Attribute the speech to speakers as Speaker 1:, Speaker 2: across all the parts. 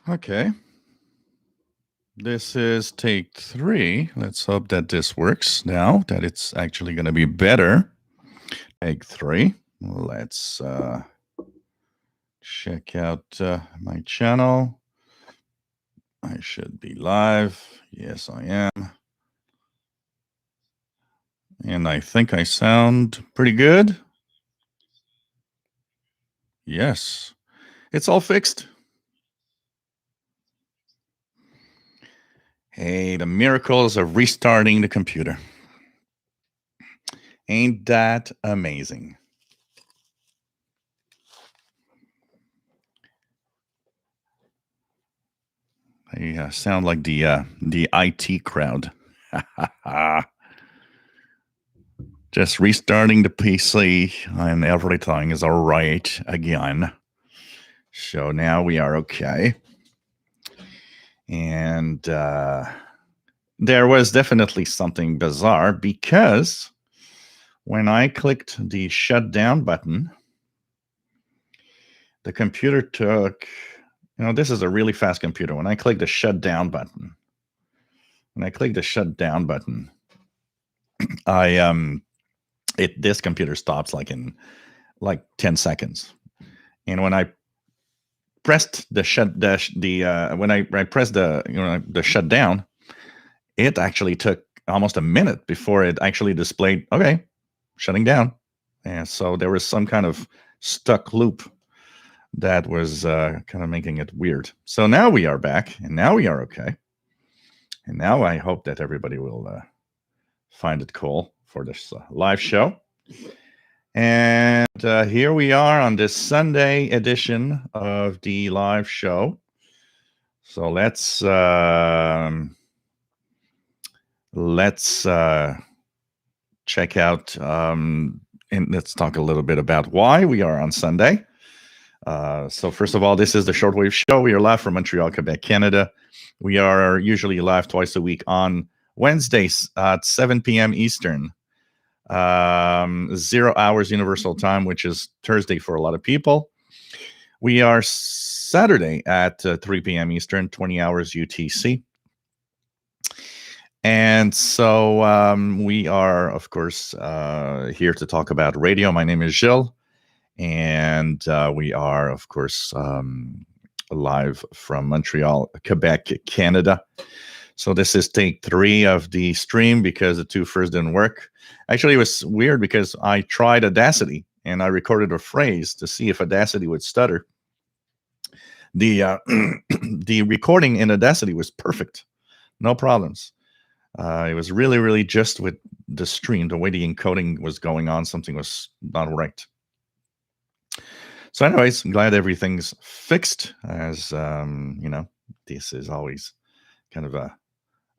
Speaker 1: Okay. This is take 3. Let's hope that this works now, that it's actually going to be better. Take 3. Let's check out my channel. I should be live. Yes, I am. And I think I sound pretty good. Yes. It's all fixed. Hey, the miracles of restarting the computer. Ain't that amazing? I sound like the IT crowd. Just restarting the PC and everything is all right again. So now we are okay. And there was definitely something bizarre because when I clicked the shutdown button, the computer took, this is a really fast computer. When I click the shutdown button, this computer stops in 10 seconds. And when I pressed the shutdown, it actually took almost a minute before it actually displayed, okay, shutting down. And so there was some kind of stuck loop that was kind of making it weird. So now we are back, and now we are okay. And now I hope that everybody will find it cool for this live show. And here we are on this Sunday edition of the live show. So let's check out and let's talk a little bit about why we are on Sunday. So first of all, this is the Shortwave show. We are live from Montreal, Quebec, Canada. We are usually live twice a week on Wednesdays at 7 p.m. Eastern, 0 hours Universal Time, which is Thursday for a lot of people. We are Saturday at 3 p.m. Eastern, 20 hours UTC. And so we are, of course, here to talk about radio. My name is Gilles, and we are, of course, live from Montreal, Quebec, Canada. So this is take 3 of the stream because the 2 first didn't work. Actually, it was weird because I tried Audacity and I recorded a phrase to see if Audacity would stutter. The the recording in Audacity was perfect, no problems. It was really, really just with the stream, the way the encoding was going on, something was not right. So anyways, I'm glad everything's fixed, as this is always kind of a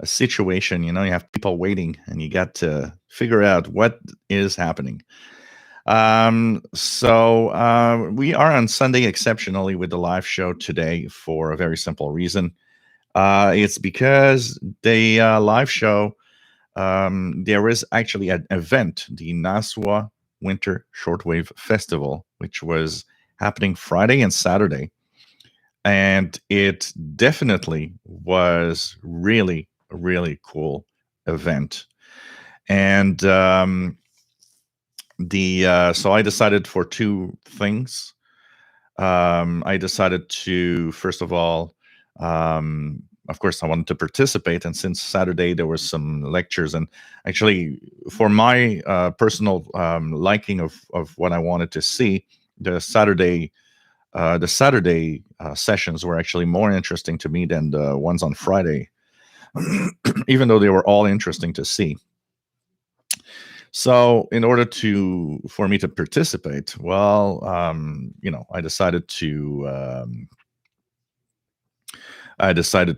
Speaker 1: situation, you have people waiting and you got to figure out what is happening. So we are on Sunday exceptionally with the live show today for a very simple reason. It's because the live show, there is actually an event, the Nassau Winter Shortwave Festival, which was happening Friday and Saturday. And it definitely was really, really cool event. And so I decided for 2 things. I decided to, first of all, of course, I wanted to participate. And since Saturday, there was some lectures. And actually, for my personal liking of what I wanted to see, the Saturday sessions were actually more interesting to me than the ones on Friday, even though they were all interesting to see. So in order for me to participate, well, I decided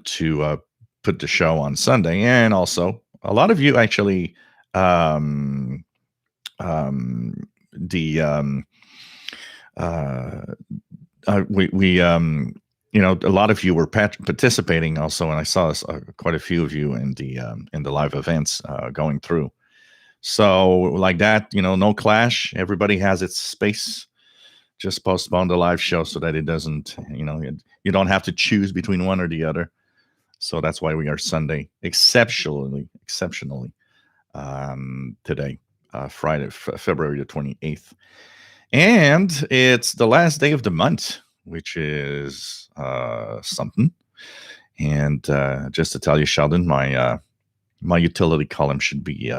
Speaker 1: to put the show on Sunday. And also a lot of you actually a lot of you were participating also, and I saw quite a few of you in the live events going through. So like that, no clash. Everybody has its space just postpone the live show so that it doesn't, you don't have to choose between one or the other. So that's why we are Sunday, exceptionally today, Friday, February the 28th. And it's the last day of the month, which is something. And just to tell you, Sheldon, my utility column should be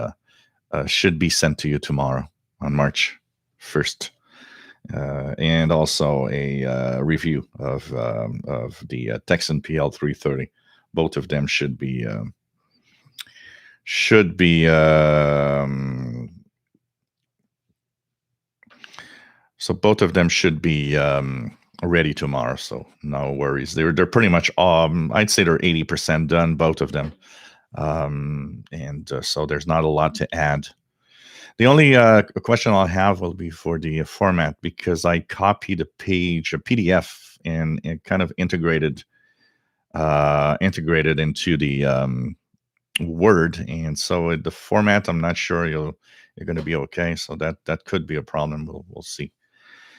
Speaker 1: sent to you tomorrow on March 1st. And also a review of the Texan PL 330. Both of them should be so both of them should be ready tomorrow. So no worries. They're pretty much I'd say they're 80% done, both of them. And so there's not a lot to add. The only question I'll have will be for the format, because I copied a PDF, and it kind of integrated into the Word, and so the format, I'm not sure you're going to be okay. So that could be a problem. We'll see.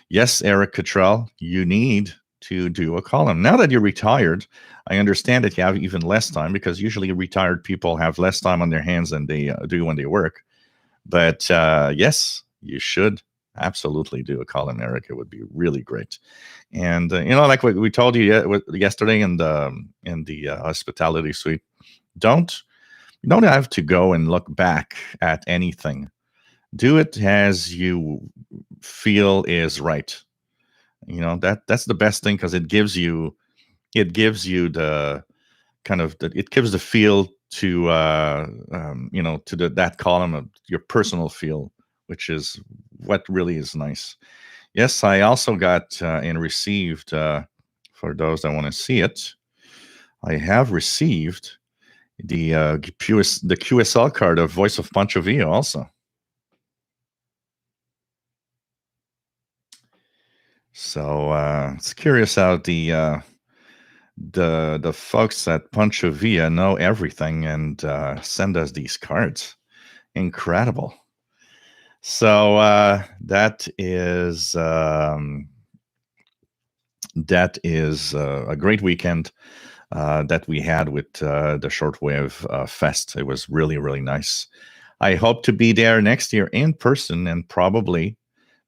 Speaker 1: Yes, Eric Cottrell, you need to do a column. Now that you're retired, I understand that you have even less time, because usually retired people have less time on their hands than they do when they work. But yes, you should absolutely do a column, Eric. It would be really great. And like what we told you yesterday in the hospitality suite, you don't have to go and look back at anything. Do it as you feel is right. That's the best thing, because it gives you the kind of it gives the feel to that column of your personal feel, which is what really is nice. Yes, I also got and received, for those that want to see it, I have received the QSL card of Voice of Pancho Villa also. So it's curious how the folks at Pancho Villa know everything and send us these cards. Incredible. So that is a great weekend that we had with the Shortwave Fest. It was really, really nice. I hope to be there next year in person and probably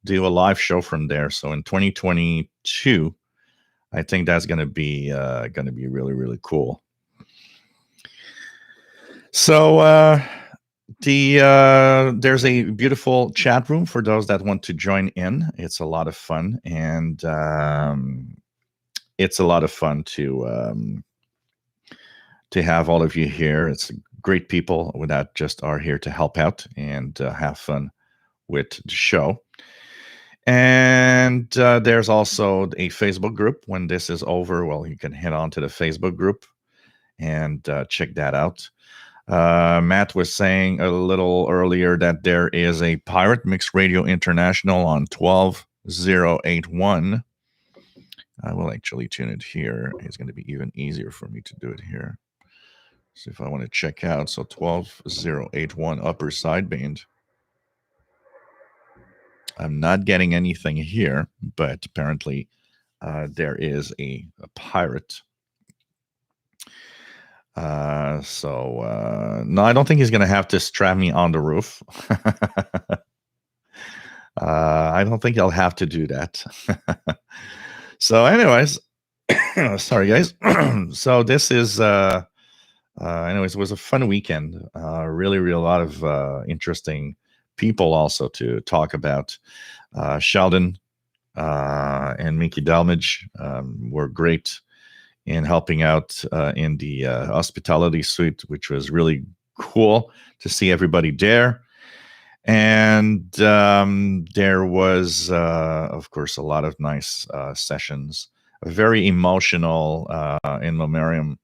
Speaker 1: do a live show from there. So in 2022, I think that's going to be really, really cool. So there's a beautiful chat room for those that want to join in. It's a lot of fun, and it's a lot of fun to have all of you here. It's great people that just are here to help out and have fun with the show. And there's also a Facebook group. When this is over, well, you can head on to the Facebook group and check that out. Matt was saying a little earlier that there is a Pirate Mix Radio International on 12081. I will actually tune it here. It's going to be even easier for me to do it here. So if I want to check out, so 12081 upper sideband. I'm not getting anything here, but apparently there is a pirate. So no, I don't think he's going to have to strap me on the roof. I don't think I'll have to do that. So anyways, sorry guys. So this is, anyways, it was a fun weekend. Really a lot of interesting people also to talk about. Sheldon and Mickey Delmage were great in helping out in the hospitality suite, which was really cool to see everybody there. And there was, of course, a lot of nice sessions, very emotional in memoriam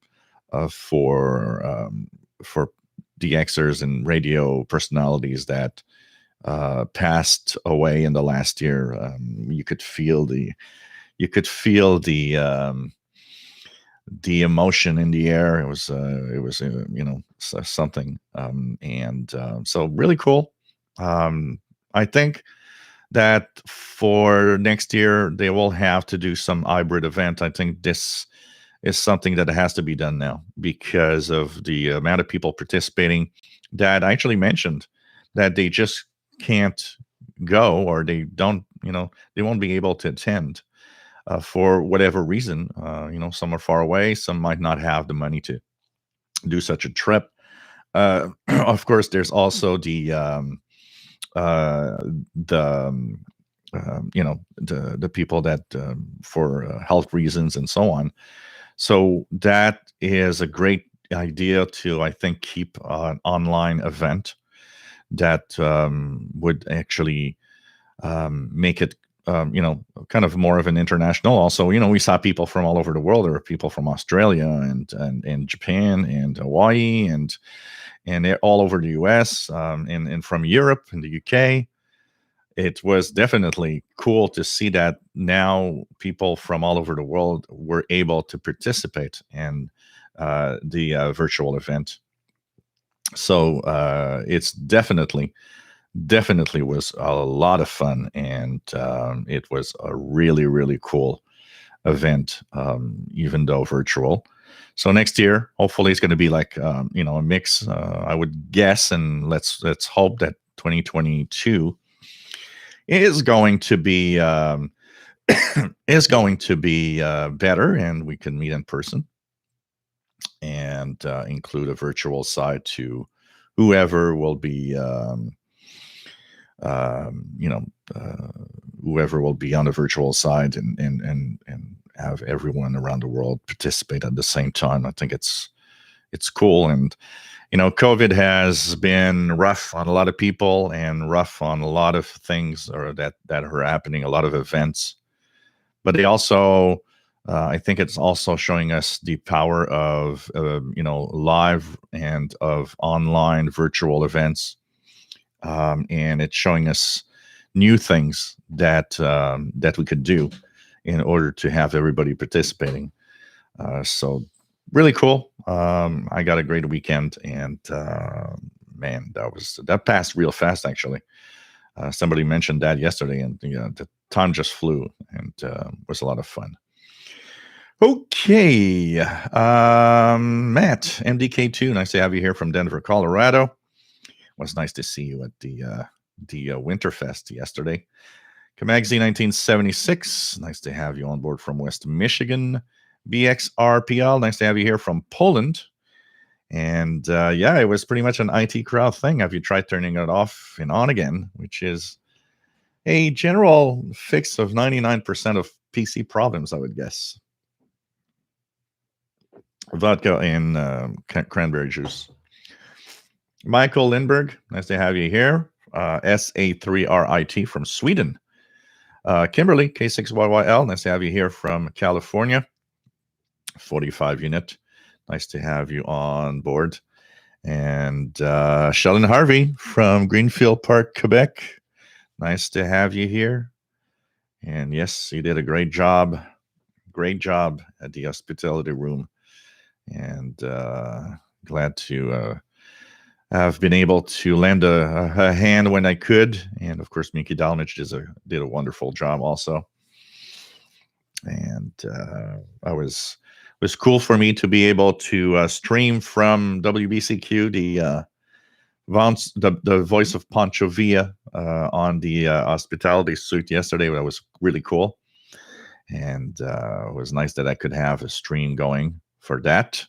Speaker 1: for DXers and radio personalities that passed away in the last year. You could feel the emotion in the air. It was something, and so really cool. I think that for next year they will have to do some hybrid event. I think this is something that has to be done now because of the amount of people participating that I actually mentioned that they just can't go, or they don't, they won't be able to attend for whatever reason. Some are far away, some might not have the money to do such a trip. Of course, there's also uh, the the people that for health reasons and so on. So that is a great idea to, I think, keep an online event that would actually make it, kind of more of an international. Also, we saw people from all over the world. There were people from Australia and Japan and Hawaii and all over the U.S. And from Europe and the U.K. It was definitely cool to see that now people from all over the world were able to participate in the virtual event. So it's definitely was a lot of fun, and it was a really, really cool event, even though virtual. So next year, hopefully, it's going to be like a mix. I would guess, and let's hope that 2022 is going to be better, and we can meet in person and include a virtual side to whoever will be um, you know whoever will be on the virtual side, and have everyone around the world participate at the same time. I think it's cool. And COVID has been rough on a lot of people and rough on a lot of things or that are happening, a lot of events. But they also, I think it's also showing us the power of, live and of online virtual events. And it's showing us new things that we could do in order to have everybody participating. So really cool. I got a great weekend, and man, that passed real fast. Actually, somebody mentioned that yesterday, and the time just flew, and was a lot of fun. Okay, Matt, MDK2, nice to have you here from Denver, Colorado. It was nice to see you at the Winterfest yesterday. Kamagzi 1976, nice to have you on board from West Michigan. BXRPL, nice to have you here from Poland. And it was pretty much an IT crowd thing. Have you tried turning it off and on again, which is a general fix of 99% of PC problems, I would guess. Vodka and cranberry juice. Michael Lindberg, nice to have you here. SA3RIT from Sweden. Kimberly, K6YYL, nice to have you here from California. 45 unit, nice to have you on board. And Sheldon Harvey from Greenfield Park, Quebec, nice to have you here. And yes, you did a great job at the hospitality room, and glad to have been able to lend a hand when I could. And of course, Miki Dalmich did a wonderful job also. And it was cool for me to be able to stream from WBCQ the voice of Pancho Villa on the hospitality suite yesterday. That was really cool. And it was nice that I could have a stream going for that.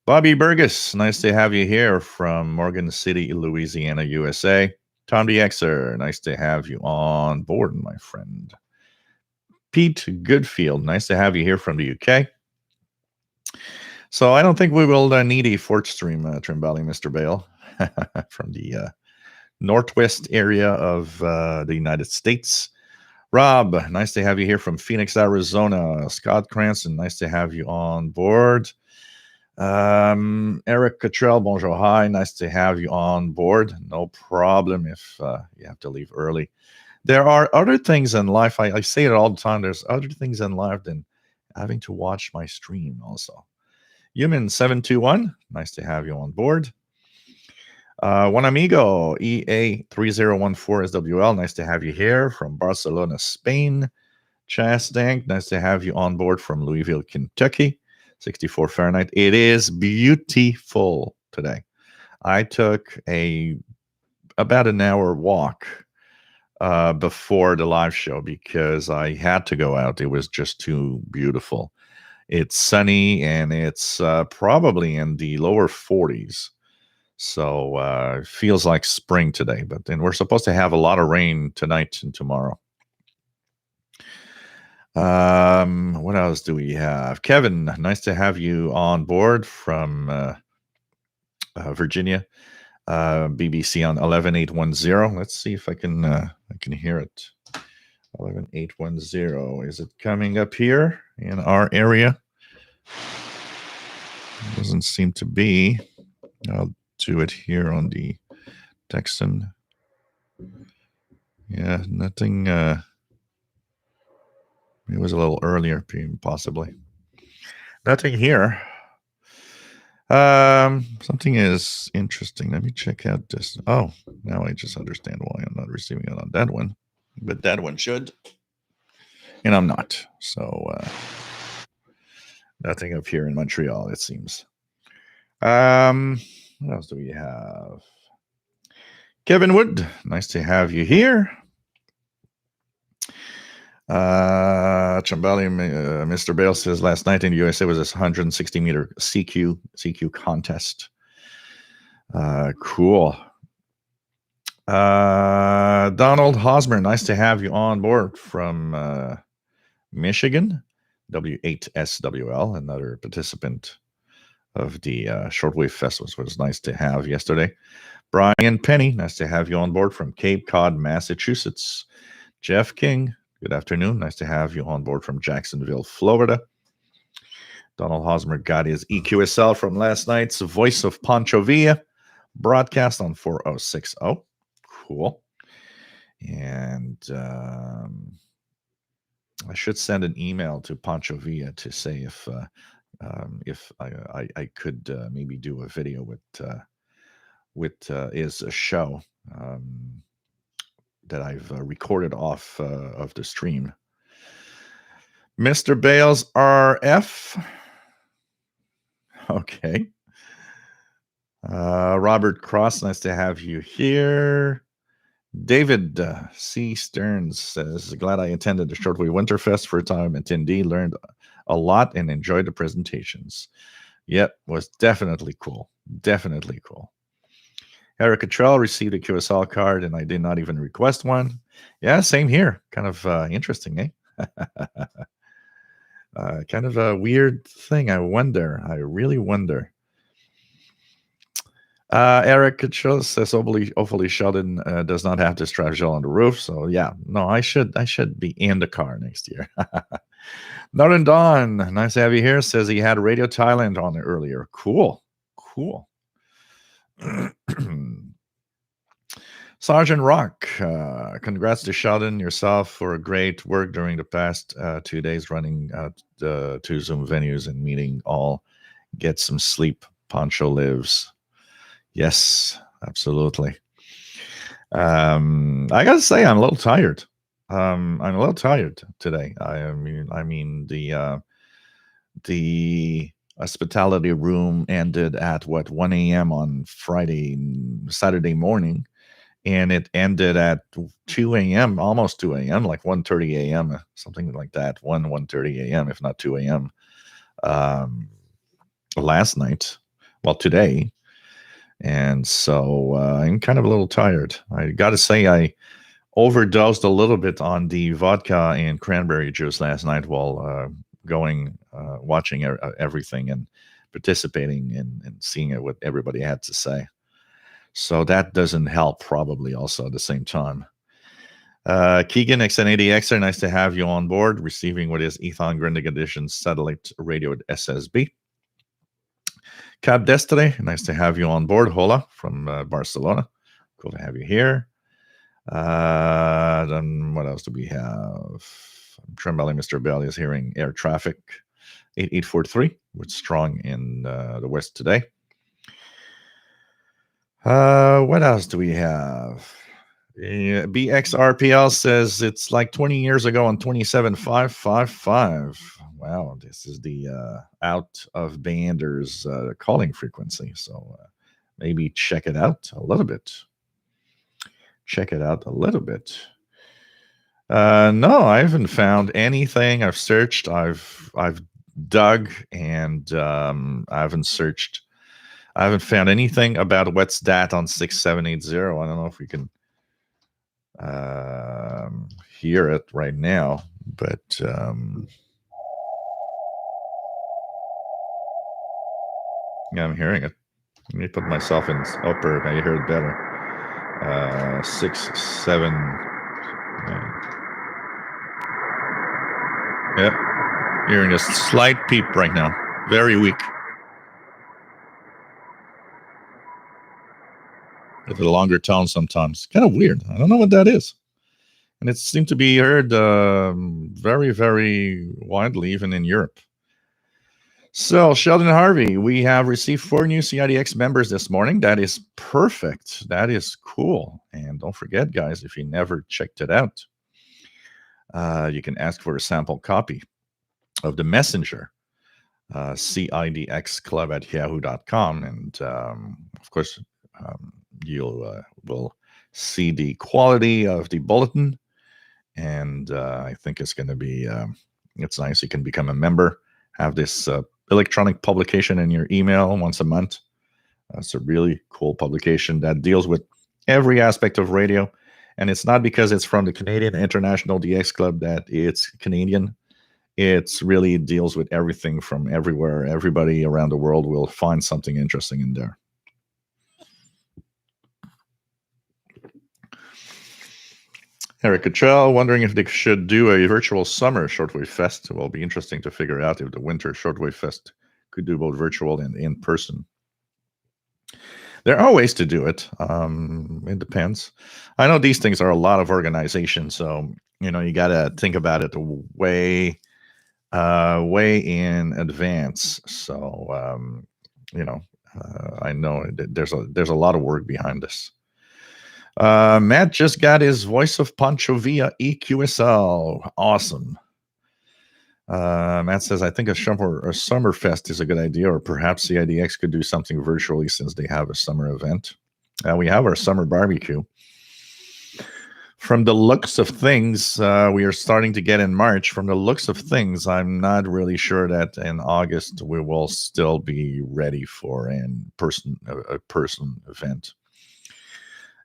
Speaker 1: Bobby Burgess, nice to have you here from Morgan City, Louisiana, USA. Tom DXer, nice to have you on board, my friend. Pete Goodfield, nice to have you here from the UK. So I don't think we will need a fourth stream, Trimbali, Mr. Bale, from the northwest area of the United States. Rob, nice to have you here from Phoenix, Arizona. Scott Cranston, nice to have you on board. Eric Cottrell, bonjour, hi, nice to have you on board. No problem if you have to leave early. There are other things in life. I say it all the time. There's other things in life than having to watch my stream also. Human721, nice to have you on board. One amigo, EA3014 SWL. Nice to have you here from Barcelona, Spain. Chas Dank, nice to have you on board from Louisville, Kentucky. 64 Fahrenheit. It is beautiful today. I took about an hour walk before the live show because I had to go out. It was just too beautiful. It's sunny and it's probably in the lower 40s. So it feels like spring today, but then we're supposed to have a lot of rain tonight and tomorrow. What else do we have? Kevin, nice to have you on board from Virginia. BBC on 11810. Let's see if I can hear it. 11810. Is it coming up here in our area? Doesn't seem to be. I'll do it here on the Texan. Yeah, nothing. It was a little earlier, possibly. Nothing here. Something is interesting. Let me check out this. Oh, now I just understand why I'm not receiving it on that one, but that one should, and I'm not. So nothing up here in Montreal, it seems. What else do we have? Kevin Wood, nice to have you here. Chambali, Mr. Bale says last night in the USA was this 160 meter CQ contest. Cool. Donald Hosmer, nice to have you on board from Michigan. W8SWL, another participant of the Shortwave Festival. It was nice to have yesterday. Brian Penny, nice to have you on board from Cape Cod, Massachusetts. Jeff King, good afternoon. Nice to have you on board from Jacksonville, Florida. Donald Hosmer got his EQSL from last night's Voice of Pancho Villa broadcast on 4060. Cool. And I should send an email to Pancho Villa to say if I could maybe do a video with his show that I've recorded off of the stream. Mr. Bales RF. Okay. Robert Cross, nice to have you here. David C. Stearns says, glad I attended the Shortwave Winterfest for a time attendee, learned a lot and enjoyed the presentations. Yep, was definitely cool. Definitely cool. Eric Cottrell received a QSL card and I did not even request one. Yeah, same here. Kind of interesting, eh? Kind of a weird thing. I really wonder. Eric Cottrell says, hopefully Sheldon does not have this trash gel on the roof. So yeah, no, I should be in the car next year. Northern Dawn, nice to have you here. Says he had Radio Thailand on earlier. Cool. Sergeant Rock, congrats to Sheldon, yourself, for great work during the past 2 days running the 2 Zoom venues and meeting all. Get some sleep. Pancho lives. Yes, absolutely. I gotta say, I'm a little tired. I'm a little tired today. I mean the hospitality room ended at 1 a.m. on Saturday morning, and it ended at 2 a.m., almost 2 a.m., like 1:30 a.m., something like that, 1:30 a.m., if not 2 a.m. Last night, today. And so I'm kind of a little tired. I got to say, I overdosed a little bit on the vodka and cranberry juice last night while watching everything and participating and seeing what everybody had to say. So that doesn't help probably also at the same time. Keegan, XN80Xer, nice to have you on board, receiving what is Ethan Grindig Edition satellite radio at SSB. Cab Destiny, nice to have you on board. Hola from Barcelona. Cool to have you here. Then what else do we have? Trembling Mr. Bell is hearing air traffic 8843 with strong in the west today. What else do we have? BXRPL says it's like 20 years ago on 27555. Wow, this is the out of banders calling frequency. So maybe check it out a little bit. Check it out a little bit. No, I haven't found anything. I've searched. I've dug, and I haven't searched. I haven't found anything about what's that on 6780. I don't know if we can hear it right now, but yeah, I'm hearing it. Let me put myself in upper. Now you hear it better. 6, 7. Yep, hearing a slight peep right now. Very weak. With a longer tone sometimes. Kind of weird. I don't know what that is. And it seemed to be heard very, very widely, even in Europe. So, Sheldon Harvey, we have received 4 new CIDX members this morning. That is perfect. That is cool. And don't forget, guys, if you never checked it out, you can ask for a sample copy of the Messenger, cidxclub@yahoo.com. And of course, you will see the quality of the bulletin. And I think it's going to be, it's nice. You can become a member, have this electronic publication in your email once a month. It's a really cool publication that deals with every aspect of radio. And it's not because it's from the Canadian International DX Club that it's Canadian. It's really deals with everything from everywhere. Everybody around the world will find something interesting in there. Eric Cottrell wondering if they should do a virtual summer Shortwave Fest. It will be interesting to figure out if the winter Shortwave Fest could do both virtual and in person. There are ways to do it. It depends. I know these things are a lot of organization, so you got to think about it way in advance. So I know there's a lot of work behind this. Matt just got his Voice of Pancho via EQSL. Awesome. Matt says, I think a summer fest is a good idea, or perhaps CIDX could do something virtually since they have a summer event. We have our summer barbecue. From the looks of things, we are starting to get in March. From the looks of things, I'm not really sure that in August we will still be ready for a person event.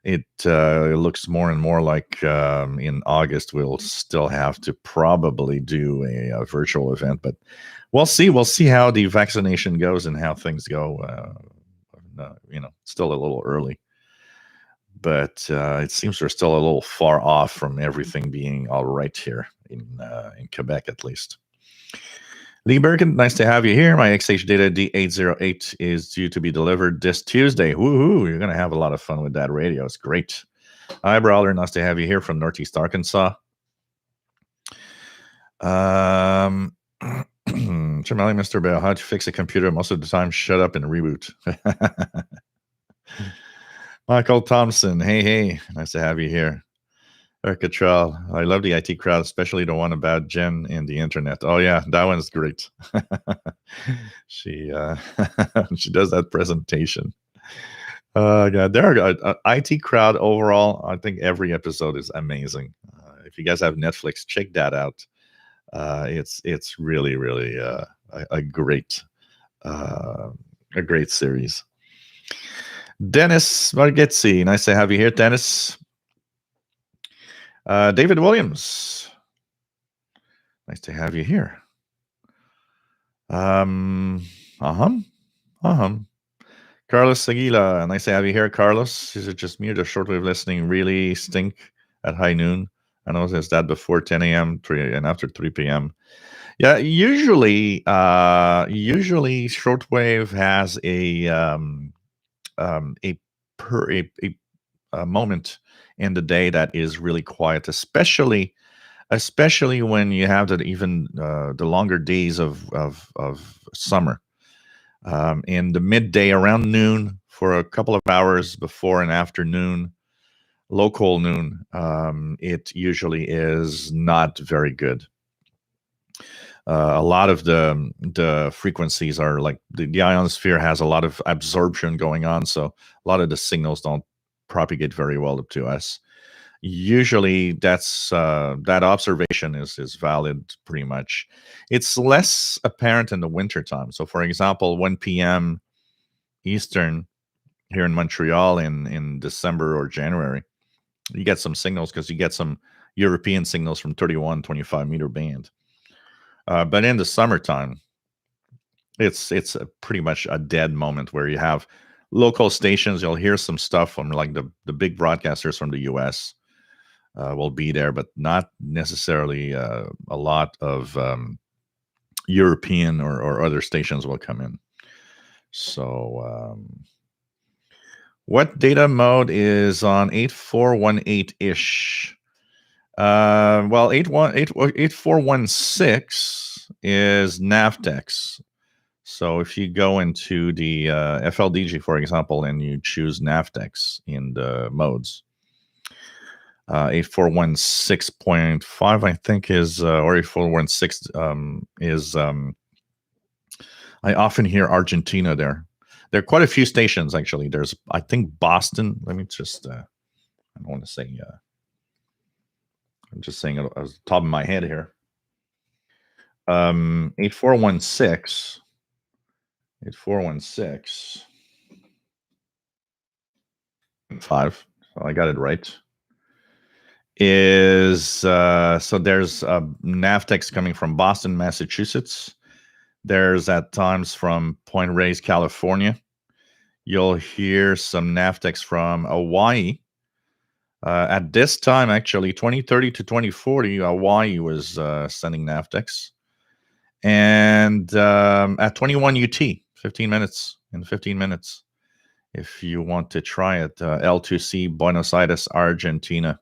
Speaker 1: It looks more and more like in August we'll still have to probably do a virtual event, but we'll see. We'll see how the vaccination goes and how things go. Still a little early, but it seems we're still a little far off from everything being all right here in Quebec, at least. Lee Birkin, nice to have you here. My XH Data D808 is due to be delivered this Tuesday. Woohoo! You're going to have a lot of fun with that radio. It's great. Hi, Brawler. Nice to have you here from Northeast Arkansas. Jamali, Mr. Bell, how'd you fix a computer? Most of the time, shut up and reboot. Michael Thompson, hey. Nice to have you here. Eric Cottrell, I love the IT crowd, especially the one about Jen and the internet. Oh yeah, that one's great. She she does that presentation. Yeah, there are IT crowd overall. I think every episode is amazing. If you guys have Netflix, check that out. It's really a great series. Dennis Margetzi, nice to have you here, Dennis. David Williams, nice to have you here. Carlos Aguila, nice to have you here, Carlos. Is it just me or does shortwave listening really stink at high noon? I noticed that before 10 a.m. and after 3 p.m. Yeah, usually shortwave has a moment in the day that is really quiet, especially when you have the longer days of summer. In the midday around noon for a couple of hours before and after noon, local noon, it usually is not very good. A lot of the frequencies are like the ionosphere has a lot of absorption going on, so a lot of the signals don't propagate very well up to us. Usually, that observation is valid pretty much. It's less apparent in the wintertime. So, for example, 1 p.m. Eastern here in Montreal in December or January, you get some signals because you get some European signals from 31, 25 meter band. But in the summertime, it's pretty much a dead moment where you have local stations. You'll hear some stuff from like the big broadcasters from the U.S. Will be there, but not necessarily a lot of European or other stations will come in. So, what data mode is on 8418 ish? Well, 8416 is Navtex. So if you go into the FLDG, for example, and you choose Navtex in the modes, 8416.5, I think, is, or 8416 is, I often hear Argentina there. There are quite a few stations, actually. There's, I think, Boston. Let me just, I don't want to say, I'm just saying it off the top of my head here. 8416. 8416. 5. So I got it right. Is so there's Navtex coming from Boston, Massachusetts. There's at times from Point Reyes, California. You'll hear some Navtex from Hawaii. At this time, actually, 2030 to 2040, Hawaii was sending Navtex. And at 21 UT, 15 minutes, in 15 minutes, if you want to try it, L2C, Buenos Aires, Argentina,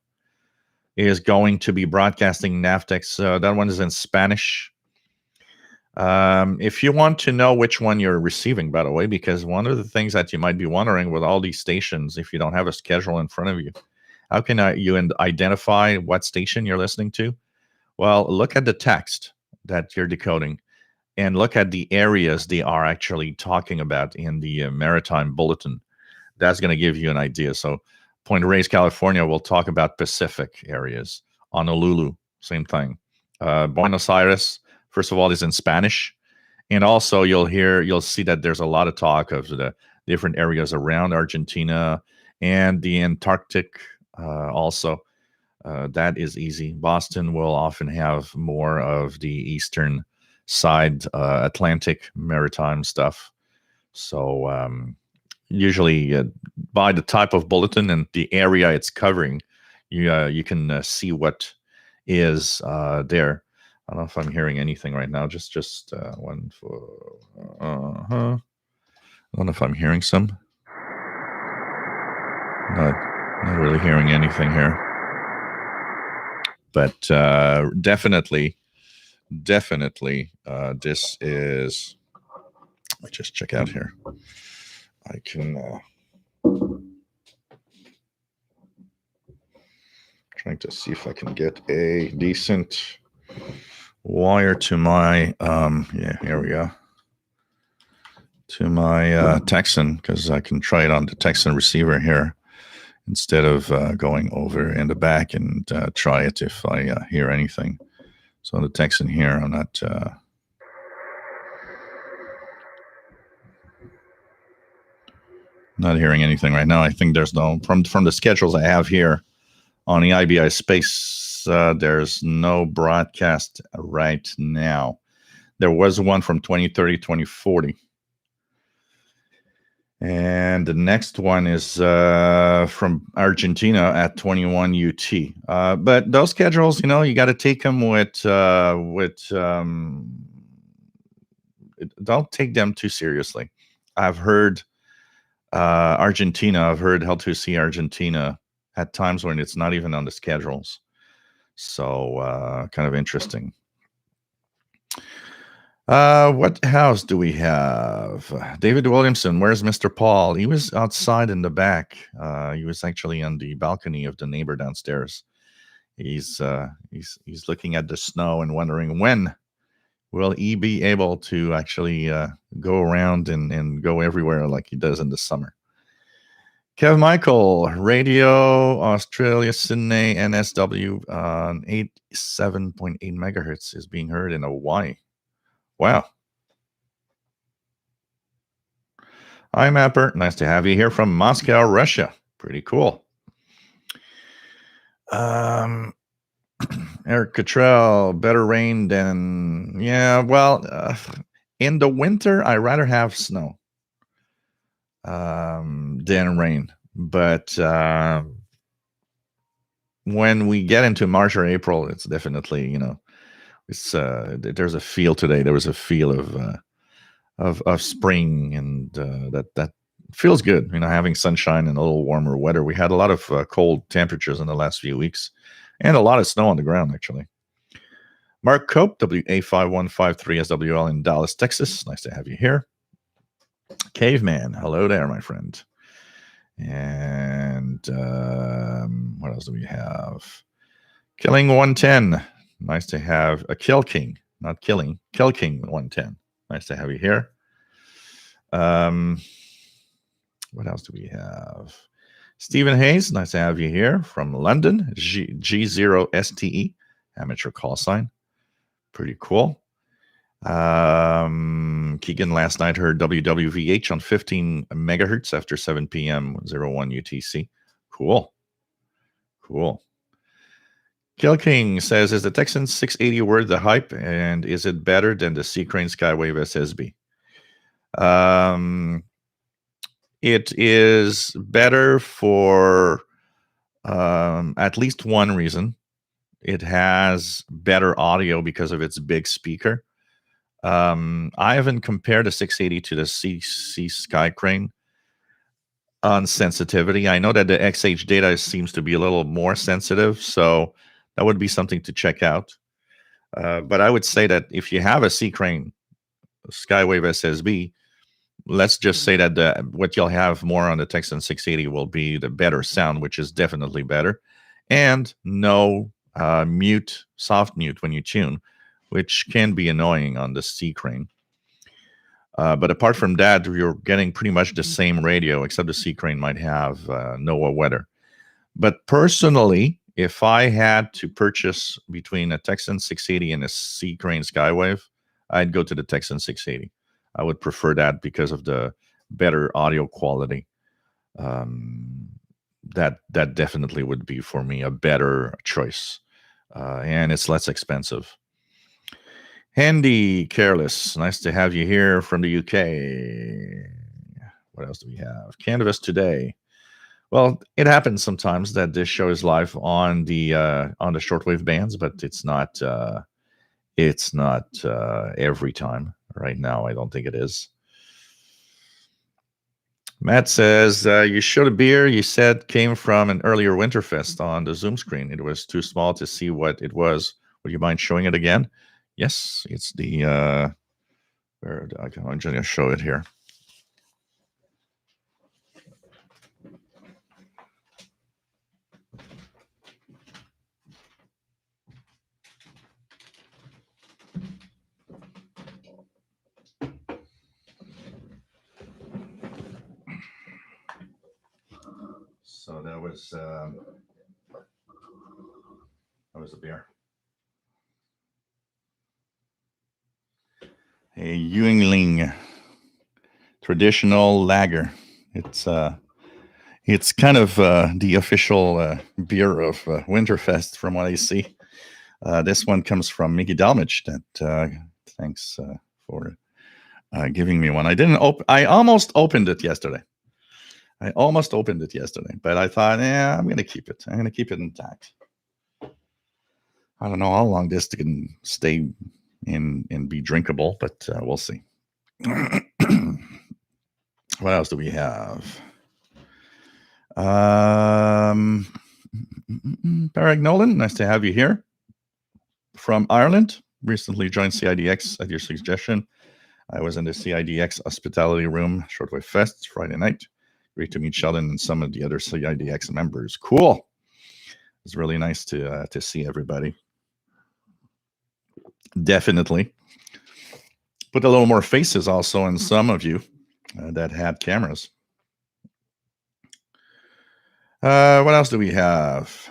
Speaker 1: is going to be broadcasting Navtex. That one is in Spanish. If you want to know which one you're receiving, by the way, because one of the things that you might be wondering with all these stations, if you don't have a schedule in front of you, how can you identify what station you're listening to? Well, look at the text that you're decoding and look at the areas they are actually talking about in the maritime bulletin. That's going to give you an idea. So Point Reyes, California will talk about Pacific areas. Honolulu, same thing. Buenos Aires, first of all, is in Spanish. And also you'll see that there's a lot of talk of the different areas around Argentina and the Antarctic also. That is easy. Boston will often have more of the eastern side, Atlantic maritime stuff. So usually by the type of bulletin and the area it's covering, you can see what is there. I don't know if I'm hearing anything right now. Just one for. I don't know if I'm hearing some. Not really hearing anything here. But definitely, this is. Let me just check out here. I can. Trying to see if I can get a decent wire to my. Yeah, here we go. To my Texan, because I can try it on the Texan receiver here instead of going over in the back and try it if I hear anything. So the Texan here, I'm not. Not hearing anything right now. I think there's no from the schedules I have here on the IBI space. There's no broadcast right now. There was one from 2030, 2040. And the next one is from Argentina at 21 UT. But those schedules, you got to take them with don't take them too seriously. I've heard Argentina. I've heard L2C Argentina at times when it's not even on the schedules. So kind of interesting. What house do we have? David Williamson, where's Mr. Paul? He was outside in the back. He was actually on the balcony of the neighbor downstairs. He's looking at the snow and wondering when will he be able to actually go around and go everywhere like he does in the summer. Kev Michael, Radio Australia Sydney NSW on 87.8 megahertz is being heard in Hawaii. Wow. Hi, Mapper. Nice to have you here from Moscow, Russia. Pretty cool. Eric Cottrell, better rain than... Yeah, well, in the winter, I rather have snow than rain. But when we get into March or April, it's definitely, it's there's a feel today. There was a feel of spring, and that feels good. Having sunshine and a little warmer weather. We had a lot of cold temperatures in the last few weeks, and a lot of snow on the ground actually. Mark Cope, WA5153SWL in Dallas, Texas. Nice to have you here. Caveman, hello there, my friend. And what else do we have? Killing 110. Nice to have a Kill King, not killing. Kill King 110. Nice to have you here. What else do we have? Stephen Hayes, nice to have you here from London. G0STE, amateur call sign. Pretty cool. Keegan last night heard WWVH on 15 megahertz after 7 p.m. 01 UTC. Cool. Kill King says, is the Texan 680 worth the hype, and is it better than the Seacrane Skywave SSB? It is better for at least one reason. It has better audio because of its big speaker. I haven't compared the 680 to the CC Skycrane on sensitivity. I know that the XH data seems to be a little more sensitive, so that would be something to check out. But I would say that if you have a Seacrane Skywave SSB, let's just say that what you'll have more on the Texan 680 will be the better sound, which is definitely better, and no soft mute when you tune, which can be annoying on the Seacrane. But apart from that, you're getting pretty much the same radio, except the Seacrane might have NOAA weather. But personally, if I had to purchase between a Texan 680 and a Seacrane Skywave, I'd go to the Texan 680. I would prefer that because of the better audio quality. That definitely would be for me a better choice, and it's less expensive. Handy Careless, nice to have you here from the UK. What else do we have? Canvas Today. Well, it happens sometimes that this show is live on the shortwave bands, but it's not every time. Right now, I don't think it is. Matt says, you showed a beer you said came from an earlier Winterfest on the Zoom screen. It was too small to see what it was. Would you mind showing it again? Yes, it's the... I'm just going to show it here. So that was the beer. A Yuengling traditional lager. It's kind of the official beer of Winterfest, from what I see. This one comes from Mickey Dalmich. Thanks for giving me one. I almost opened it yesterday. But I thought, I'm going to keep it. I'm going to keep it intact. I don't know how long this can stay and be drinkable, but we'll see. What else do we have? Parag Nolan, nice to have you here from Ireland. recently joined CIDX at your suggestion. I was in the CIDX hospitality room, Shortwave Fest, Friday night. Great to meet Sheldon and some of the other CIDX members. Cool. It's really nice to see everybody. Definitely. Put a little more faces also in some of you that had cameras. What else do we have?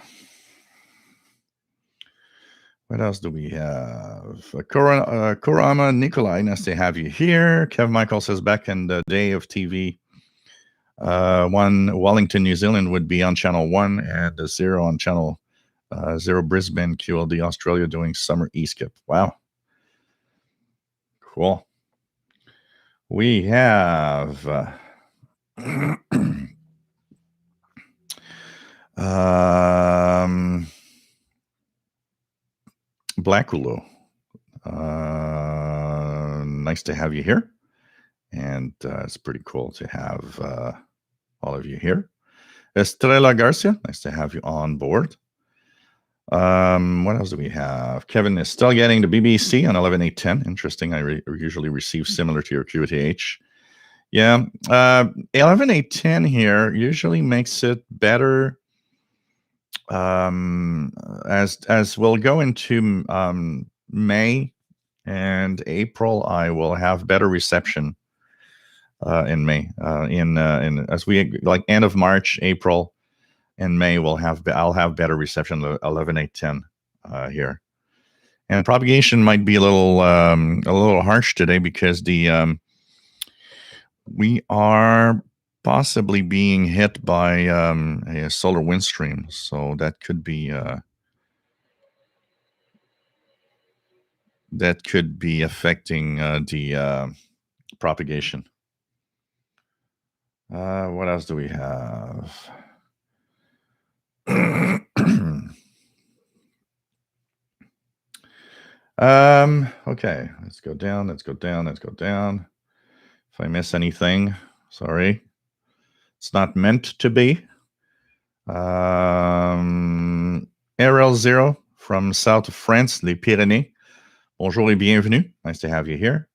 Speaker 1: What else do we have? Kurama Nikolai, nice to have you here. Kev Michael says back in the day of TV, one Wellington, New Zealand would be on channel 1 and 0 on channel 0 Brisbane, QLD Australia doing summer e-skip. Wow. Cool. We have Black Hulu. Nice to have you here. And it's pretty cool to have all of you here. Estrella Garcia, nice to have you on board. What else do we have? Kevin is still getting the BBC on 11.8.10. Interesting. I usually receive similar to your QTH. Yeah. 11.8.10 here usually makes it better as we'll go into May and April. I will have better reception in May. In as we like end of March, April, and May, I'll have better reception. 11.8.10 here, and propagation might be a little harsh today because we are possibly being hit by a solar wind stream, so that could be affecting the propagation. What else do we have? Okay, let's go down. If I miss anything, sorry. It's not meant to be. Ariel Zero from south of France, les Pyrénées. Bonjour et bienvenue. Nice to have you here.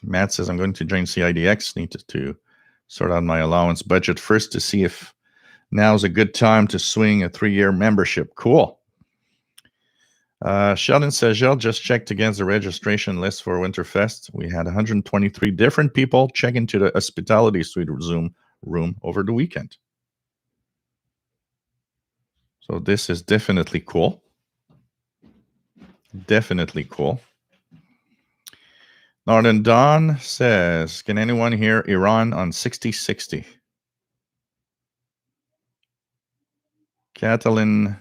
Speaker 1: Matt says, I'm going to join CIDX. Need to sort out my allowance budget first to see if now's a good time to swing a 3-year membership. Cool. Sheldon says, Gilles just checked against the registration list for Winterfest. We had 123 different people check into the hospitality suite Zoom room over the weekend. So this is definitely cool. Definitely cool. Northern Dawn says, can anyone hear Iran on 6060? Catalin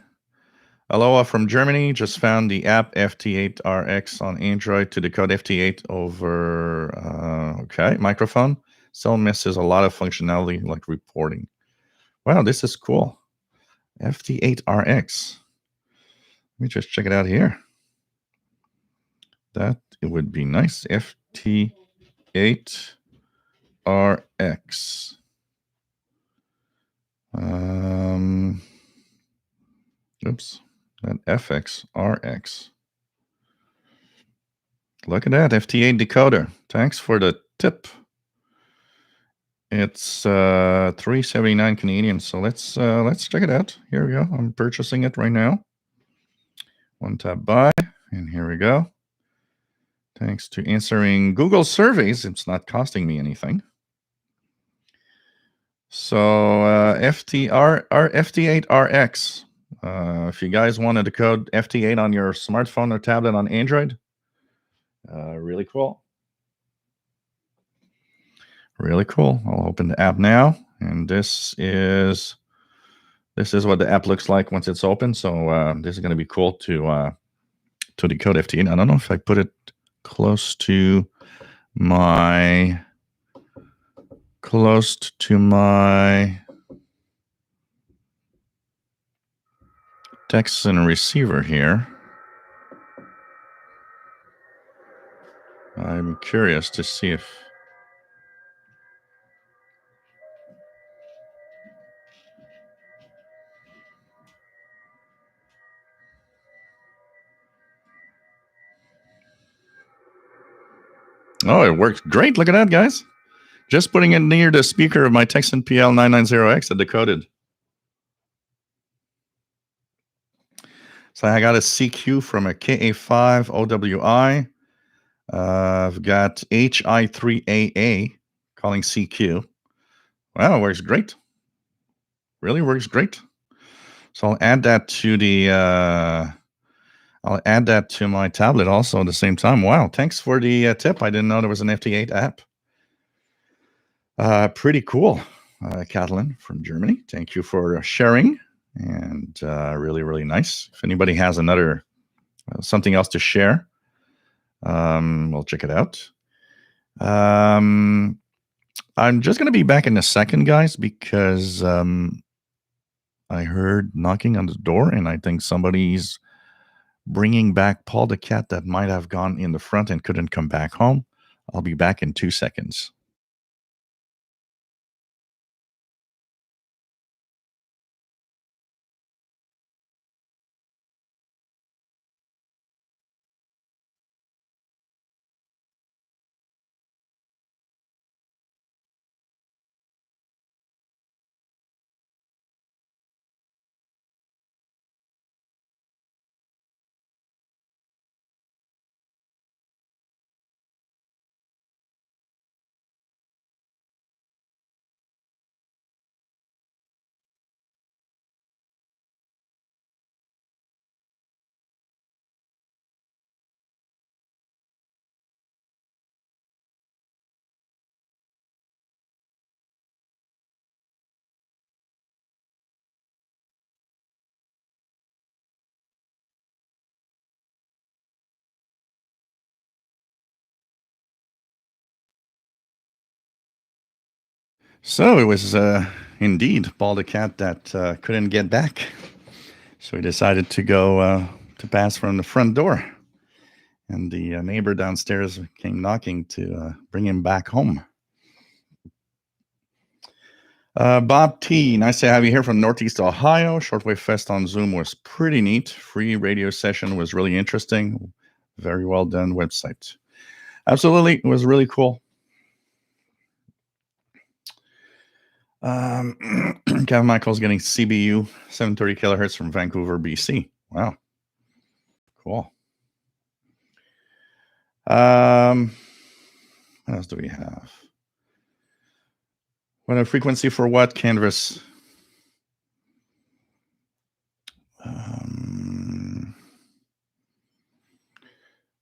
Speaker 1: Aloha from Germany just found the app FT8RX on Android to decode FT8 over, okay, microphone. Still misses a lot of functionality like reporting. Wow, this is cool. FT8RX. Let me just check it out here. That it would be nice. FT8RX. Oops. That FXRX. Look at that, FT8 decoder. Thanks for the tip. It's $379 Canadian. So let's check it out. Here we go. I'm purchasing it right now. One tap buy, and here we go. Thanks to answering Google surveys, it's not costing me anything. So FT8RX. If you guys wanted to code FT8 on your smartphone or tablet on Android, really cool. Really cool. I'll open the app now, and this is what the app looks like once it's open. So this is going to be cool to decode FT8. I don't know if I put it close to my text and receiver here. I'm curious to see if Oh, it worked great. Look at that, guys. Just putting it near the speaker of my Texan PL990X, it decoded. So I got a CQ from a KA5 OWI. I've got HI3AA calling CQ. Wow, it works great. Really works great. So I'll add that to the I'll add that to my tablet also at the same time. Wow, thanks for the tip. I didn't know there was an FT8 app. Pretty cool, Kathleen from Germany. Thank you for sharing, and really, really nice. If anybody has another something else to share, we'll check it out. I'm just going to be back in a second, guys, because I heard knocking on the door, and I think somebody's bringing back Paul the cat that might have gone in the front and couldn't come back home. I'll be back in 2 seconds. So it was indeed Paul the cat that couldn't get back. So he decided to go to pass from the front door. And the neighbor downstairs came knocking to bring him back home. Bob T, nice to have you here from Northeast Ohio. Shortwave Fest on Zoom was pretty neat. Free radio session was really interesting. Very well done website. Absolutely, it was really cool. Kevin Michael's getting CBU 730 kilohertz from Vancouver, BC. Wow, cool. What else do we have? What a frequency for what? Canvas.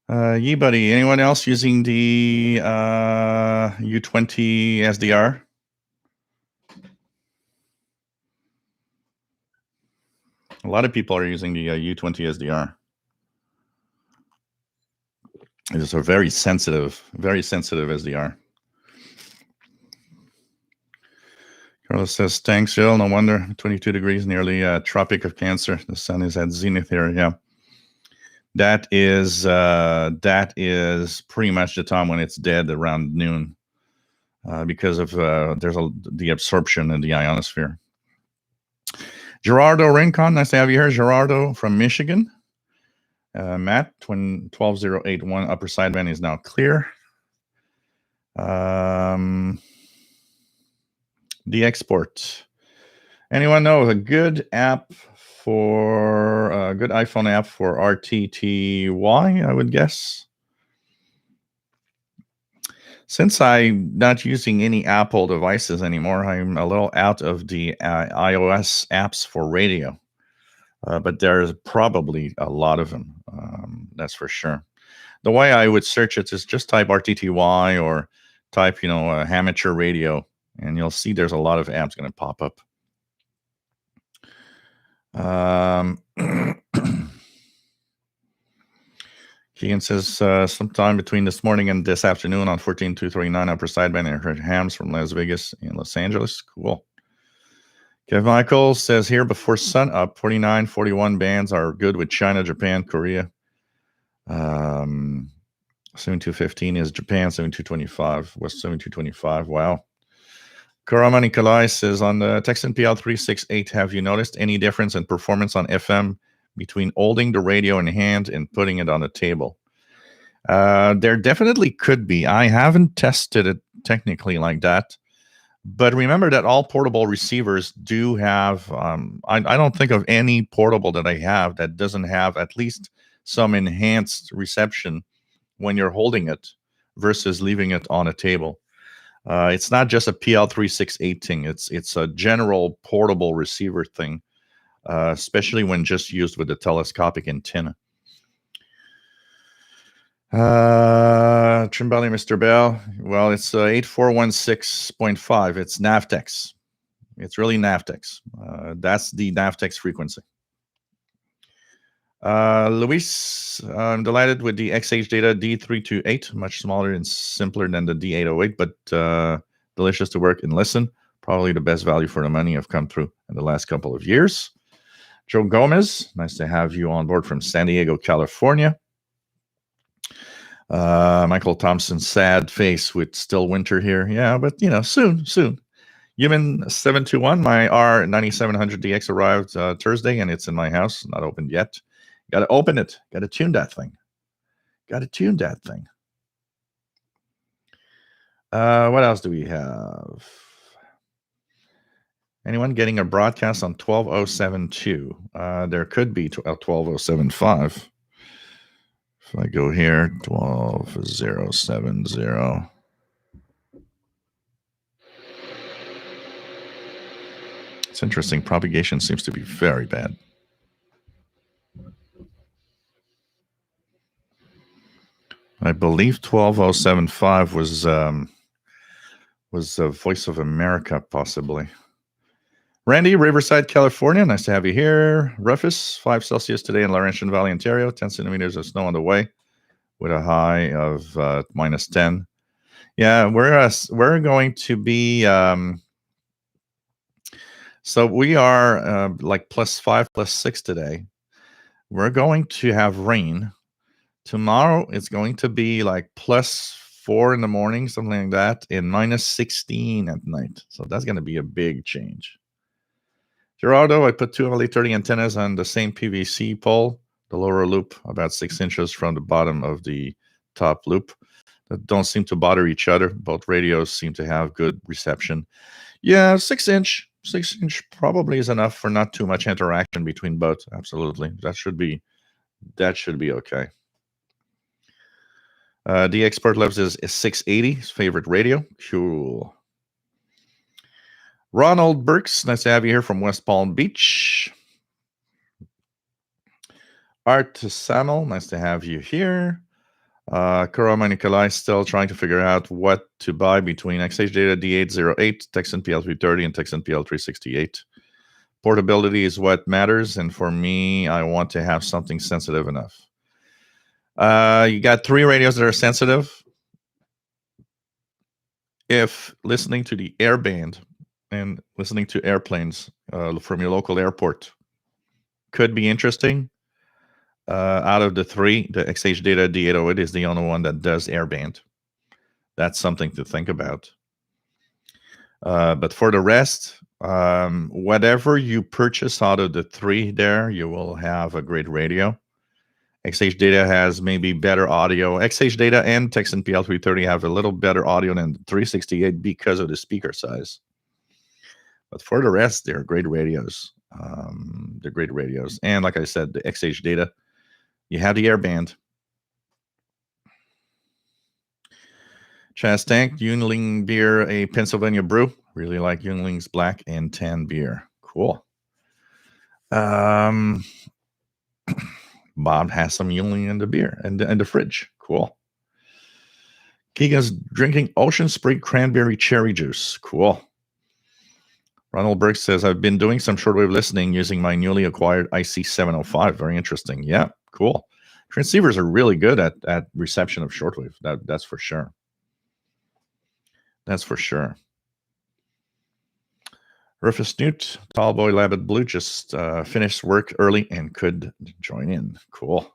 Speaker 1: Buddy. Anyone else using the U20 SDR? A lot of people are using the U20 SDR. It is a very sensitive SDR. Carlos says, thanks, Jill. No wonder 22 degrees, nearly Tropic of Cancer. The sun is at zenith here. Yeah. That is pretty much the time when it's dead around noon because of the absorption in the ionosphere. Gerardo Rincon, nice to have you here. Gerardo from Michigan. Matt, 12081 upper sideband is now clear. The export. Anyone know a good app for a good iPhone app for RTTY, I would guess? Since I'm not using any Apple devices anymore, I'm a little out of the iOS apps for radio. But there's probably a lot of them, that's for sure. The way I would search it is just type RTTY or type, amateur radio, and you'll see there's a lot of apps going to pop up. Keegan says, sometime between this morning and this afternoon on 14239 upper sideband, I heard hams from Las Vegas and Los Angeles. Cool. Kev Michael says here before sun up, 49, 41 bands are good with China, Japan, Korea. 7215 is Japan, 7225 was 7225. Wow. Karama Nikolai says on the Texan PL368, have you noticed any difference in performance on FM between holding the radio in hand and putting it on the table? There definitely could be. I haven't tested it technically like that. But remember that all portable receivers do have, I don't think of any portable that I have that doesn't have at least some enhanced reception when you're holding it versus leaving it on a table. It's not just a PL368 thing. It's a general portable receiver thing, especially when just used with the telescopic antenna. Trimbelli, Mr. Bell. Well, it's 8416.5. It's Navtex. It's really Navtex. That's the Navtex frequency. Luis, I'm delighted with the XH Data D328, much smaller and simpler than the D808, but delicious to work and listen. Probably the best value for the money I've come through in the last couple of years. Joe Gomez, nice to have you on board from San Diego, California. Michael Thompson, sad face with still winter here. Yeah, but soon. Human 721, my R9700DX arrived Thursday, and it's in my house, not opened yet. Got to open it. Got to tune that thing. What else do we have? Anyone getting a broadcast on 12072? There could be 12075. If I go here, 12070. It's interesting. Propagation seems to be very bad. I believe 12075 was Voice of America, possibly. Randy, Riverside, California. Nice to have you here. Rufus, 5 Celsius today in Laurentian Valley, Ontario. 10 centimeters of snow on the way with a high of -10. Yeah, we're going to be... so we are like +5, +6 today. We're going to have rain. Tomorrow, it's going to be like +4 in the morning, something like that, and -16 at night. So that's going to be a big change. Gerardo, I put 2 LA30 antennas on the same PVC pole, the lower loop about 6 inches from the bottom of the top loop, that don't seem to bother each other. Both radios seem to have good reception. Yeah, 6-inch probably is enough for not too much interaction between both. Absolutely. That should be okay. The expert loves is 680, his favorite radio. Cool. Ronald Burks, nice to have you here from West Palm Beach. Art Samuel, nice to have you here. Kurama Nikolai still trying to figure out what to buy between XH Data D808, Texan PL330, and Texan PL368. Portability is what matters, and for me, I want to have something sensitive enough. You got 3 radios that are sensitive. If listening to the air band and listening to airplanes from your local airport could be interesting, out of the 3, the XH Data D808 is the only one that does airband. That's something to think about. But for the rest, whatever you purchase out of the 3 there, you will have a great radio. XH Data has maybe better audio. XH Data and Texan PL330 have a little better audio than the 368 because of the speaker size. But for the rest, they're great radios. They're great radios. And like I said, the XH Data, you have the airband. Chaz Tank, Yuengling beer, a Pennsylvania brew. Really like Yuengling's black and tan beer. Cool. Bob has some Yuengling in the beer and the fridge. Cool. Keegan's drinking Ocean Spray cranberry cherry juice. Cool. Ronald Burke says, I've been doing some shortwave listening using my newly acquired IC705. Very interesting. Yeah, cool. Transceivers are really good at reception of shortwave. That's for sure. That's for sure. Rufus Newt, Tallboy Labbit Blue, just finished work early and could join in. Cool.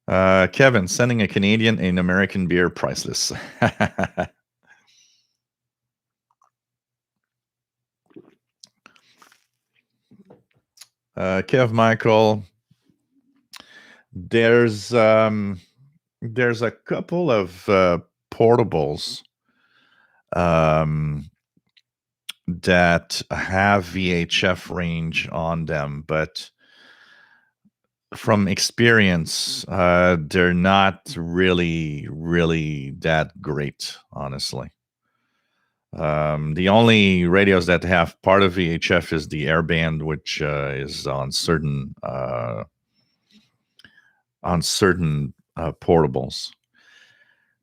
Speaker 1: Kevin, sending a Canadian an American beer, priceless. Kev Michael, There's there's a couple of portables um, that have VHF range on them, but from experience, they're not really that great, honestly. The only radios that have part of VHF is the airband, which is on certain portables.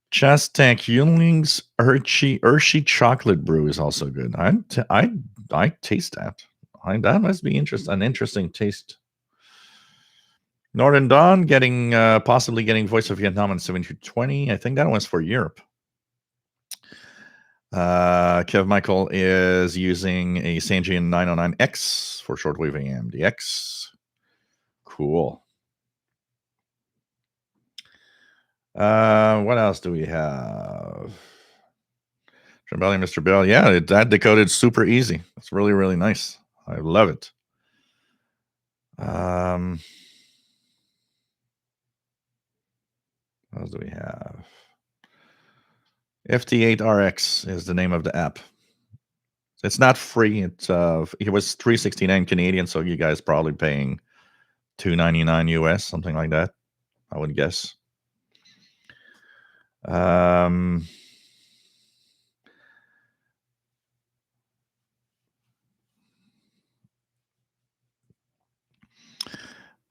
Speaker 1: Chest Tank Younglings Hershey Chocolate Brew is also good. I taste that. That must be an interesting taste. Northern Dawn getting possibly getting Voice of Vietnam on 7220. I think that one's for Europe. Kev Michael is using a Sangean 909X for shortwave AM. The X. Cool. What else do we have? Belly, Mr. Bell. Yeah, that decoded super easy. It's really nice. I love it. What else do we have? FT8RX is the name of the app. It's not free. It was $369 Canadian, so you guys probably paying $299 US, something like that, I would guess.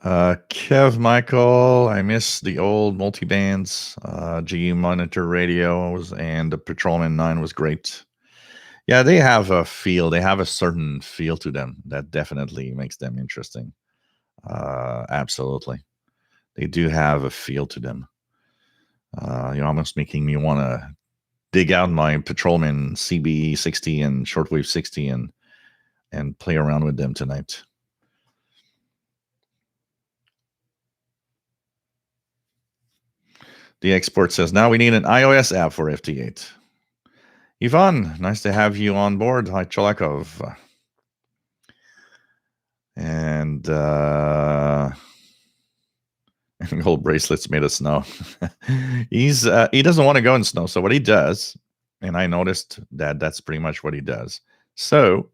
Speaker 1: Kev Michael, I miss the old multi-bands, GE monitor radios, and the Patrolman 9 was great. Yeah, they have a feel. They have a certain feel to them that definitely makes them interesting. Absolutely. They do have a feel to them. You're almost making me want to dig out my Patrolman CBE 60 and Shortwave 60 and play around with them tonight. The export says, now we need an iOS app for FT8. Ivan, nice to have you on board. Hi, Cholakov. And gold bracelets made of snow. He doesn't want to go in snow. So what he does, and I noticed that that's pretty much what he does. So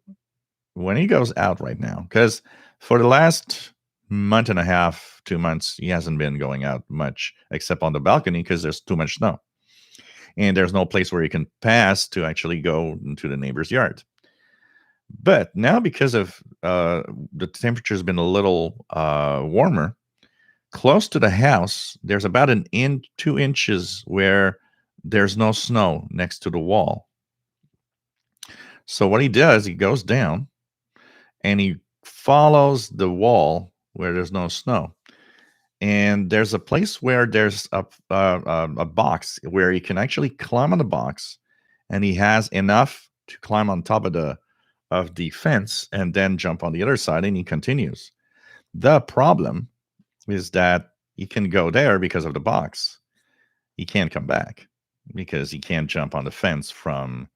Speaker 1: when he goes out right now, because for the last month and a half, 2 months, he hasn't been going out much except on the balcony because there's too much snow. And there's no place where he can pass to actually go into the neighbor's yard. But now, because of the temperature has been a little warmer, close to the house, there's about 2 inches where there's no snow next to the wall. So what he does, he goes down and he follows the wall where there's no snow. And there's a place where there's a box where he can actually climb on the box, and he has enough to climb on top of the fence and then jump on the other side, and he continues. The problem is that he can go there because of the box. He can't come back because he can't jump on the fence from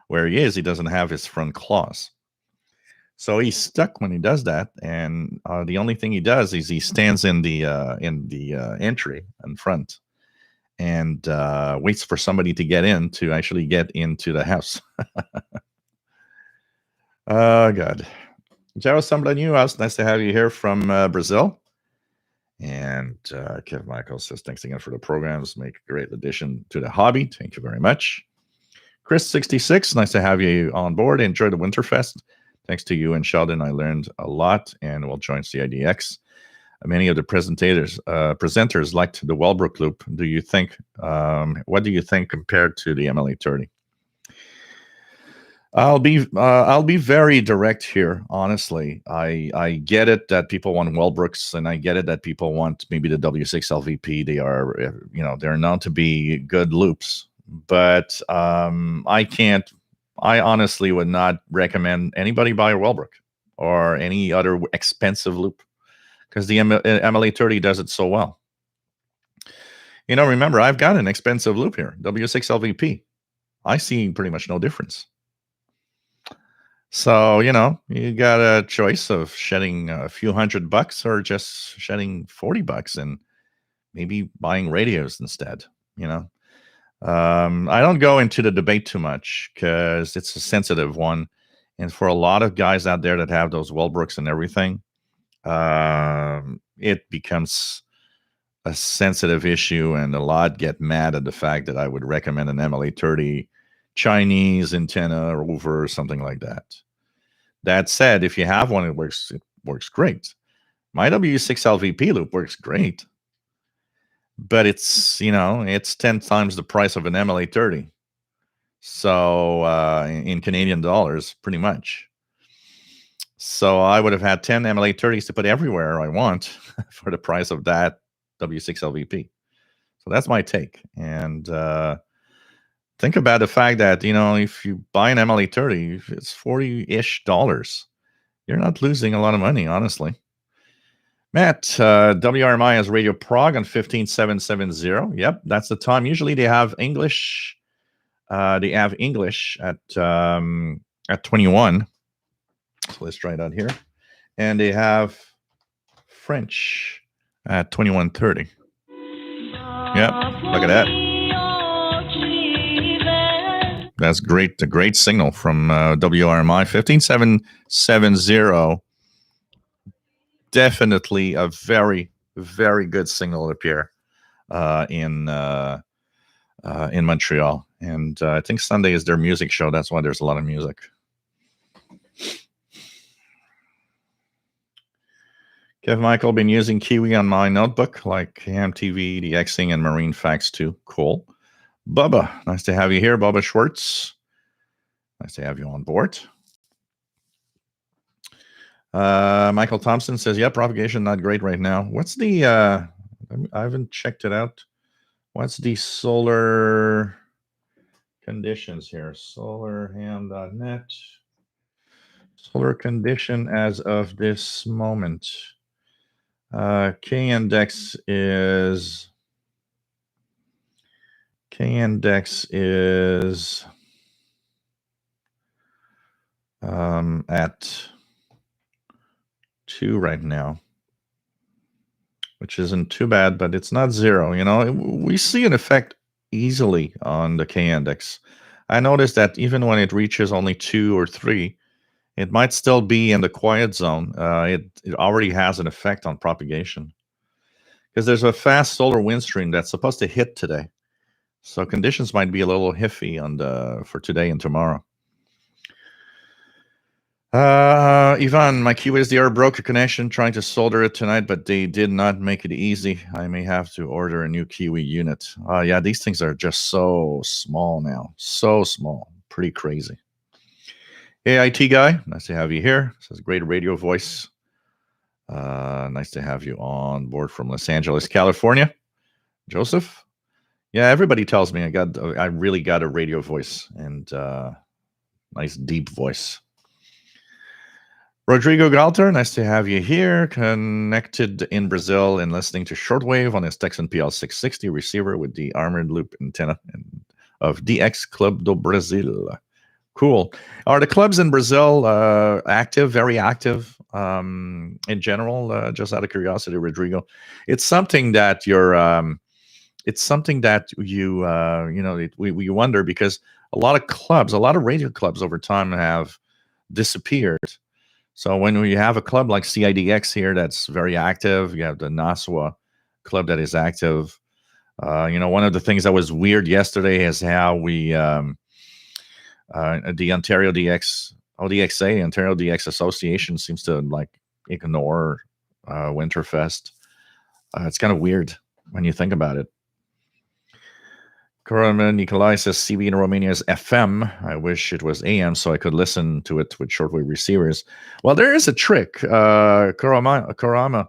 Speaker 1: where he is. He doesn't have his front claws. So he's stuck when he does that, and the only thing he does is he stands in the entry in front and waits for somebody to get in to actually get into the house. Oh, God. Ciao, somebody new. Nice to have you here from Brazil. And Kev Michael says, thanks again for the programs. Make a great addition to the hobby. Thank you very much. Chris66, nice to have you on board. Enjoy the Winterfest. Thanks to you and Sheldon, I learned a lot and will join CIDX. Many of the presenters liked the Wellbrook loop. Do you think? What do you think compared to the MLA30? I'll be very direct here. Honestly, I get it that people want Wellbrooks, and I get it that people want maybe the W6 LVP. They are, they're known to be good loops, but I can't. I honestly would not recommend anybody buy a Wellbrook or any other expensive loop because the MLA30 does it so well. Remember, I've got an expensive loop here, W6 LVP. I see pretty much no difference. So, you got a choice of shedding a few $100 or just shedding $40 and maybe buying radios instead. You know, I don't go into the debate too much because it's a sensitive one, and for a lot of guys out there that have those Wellbrooks and everything, it becomes a sensitive issue, and a lot get mad at the fact that I would recommend an MLA30 Chinese antenna or something like that. That said, if you have one, it works great. My W6LVP loop works great, but it's 10 times the price of an MLA30. So in Canadian dollars, pretty much. So I would have had 10 MLA30s to put everywhere I want for the price of that W6LVP. So that's my take. And think about the fact that, if you buy an MLA30, it's $40-ish. You're not losing a lot of money, honestly. Matt, WRMI has Radio Prague on 15770. Yep, that's the time. Usually they have English. They have English at 21. So let's try that here. And they have French at 21:30. Yep, look at that. That's great. A great signal from WRMI 15770. Definitely a very, very good signal up here in Montreal. And I think Sunday is their music show. That's why there's a lot of music. Kev Michael, been using Kiwi on my notebook, like KMTV, the Xing, and Marine Facts too. Cool. Bubba, nice to have you here. Bubba Schwartz, nice to have you on board. Michael Thompson says, yeah, propagation not great right now. What's the, I haven't checked it out. What's the solar conditions here? Solarham.net. Solar condition as of this moment. K-index is at 2 right now, which isn't too bad, but it's not 0. We see an effect easily on the K-index. I noticed that even when it reaches only 2 or 3, it might still be in the quiet zone. It already has an effect on propagation because there's a fast solar wind stream that's supposed to hit today. So conditions might be a little iffy for today and tomorrow. Ivan, my QSDR broke a connection trying to solder it tonight, but they did not make it easy. I may have to order a new Kiwi unit. Yeah, these things are just so small now. So small. Pretty crazy. AIT guy, nice to have you here. Says great radio voice. Nice to have you on board from Los Angeles, California. Joseph, yeah, everybody tells me I really got a radio voice and nice deep voice. Rodrigo Galter, nice to have you here. Connected in Brazil and listening to Shortwave on his Texan PL660 receiver with the armored loop antenna of DX Club do Brasil. Cool. Are the clubs in Brazil active, very active in general? Just out of curiosity, Rodrigo, it's something that we wonder because a lot of radio clubs over time have disappeared. So when we have a club like CIDX here that's very active, you have the NASWA club that is active. One of the things that was weird yesterday is how we the Ontario DX, ODXA, Ontario DX Association seems to ignore Winterfest. It's kind of weird when you think about it. Koroma Nikolai says CB in Romania is FM. I wish it was AM so I could listen to it with shortwave receivers. Well, there is a trick, Korama.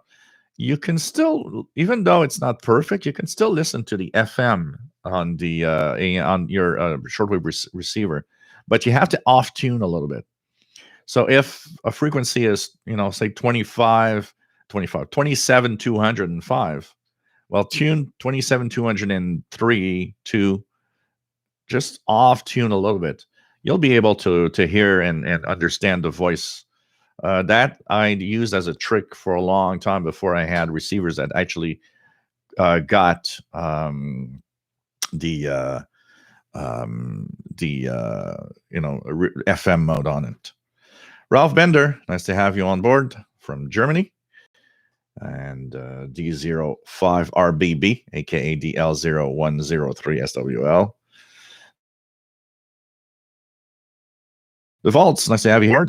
Speaker 1: You can still, even though it's not perfect, you can still listen to the FM on the on your shortwave receiver. But you have to off tune a little bit. So if a frequency is, say 27,205, well, tune 27,203 to just off tune a little bit. You'll be able to hear and understand the voice. That I used as a trick for a long time before I had receivers that actually got the FM mode on it. Ralph Bender, nice to have you on board from Germany. And D05RBB, aka DL0103SWL. The Vaults, nice to have you here.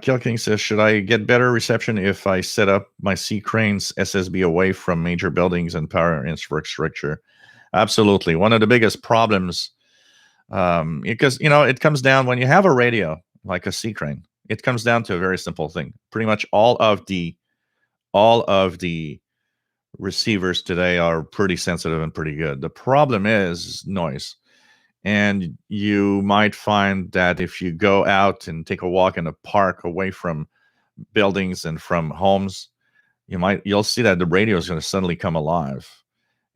Speaker 1: Kill King says, should I get better reception if I set up my C Cranes SSB away from major buildings and power infrastructure? Absolutely. One of the biggest problems, because it comes down when you have a radio like a C Crane, it comes down to a very simple thing. Pretty much all of the receivers today are pretty sensitive and pretty good. The problem is noise. And you might find that if you go out and take a walk in a park away from buildings and from homes, you'll see that the radio is going to suddenly come alive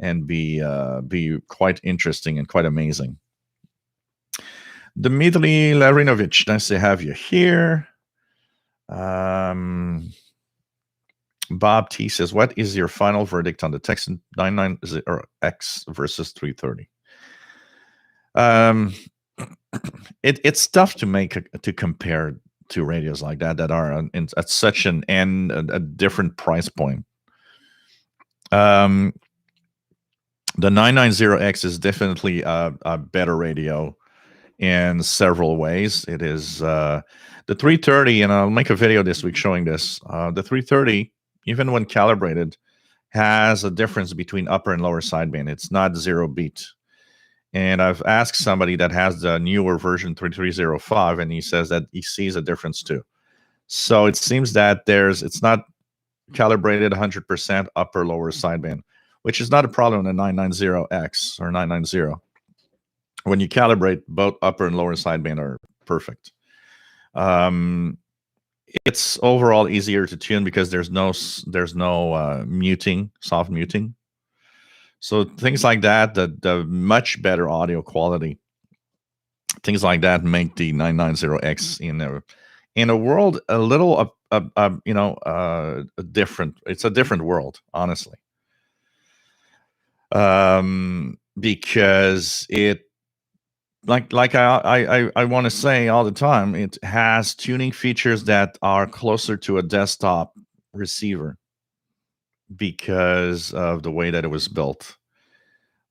Speaker 1: and be quite interesting and quite amazing. Dmitry Larinovich, nice to have you here. Bob T says, what is your final verdict on the Texan 990X versus 330? It's tough to compare two radios like that are at such a different price point. The 990X is definitely a better radio in several ways. It is the 330, and I'll make a video this week showing this. The 330, even when calibrated, has a difference between upper and lower sideband. It's not 0 beat. And I've asked somebody that has the newer version 3305, and he says that he sees a difference too. So it seems that it's not calibrated 100% upper lower sideband, which is not a problem in the 990X or 990. When you calibrate, both upper and lower sideband are perfect. It's overall easier to tune because there's no muting, soft muting. So things like that, the much better audio quality, things like that make the 990X in a world a little different. It's a different world, honestly, because it like I want to say all the time, it has tuning features that are closer to a desktop receiver because of the way that it was built.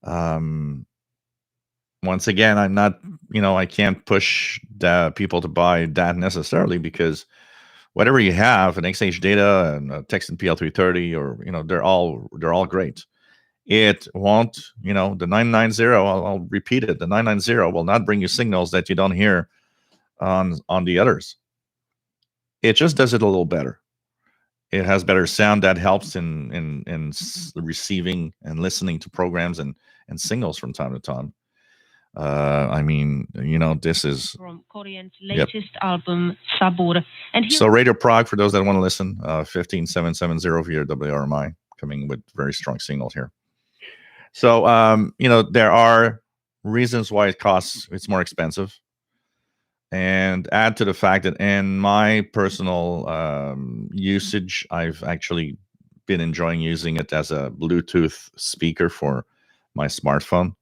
Speaker 1: Once again, I'm not, I can't push the people to buy that necessarily, because whatever you have, an XH Data and a Texan PL330, or they're all great. It won't, the 990. I'll repeat it. The 990 will not bring you signals that you don't hear on the others. It just does it a little better. It has better sound that helps in receiving and listening to programs and signals from time to time. This is
Speaker 2: from Korean's latest album, Sabor.
Speaker 1: So Radio Prague, for those that want to listen, 15770 via WRMI, coming with very strong signals here. So, there are reasons why it's more expensive. And add to the fact that in my personal usage, I've actually been enjoying using it as a Bluetooth speaker for my smartphone.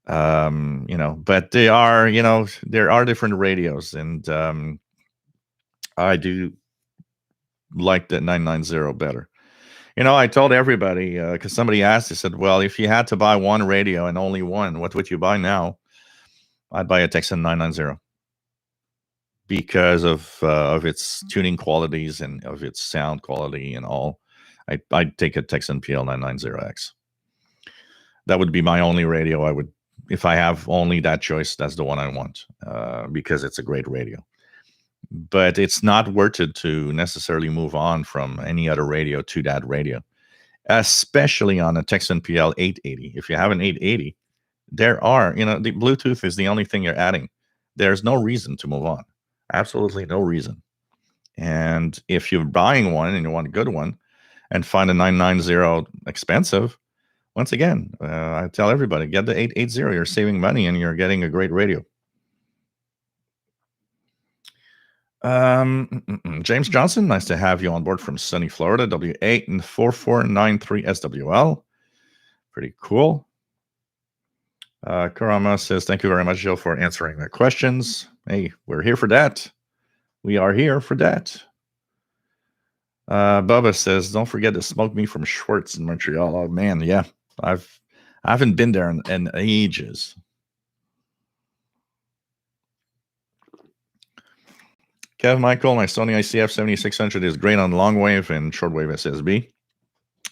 Speaker 1: But there are different radios, and I do like the 990 better. I told everybody, because somebody asked, they said, well, if you had to buy one radio and only one, what would you buy now? I'd buy a Texan 990. Because of its tuning qualities and of its sound quality and all, I'd take a Texan PL990X. That would be my only radio. I would, if I have only that choice, that's the one I want, because it's a great radio. But it's not worth it to necessarily move on from any other radio to that radio, especially on a Texan PL 880. If you have an 880, the Bluetooth is the only thing you're adding. There's no reason to move on. Absolutely no reason. And if you're buying one and you want a good one and find a 990 expensive, once again, I tell everybody, get the 880. You're saving money and you're getting a great radio. James Johnson, nice to have you on board from sunny Florida, W8 and 4493 SWL. Pretty cool. Karama says, thank you very much, Jill, for answering the questions. Hey, we're here for that. We are here for that. Bubba says, don't forget to smoke me from Schwartz in Montreal. Oh, man, yeah. I haven't been there in ages. Kev Michael, my Sony ICF 7600 is great on long wave and shortwave SSB.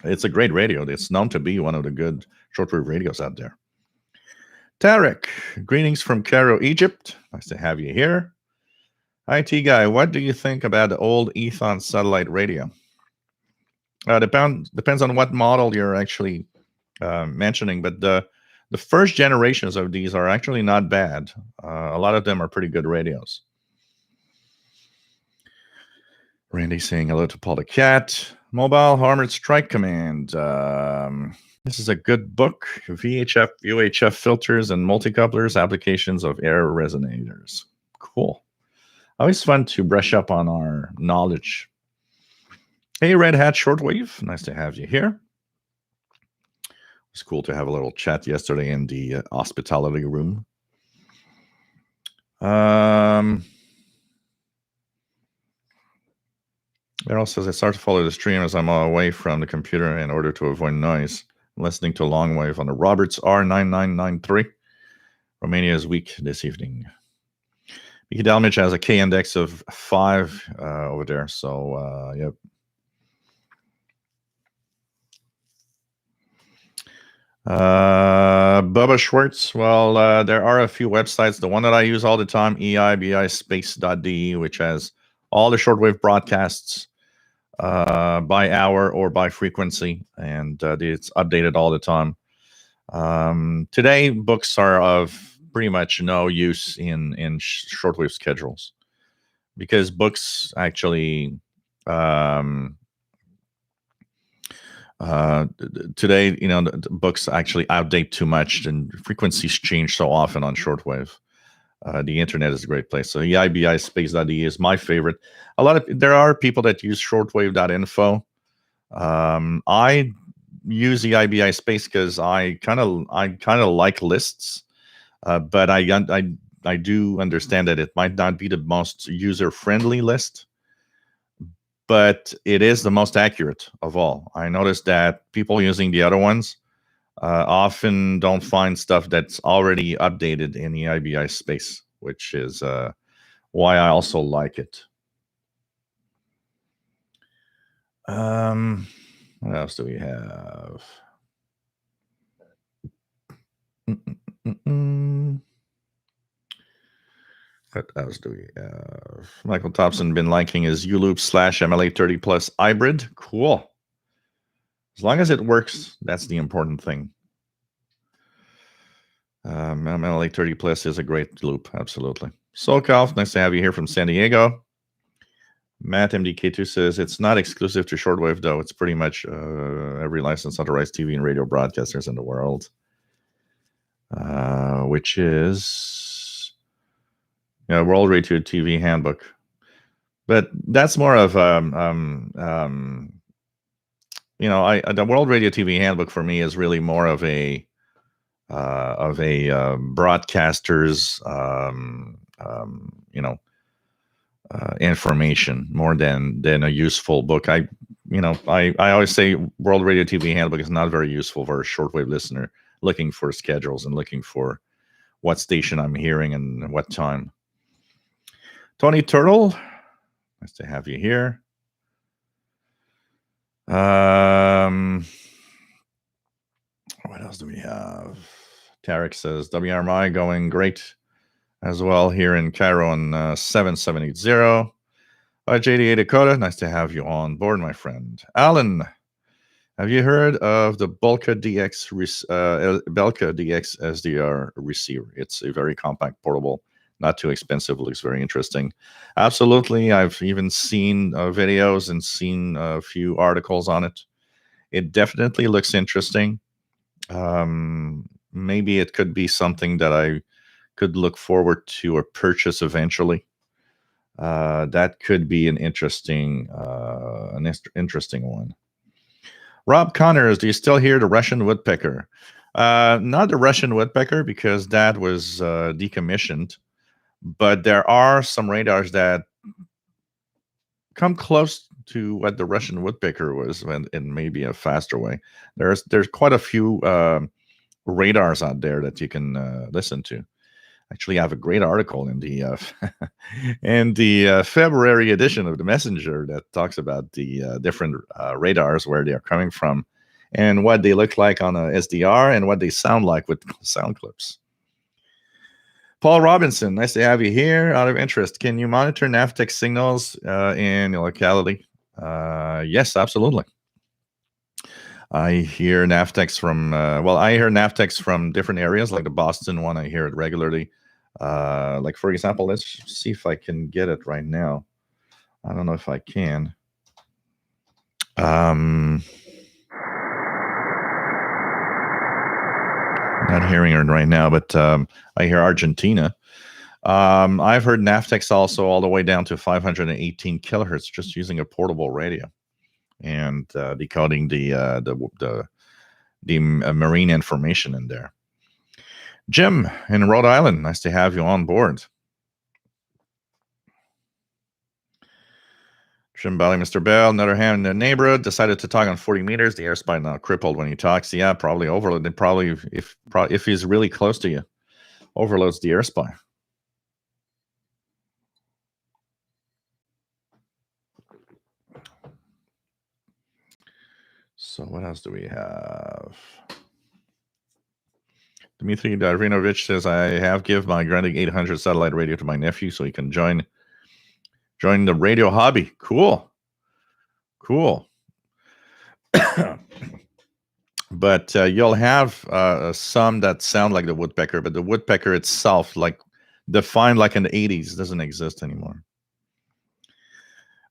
Speaker 1: It's a great radio. It's known to be one of the good shortwave radios out there. Tarek, greetings from Cairo, Egypt. Nice to have you here. IT guy, what do you think about the old Ethon satellite radio? Depends on what model you're actually mentioning, but the first generations of these are actually not bad. A lot of them are pretty good radios. Randy saying hello to Paul the Cat. Mobile Armored Strike Command. This is a good book. VHF, UHF filters and multicouplers, applications of air resonators. Cool. Always fun to brush up on our knowledge. Hey, Red Hat Shortwave. Nice to have you here. It's cool to have a little chat yesterday in the hospitality room. Errol says, I start to follow the stream as I'm away from the computer in order to avoid noise. I'm listening to long wave on the Roberts R9993. Romania is weak this evening. Mickey Dalmich has a K index of 5 over there. So, yep. Bubba Schwartz. Well, there are a few websites. The one that I use all the time, eibispace.de, which has all the shortwave broadcasts by hour or by frequency, and it's updated all the time. Today, books are of pretty much no use in shortwave schedules because books actually today, the books actually outdate too much, and frequencies change so often on shortwave. The internet is a great place. So eibispace.de is my favorite. There are people that use shortwave.info. I use the EIBI space because I kind of like lists, but I do understand that it might not be the most user friendly list, but it is the most accurate of all. I noticed that people using the other ones often don't find stuff that's already updated in the EIBI space, which is why I also like it. What else do we have? What else do we have? Michael Thompson been liking his ULoop / MLA30 Plus hybrid. Cool. As long as it works, that's the important thing. MLA30 Plus is a great loop, absolutely. SoCalf, nice to have you here from San Diego. Matt MDK2 says it's not exclusive to shortwave, though. It's pretty much every licensed authorized TV and radio broadcasters in the world, which is World Radio TV Handbook. But that's more of the World Radio TV Handbook for me is really more of a broadcaster's information more than a useful book. I always say World Radio TV Handbook is not very useful for a shortwave listener looking for schedules and looking for what station I'm hearing and what time. Tony Turtle, nice to have you here. What else do we have? Tarek says WRMI going great as well here in Cairo on 7780. JDA Dakota, nice to have you on board, my friend. Alan, have you heard of the Belka DX SDR receiver? It's a very compact, portable, not too expensive, looks very interesting. Absolutely, I've even seen videos and seen a few articles on it. It definitely looks interesting. Maybe it could be something that I could look forward to or purchase eventually. that could be an interesting one. Rob Connors, do you still hear the Russian woodpecker? Not the Russian woodpecker, because that was decommissioned, but there are some radars that come close to what the Russian woodpecker was, in maybe a faster way. There's quite a few radars out there that you can listen to. Actually, I have a great article in the February edition of the Messenger that talks about the different radars, where they are coming from, and what they look like on a SDR, and what they sound like with sound clips. Paul Robinson, nice to have you here. Out of interest, can you monitor NAVTEX signals in your locality? Yes, absolutely. I hear NAVTEX from different areas, like the Boston one. I hear it regularly. Like, for example, let's see if I can get it right now. I don't know if I can. Not hearing it right now, but I hear Argentina. I've heard NAVTEX also all the way down to 518 kilohertz, just using a portable radio and decoding the marine information in there. Jim in Rhode Island, nice to have you on board. Jim Belly, Mr. Bell, another hand in the neighborhood, decided to talk on 40 meters. The airspeed now crippled when he talks. Yeah, probably overloaded. Probably if he's really close to you, overloads the airspeed. So what else do we have? Dmitry Darvinovich says, I have give my Grandig 800 satellite radio to my nephew so he can join the radio hobby. Cool. But you'll have some that sound like the woodpecker, but the woodpecker itself, like defined like in the 80s, doesn't exist anymore.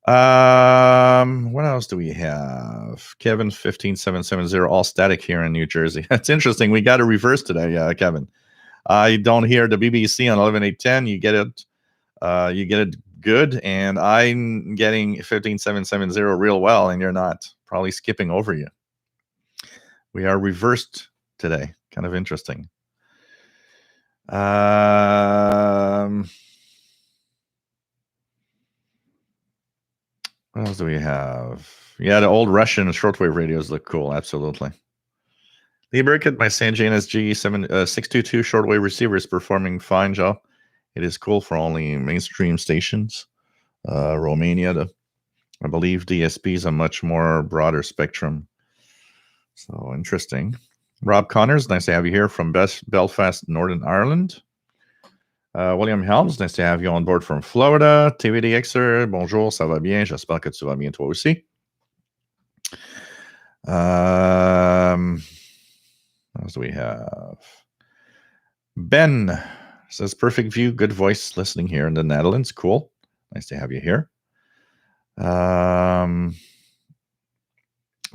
Speaker 1: What else do we have? Kevin 15770, all static here in New Jersey. That's interesting. We got a reverse today, Kevin. I don't hear the BBC on 11810. You get it good, and I'm getting 15770 real well, and you're not. Probably skipping over you. We are reversed today. Kind of interesting. What else do we have? Yeah, the old Russian shortwave radios look cool. Absolutely. The Burkett by San JNSG 622 shortwave receiver is performing fine, Joe. It is cool for only mainstream stations. Romania, I believe DSP is a much more broader spectrum. So interesting. Rob Connors, nice to have you here from Belfast, Northern Ireland. William Helms, nice to have you on board from Florida. TVDXer, bonjour, ça va bien? J'espère que tu vas bien toi aussi. What else do we have? Ben says, perfect view, good voice, listening here in the Netherlands. Cool. Nice to have you here.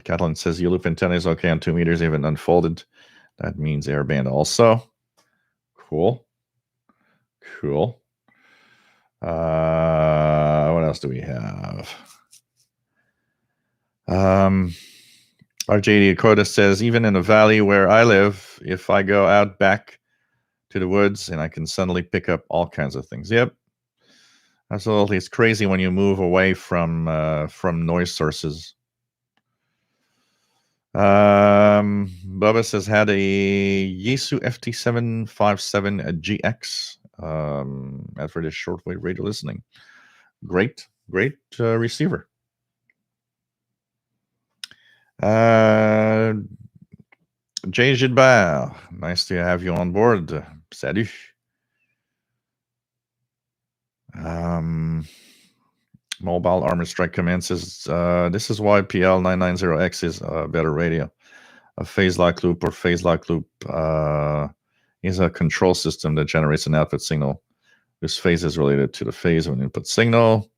Speaker 1: Catalan says, U-loop antenna is okay on 2 meters, even unfolded. That means airband also. Cool. What else do we have? RJD Dakota says, even in a valley where I live, if I go out back to the woods, and I can suddenly pick up all kinds of things. Yep. Absolutely. It's crazy when you move away from noise sources. Bubba says, had a Yaesu FT757 GX for this shortwave radio listening. Great receiver. Jay Gilbert, nice to have you on board. Salut. Mobile Armor Strike Command says, this is why PL990X is a better radio. A phase-lock loop or phase-lock loop is a control system that generates an output signal. This phase is related to the phase of an input signal.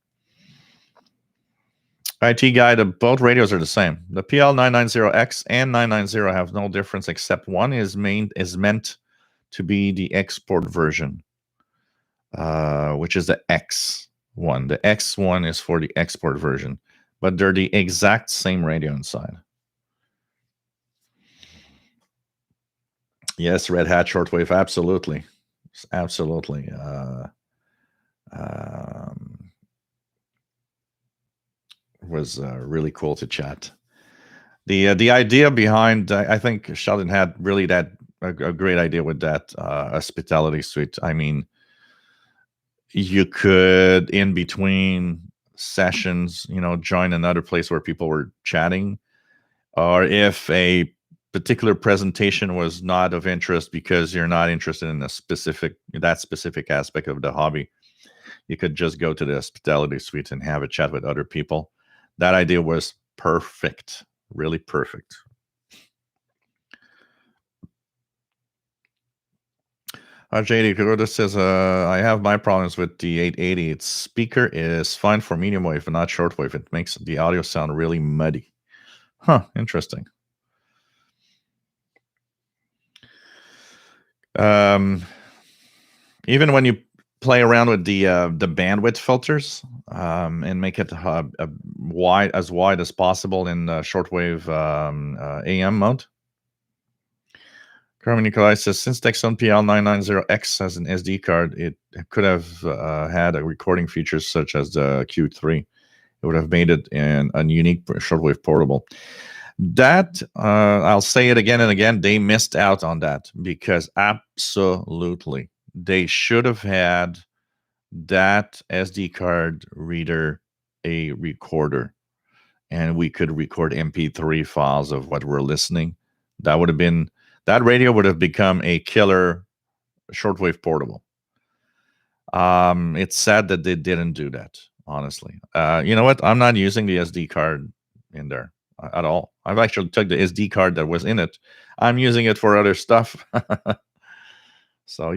Speaker 1: IT guide, both radios are the same. The PL990X and 990 have no difference except one is meant to be the export version, which is the X. one. The X one is for the export version, but they're the exact same radio inside. Yes, Red Hat Shortwave, absolutely, absolutely. Was really cool to chat. The idea behind, I think Sheldon had really a great idea with that hospitality suite. I mean, you could in between sessions, join another place where people were chatting, or if a particular presentation was not of interest because you're not interested in that specific aspect of the hobby, you could just go to the hospitality suite and have a chat with other people. That idea was perfect, really perfect. JD Kuroda says, I have my problems with the 880. Its speaker is fine for medium wave, but not shortwave. It makes the audio sound really muddy. Huh, interesting. Even when you play around with the bandwidth filters and make it as wide as possible in shortwave AM mode. Carmen Nikolai says, since Texon PL990X has an SD card, it could have had a recording features such as the Q3. It would have made it a unique shortwave portable. That, I'll say it again and again, they missed out on that, because absolutely, they should have had that SD card reader a recorder, and we could record MP3 files of what we're listening. That radio would have become a killer shortwave portable. It's sad that they didn't do that, honestly. You know what? I'm not using the SD card in there at all. I've actually took the SD card that was in it. I'm using it for other stuff. So,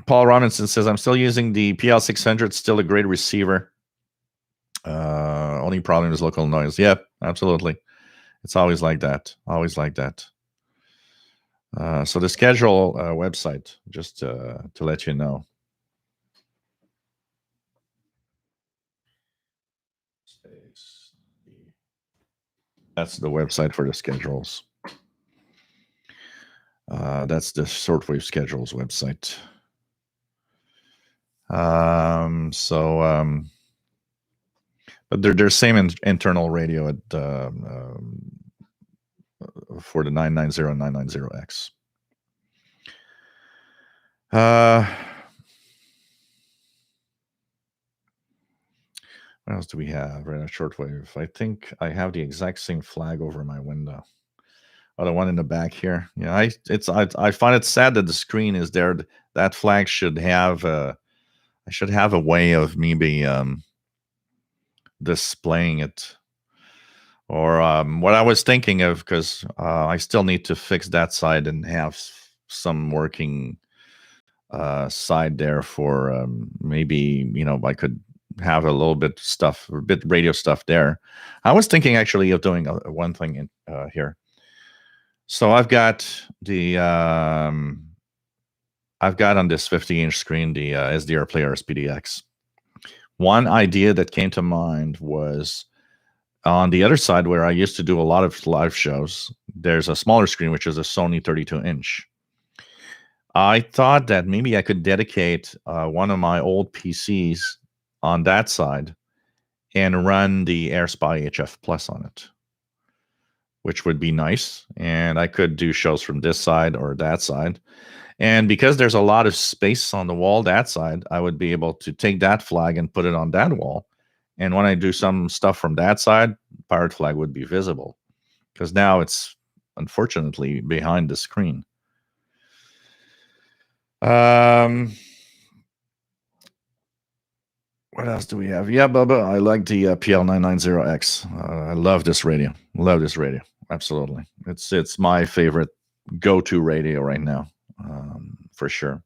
Speaker 1: Paul Robinson says, I'm still using the PL600. Still a great receiver. Only problem is local noise. Yep, absolutely. It's always like that. Always like that. So the schedule website, just to let you know. That's the website for the schedules. That's the shortwave schedules website. But they're same internal radio at for the 990 990X. What else do we have? Right, shortwave. I think I have the exact same flag over my window. Oh, the one in the back here. Yeah, I find it sad that the screen is there. That flag should have I should have a way of maybe displaying it. Or what I was thinking of, because I still need to fix that side and have some working side there for maybe, I could have a little bit radio stuff there. I was thinking actually of doing one thing in here. So I've got on this 50-inch screen the SDR Player SPDX. One idea that came to mind was on the other side, where I used to do a lot of live shows, there's a smaller screen, which is a Sony 32-inch. I thought that maybe I could dedicate one of my old PCs on that side and run the AirSpy HF Plus on it, which would be nice. And I could do shows from this side or that side. And because there's a lot of space on the wall that side, I would be able to take that flag and put it on that wall. And when I do some stuff from that side, pirate flag would be visible, because now it's unfortunately behind the screen. What else do we have? Yeah, Bubba, I like the PL990X. I love this radio. Absolutely. It's my favorite go-to radio right now, for sure.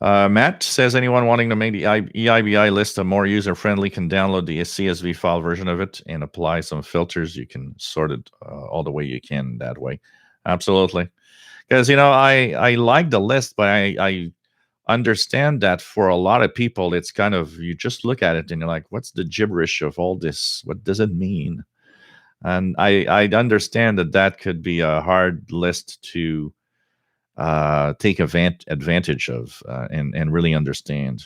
Speaker 1: Matt says, anyone wanting to make the EIBI list a more user-friendly can download the CSV file version of it and apply some filters. You can sort it all the way you can that way. Absolutely. Because I like the list, but I understand that for a lot of people, it's kind of, you just look at it and you're like, what's the gibberish of all this? What does it mean? And I understand that could be a hard list to take advantage of and really understand.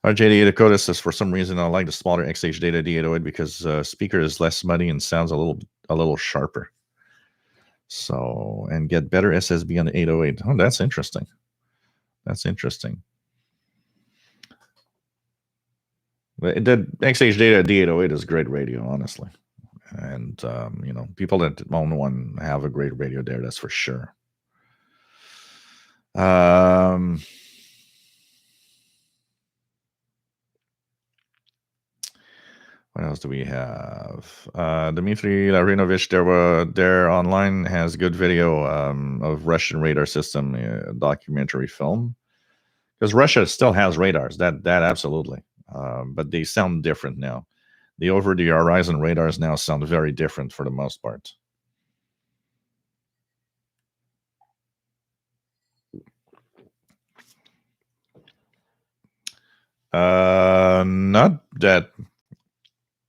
Speaker 1: RJD Dakota says, for some reason, I like the smaller XH Data D808 because speaker is less muddy and sounds a little sharper. So, and get better SSB on the 808. Oh, that's interesting. That's interesting. The XH Data D808 is great radio, honestly. And, people that own one have a great radio there, that's for sure. What else do we have? Dmitry Larinovich, there online has good video of Russian radar system documentary film, because Russia still has radars. That absolutely, but they sound different now. The over the horizon radars now sound very different for the most part.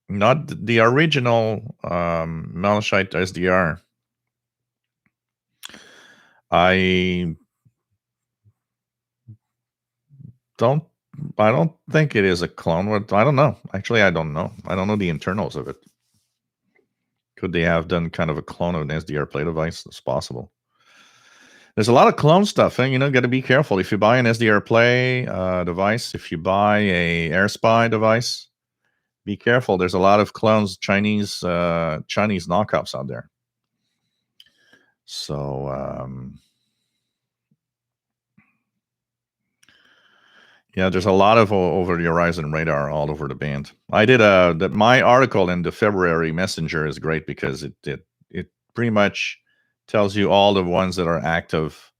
Speaker 1: Not the original Malachite SDR. I don't think it is a clone. I don't know. Actually, I don't know. I don't know the internals of it. Could they have done kind of a clone of an SDR play device? It's possible. There's a lot of clone stuff, and got to be careful. If you buy an SDR play device, if you buy a AirSpy device, be careful. There's a lot of clones, Chinese knockoffs out there. So yeah, there's a lot of over the horizon radar all over the band. I did my article in the February Messenger is great because it pretty much tells you all the ones that are active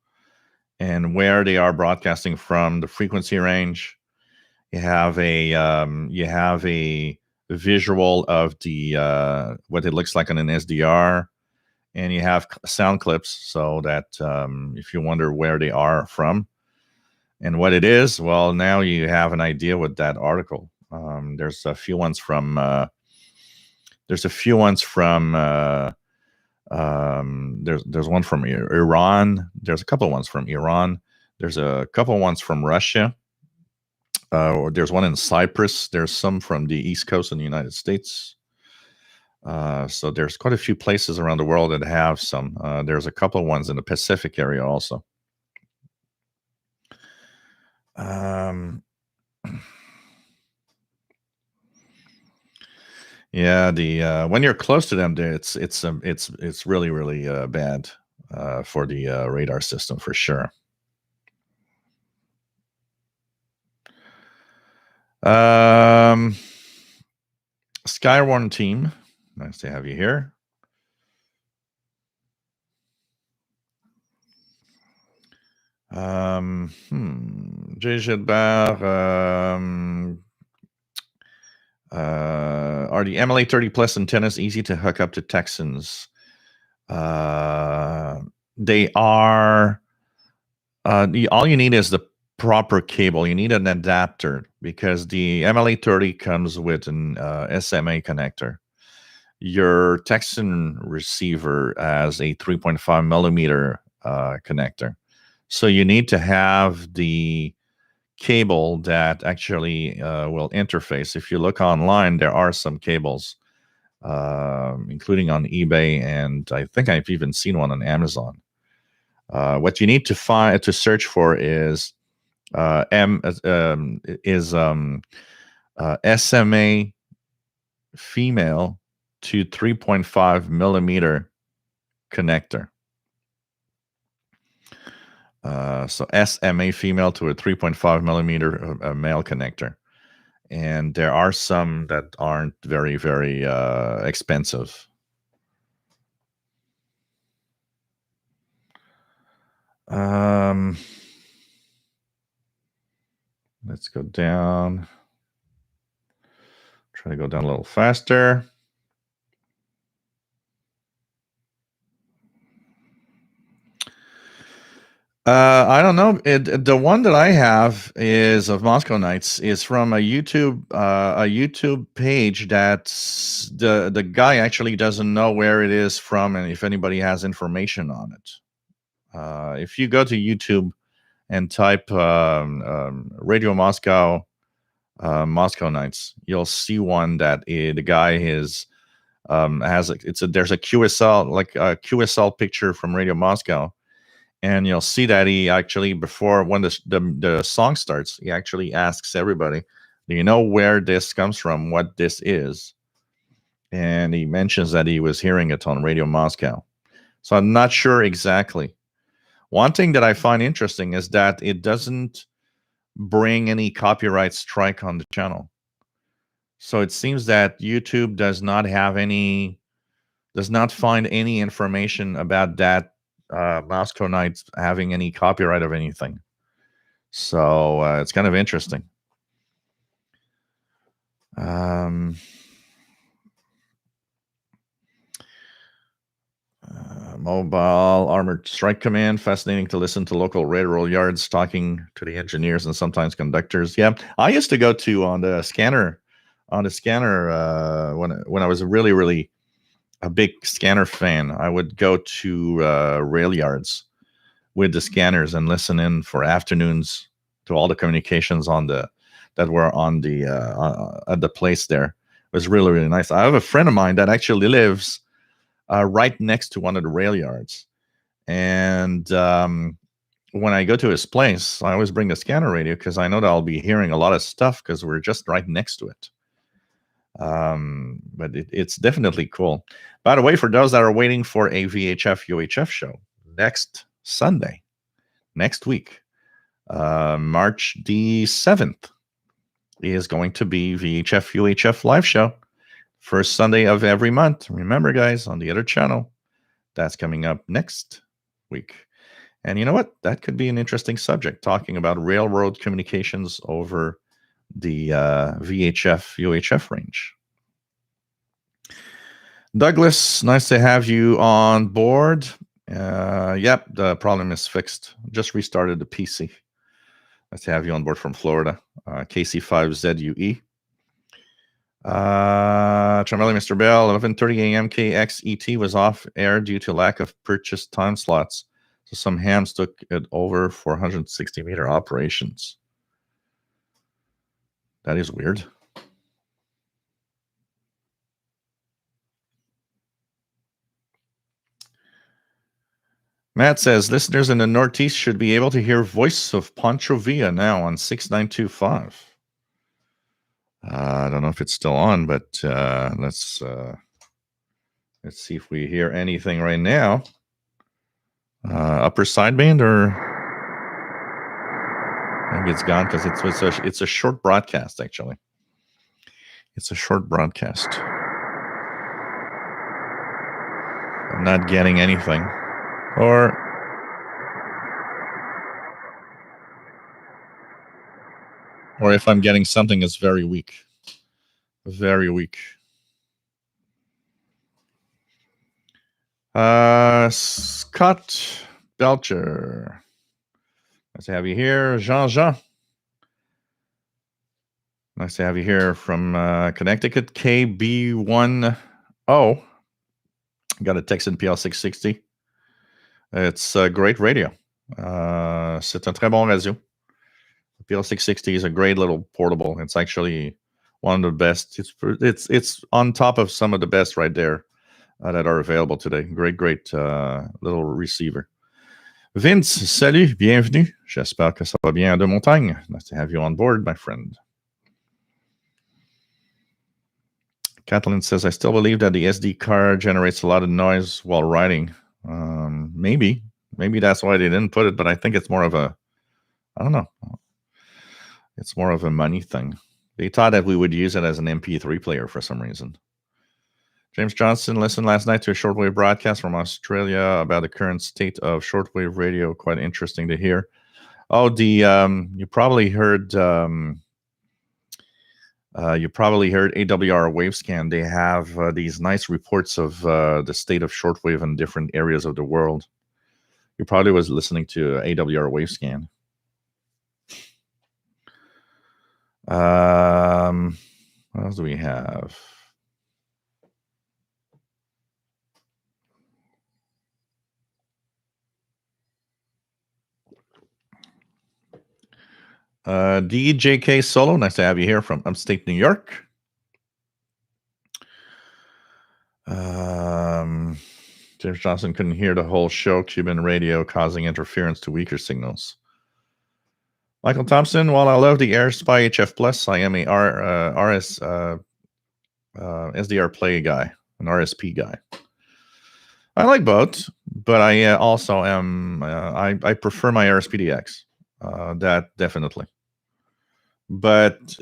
Speaker 1: and where they are broadcasting from, the frequency range. You have a visual of the what it looks like on an SDR, and you have sound clips so that if you wonder where they are from and what it is, well, now you have an idea with that article. There's a few ones from there's one from Iran. There's a couple ones from Iran. There's a couple ones from Russia. There's one in Cyprus. There's some from the East Coast in the United States. So there's quite a few places around the world that have some. There's a couple of ones in the Pacific area also. Yeah, the when you're close to them, it's really really bad for the radar system for sure. Skywarn team, nice to have you here. Bar, are the MLA 30 plus antennas easy to hook up to Texans? They are. All you need is the proper cable. You need an adapter because the MLA 30 comes with an SMA connector. Your Texan receiver has a 3.5 millimeter connector. So you need to have the cable that actually will interface. If you look online, there are some cables, including on eBay, and I think I've even seen one on Amazon. What you need to search for is SMA female to 3.5 millimeter connector. So SMA female to a 3.5 millimeter male connector. And there are some that aren't very, very expensive. Let's go down. Try to go down a little faster. I don't know. The one that I have is of Moscow Nights is from a YouTube page that's the guy actually doesn't know where it is from and if anybody has information on it. If you go to YouTube and type Radio Moscow Moscow Nights, you'll see one that the guy has there's a QSL, like a QSL picture from Radio Moscow, and you'll see that he actually, before when the song starts, he actually asks everybody, do you know where this comes from, what this is? And he mentions that he was hearing it on Radio Moscow. So I'm not sure exactly. One thing that I find interesting is that it doesn't bring any copyright strike on the channel. So it seems that YouTube does not find any information about that Moscow Nights having any copyright of anything. So it's kind of interesting. Mobile Armored Strike Command. Fascinating to listen to local railroad yards talking to the engineers and sometimes conductors. Yeah, I used to go to on the scanner when I was really a big scanner fan. I would go to rail yards with the scanners and listen in for afternoons to all the communications that were on the at the place there. It was really nice. I have a friend of mine that actually lives right next to one of the rail yards, and when I go to his place, I always bring the scanner radio because I know that I'll be hearing a lot of stuff because we're just right next to it. But it's definitely cool. By the way, for those that are waiting for a VHF UHF show next Sunday, next week, March the 7th, is going to be VHF UHF live show. First Sunday of every month. Remember, guys, on the other channel, that's coming up next week. And you know what? That could be an interesting subject, talking about railroad communications over the VHF UHF range. Douglas, nice to have you on board. Yep, the problem is fixed. Just restarted the PC. Nice to have you on board from Florida. KC5ZUE. Charmelli, Mr. Bell, 11:30 a.m. KXET was off air due to lack of purchased time slots. So some hams took it over for 160 meter operations. That is weird. Matt says listeners in the Northeast should be able to hear Voice of Pancho Villa now on 6925. I don't know if it's still on, but let's see if we hear anything right now. Upper sideband, or maybe it's gone because it's a short broadcast. Actually, it's a short broadcast. I'm not getting anything, or if I'm getting something, it's very weak. Very weak. Scott Belcher. Nice to have you here. Jean. Nice to have you here from Connecticut. KB10. Got a Texan PL660. It's a great radio. C'est un très bon radio. PL660 is a great little portable. It's actually one of the best. It's on top of some of the best right there that are available today. Great little receiver. Vince, salut, bienvenue. J'espère que ça va bien de montagne. Nice to have you on board, my friend. Kathleen says, I still believe that the SD card generates a lot of noise while riding. Maybe that's why they didn't put it, but I think it's more of I don't know. It's more of a money thing. They thought that we would use it as an MP3 player for some reason. James Johnson listened last night to a shortwave broadcast from Australia about the current state of shortwave radio. Quite interesting to hear. Oh, you probably heard AWR Wavescan. They have these nice reports of the state of shortwave in different areas of the world. You probably was listening to AWR Wavescan. What else do we have? DJK Solo, nice to have you here from upstate New York. James Johnson couldn't hear the whole show. Cuban radio causing interference to weaker signals. Michael Thompson, while I love the AirSpy HF Plus, I am a SDR play guy, an RSP guy. I like both, but I also am. I prefer my RSPDX. That definitely. But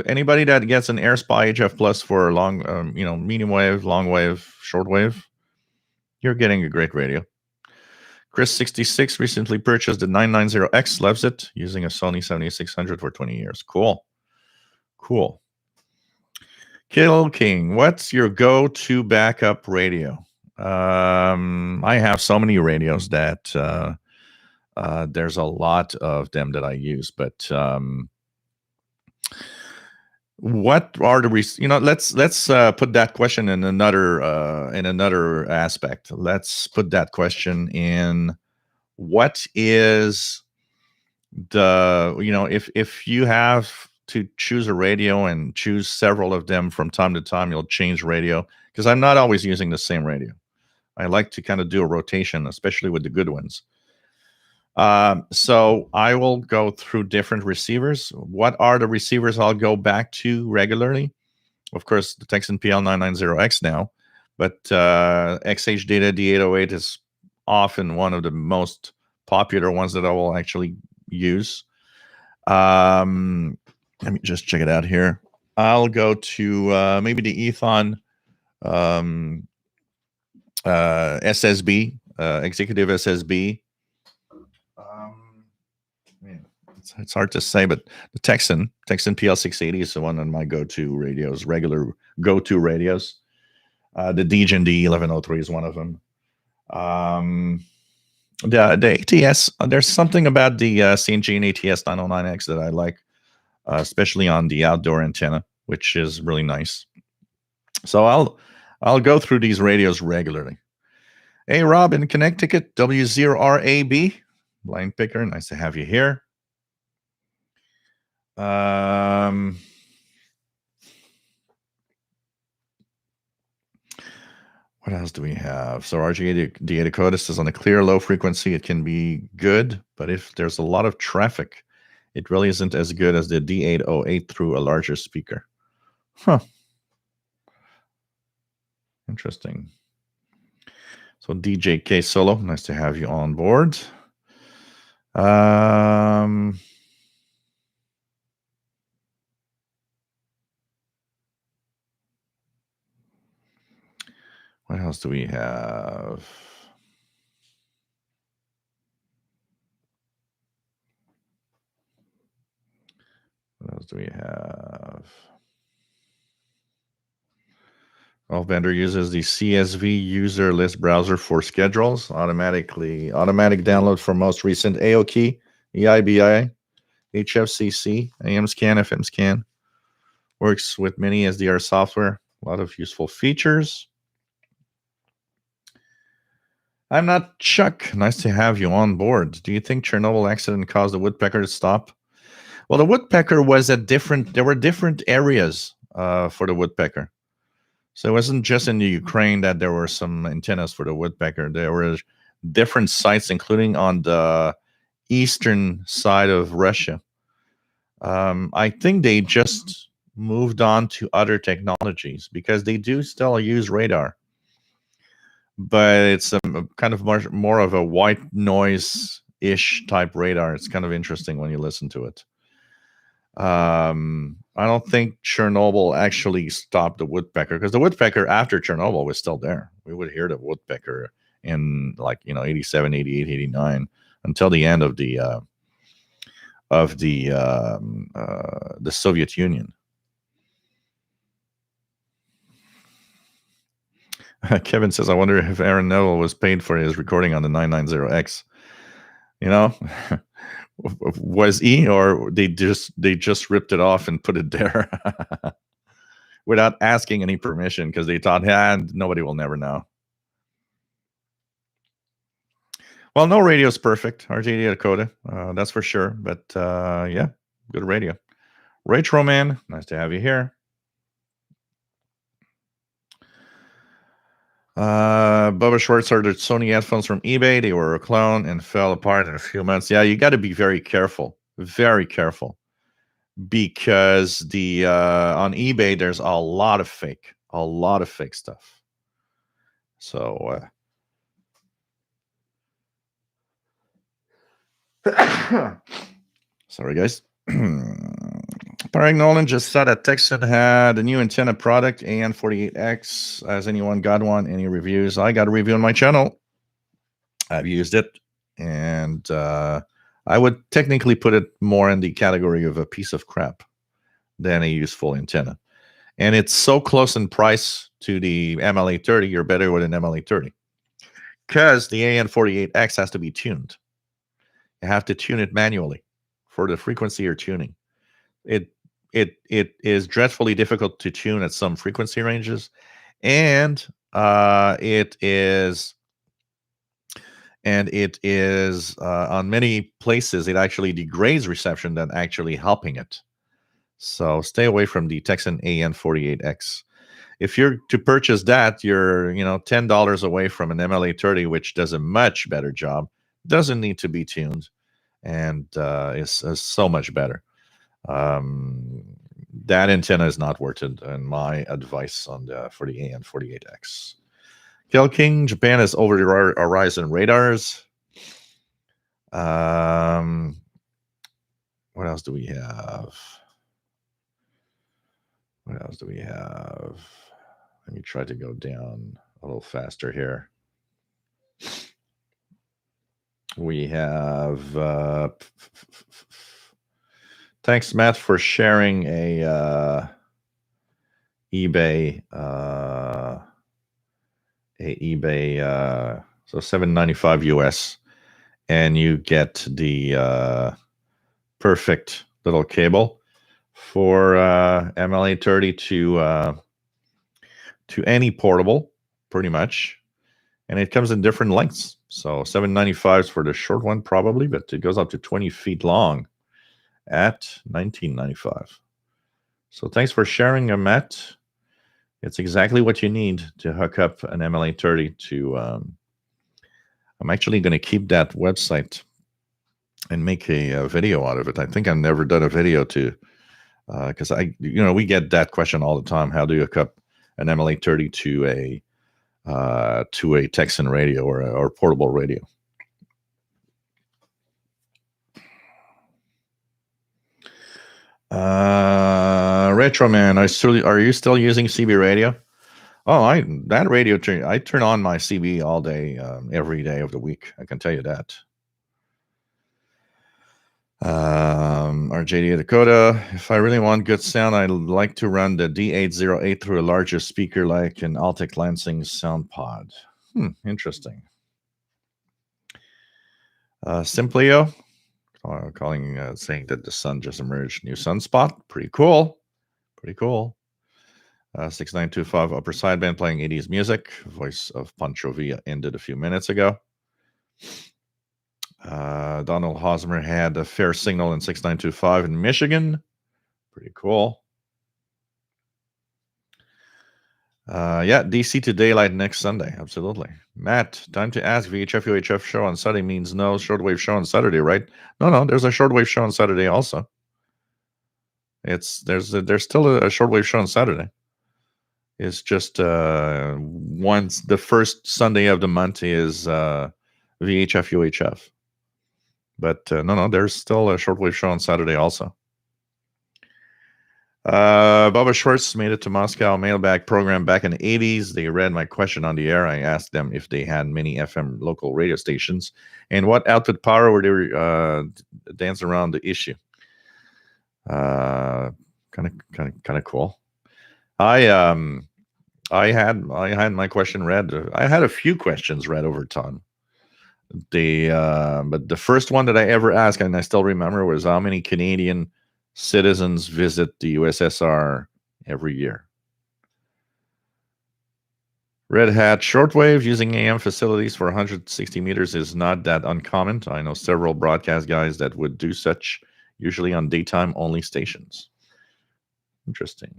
Speaker 1: anybody that gets an AirSpy HF Plus for long, medium wave, long wave, short wave, you're getting a great radio. Chris66 recently purchased the 990X, loves it, using a Sony 7600 for 20 years. Cool. Kill King, what's your go-to backup radio? I have so many radios that there's a lot of them that I use, but what are the let's put that question in another aspect. Let's put that question in what is the if you have to choose a radio and choose several of them from time to time, you'll change radio, because I'm not always using the same radio. I like to kind of do a rotation, especially with the good ones. So I will go through different receivers. What are the receivers I'll go back to regularly? Of course, the Texan PL990X now, but XH Data D808 is often one of the most popular ones that I will actually use. Let me just check it out here. I'll go to maybe the Ethon SSB, Executive SSB. It's hard to say, but the Texan PL680 is the one on my go-to radios, regular go-to radios. The Degen D1103 is one of them. The ATS, there's something about the CNG and ATS 909X that I like, especially on the outdoor antenna, which is really nice. So I'll go through these radios regularly. Hey, Rob in Connecticut, W0RAB, blind picker, nice to have you here. What else do we have? So RGA Dakota says on a clear low frequency, it can be good, but if there's a lot of traffic, it really isn't as good as the D808 through a larger speaker. Huh. Interesting. So DJK Solo, nice to have you on board. What else do we have? What else do we have? Vendor uses the CSV user list browser for schedules, automatic download for most recent AOKey, EIBI, HFCC, AM scan, FM scan. Works with many SDR software. A lot of useful features. I'm not Chuck. Nice to have you on board. Do you think Chernobyl accident caused the woodpecker to stop? Well, the woodpecker was there were different areas for the woodpecker. So it wasn't just in the Ukraine that there were some antennas for the woodpecker. There were different sites, including on the eastern side of Russia. I think they just moved on to other technologies because they do still use radar. But it's a kind of more of a white noise-ish type radar. It's kind of interesting when you listen to it. I don't think Chernobyl actually stopped the woodpecker, because the woodpecker after Chernobyl was still there. We would hear the woodpecker in 87, 88, 89 until the end of the Soviet Union. Kevin says, I wonder if Aaron Neville was paid for his recording on the 990X. You know, was he, or they just ripped it off and put it there without asking any permission because they thought, nobody will never know. Well, no radio is perfect, RJD Dakota, that's for sure. But yeah, good radio. Retro Man, nice to have you here. Bubba Schwartz ordered Sony headphones from eBay. They were a clone and fell apart in a few months. Yeah, you got to be very careful, because the on eBay there's a lot of fake stuff. So sorry guys. Parag Nolan just said that Texan had a new antenna product, AN48X. Has anyone got one? Any reviews? I got a review on my channel. I've used it, and I would technically put it more in the category of a piece of crap than a useful antenna. And it's so close in price to the MLA30, you're better with an MLA30. Because the AN48X has to be tuned. You have to tune it manually for the frequency you're tuning. It is dreadfully difficult to tune at some frequency ranges, and it is on many places it actually degrades reception than actually helping it. So stay away from the Texan AN48X. If you're to purchase that, you're $10 away from an MLA30, which does a much better job, doesn't need to be tuned, and is so much better. That antenna is not worth it, and my advice for the AN48X. Kill King, Japan has over the horizon radars. What else do we have? Let me try to go down a little faster here. We have thanks, Matt, for sharing a eBay so $7.95 US, and you get the perfect little cable for MLA30 to any portable, pretty much, and it comes in different lengths. So $7.95 is for the short one, probably, but it goes up to 20 feet long at $19.95. So thanks for sharing, Matt. It's exactly what you need to hook up an MLA30 to. I'm actually going to keep that website and make a video out of it. I think I've never done a video to, because we get that question all the time. How do you hook up an MLA30 to a Texan radio or portable radio? Retro Man, are you still using CB radio? Oh, that radio I turn on my CB all day, every day of the week. I can tell you that. RJD Dakota, if I really want good sound, I like to run the D808 through a larger speaker like an Altec Lansing sound pod. Interesting. Simplio, saying that the sun just emerged. New sunspot. Pretty cool. 6925 upper sideband playing 80s music. Voice of Pancho Villa ended a few minutes ago. Donald Hosmer had a fair signal in 6925 in Michigan. Pretty cool. DC to daylight next Sunday. Absolutely. Matt, time to ask. VHF UHF show on Sunday means no shortwave show on Saturday, right? No, there's a shortwave show on Saturday also. There's still a shortwave show on Saturday. It's just once the first Sunday of the month is VHF UHF. But no, there's still a shortwave show on Saturday also. Bubba Schwartz made it to Moscow mailbag program back in the 80s. They read my question on the air. I asked them if they had many FM local radio stations and what output power were they dance around the issue. Kind of cool. I had my question read. I had a few questions read over time. But the first one that I ever asked, and I still remember, was how many Canadian citizens visit the USSR every year? Red Hat shortwave using AM facilities for 160 meters is not that uncommon. I know several broadcast guys that would do such, usually on daytime only stations. Interesting.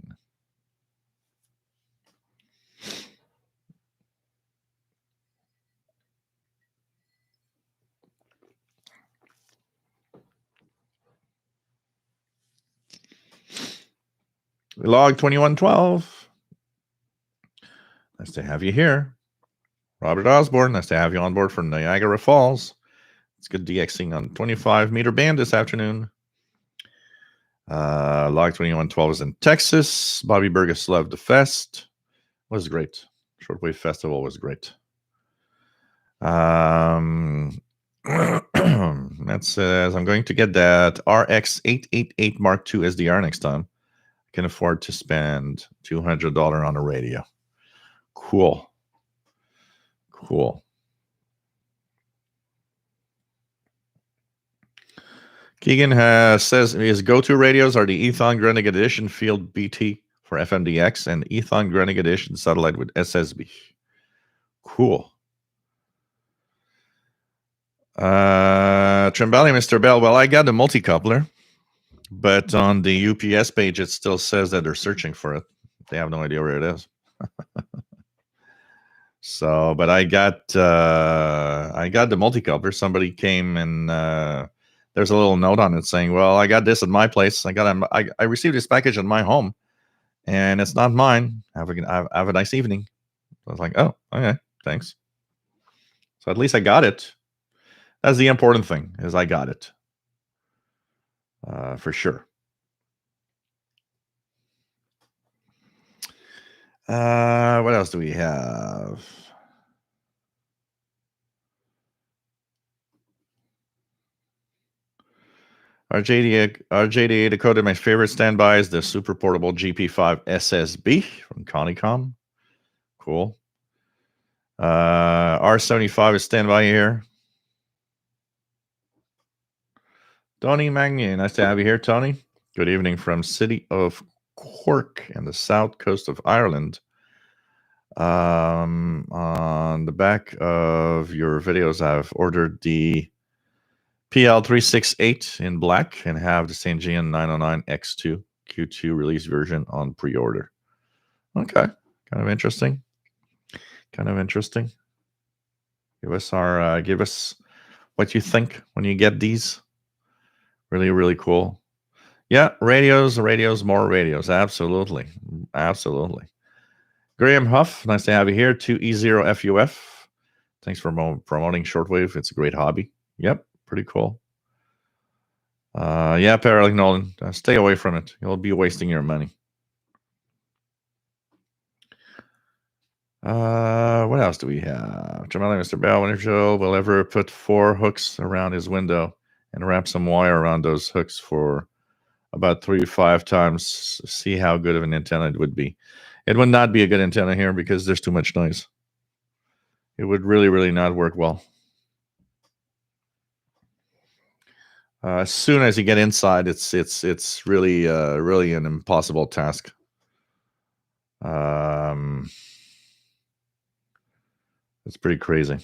Speaker 1: Log 2112. Nice to have you here. Robert Osborne, nice to have you on board from Niagara Falls. It's good DXing on 25-meter band this afternoon. Log 2112 is in Texas. Bobby Burgess loved the fest. It was great. Shortwave Festival was great. That says I'm going to get that RX 888 Mark II SDR next time. I can afford to spend $200 on a radio. Cool. Keegan says his go-to radios are the Ethon Grenick Edition Field BT for FMDX and Ethon Grenick Edition Satellite with SSB. Cool. Trimbali, Mr. Bell. Well, I got the multi-coupler, but on the UPS page, it still says that they're searching for it. They have no idea where it is. So, but I got the multi-coupler. Somebody came and there's a little note on it saying, "Well, I got this at my place. I received this package at my home, and it's not mine. Have a nice evening." I was like, "Oh, okay, thanks." So at least I got it. That's the important thing, is I got it. For sure. What else do we have? RJDA Dakota, my favorite standby is the super portable GP5 SSB from Connicom. Cool. R75 is standby here. Tony Magnier, nice to have you here, Tony. Good evening from City of Cork and the south coast of Ireland. On the back of your videos, I've ordered the PL368 in black and have the St. Gian 909 X2 Q2 release version on pre-order. Okay, kind of interesting. Give us what you think when you get these. Really, really cool. Yeah, radios, more radios. Absolutely. Graham Huff, nice to have you here. 2E0FUF. Thanks for promoting shortwave. It's a great hobby. Yep, pretty cool. Yeah, Parallel Nolan, stay away from it. You'll be wasting your money. What else do we have? Jamali, Mr. Bell, when Joe will ever put 4 hooks around his window and wrap some wire around those hooks for about 3 to 5 times, see how good of an antenna it would be. It would not be a good antenna here because there's too much noise. It would really, really not work well. As soon as you get inside, it's really really an impossible task. It's pretty crazy.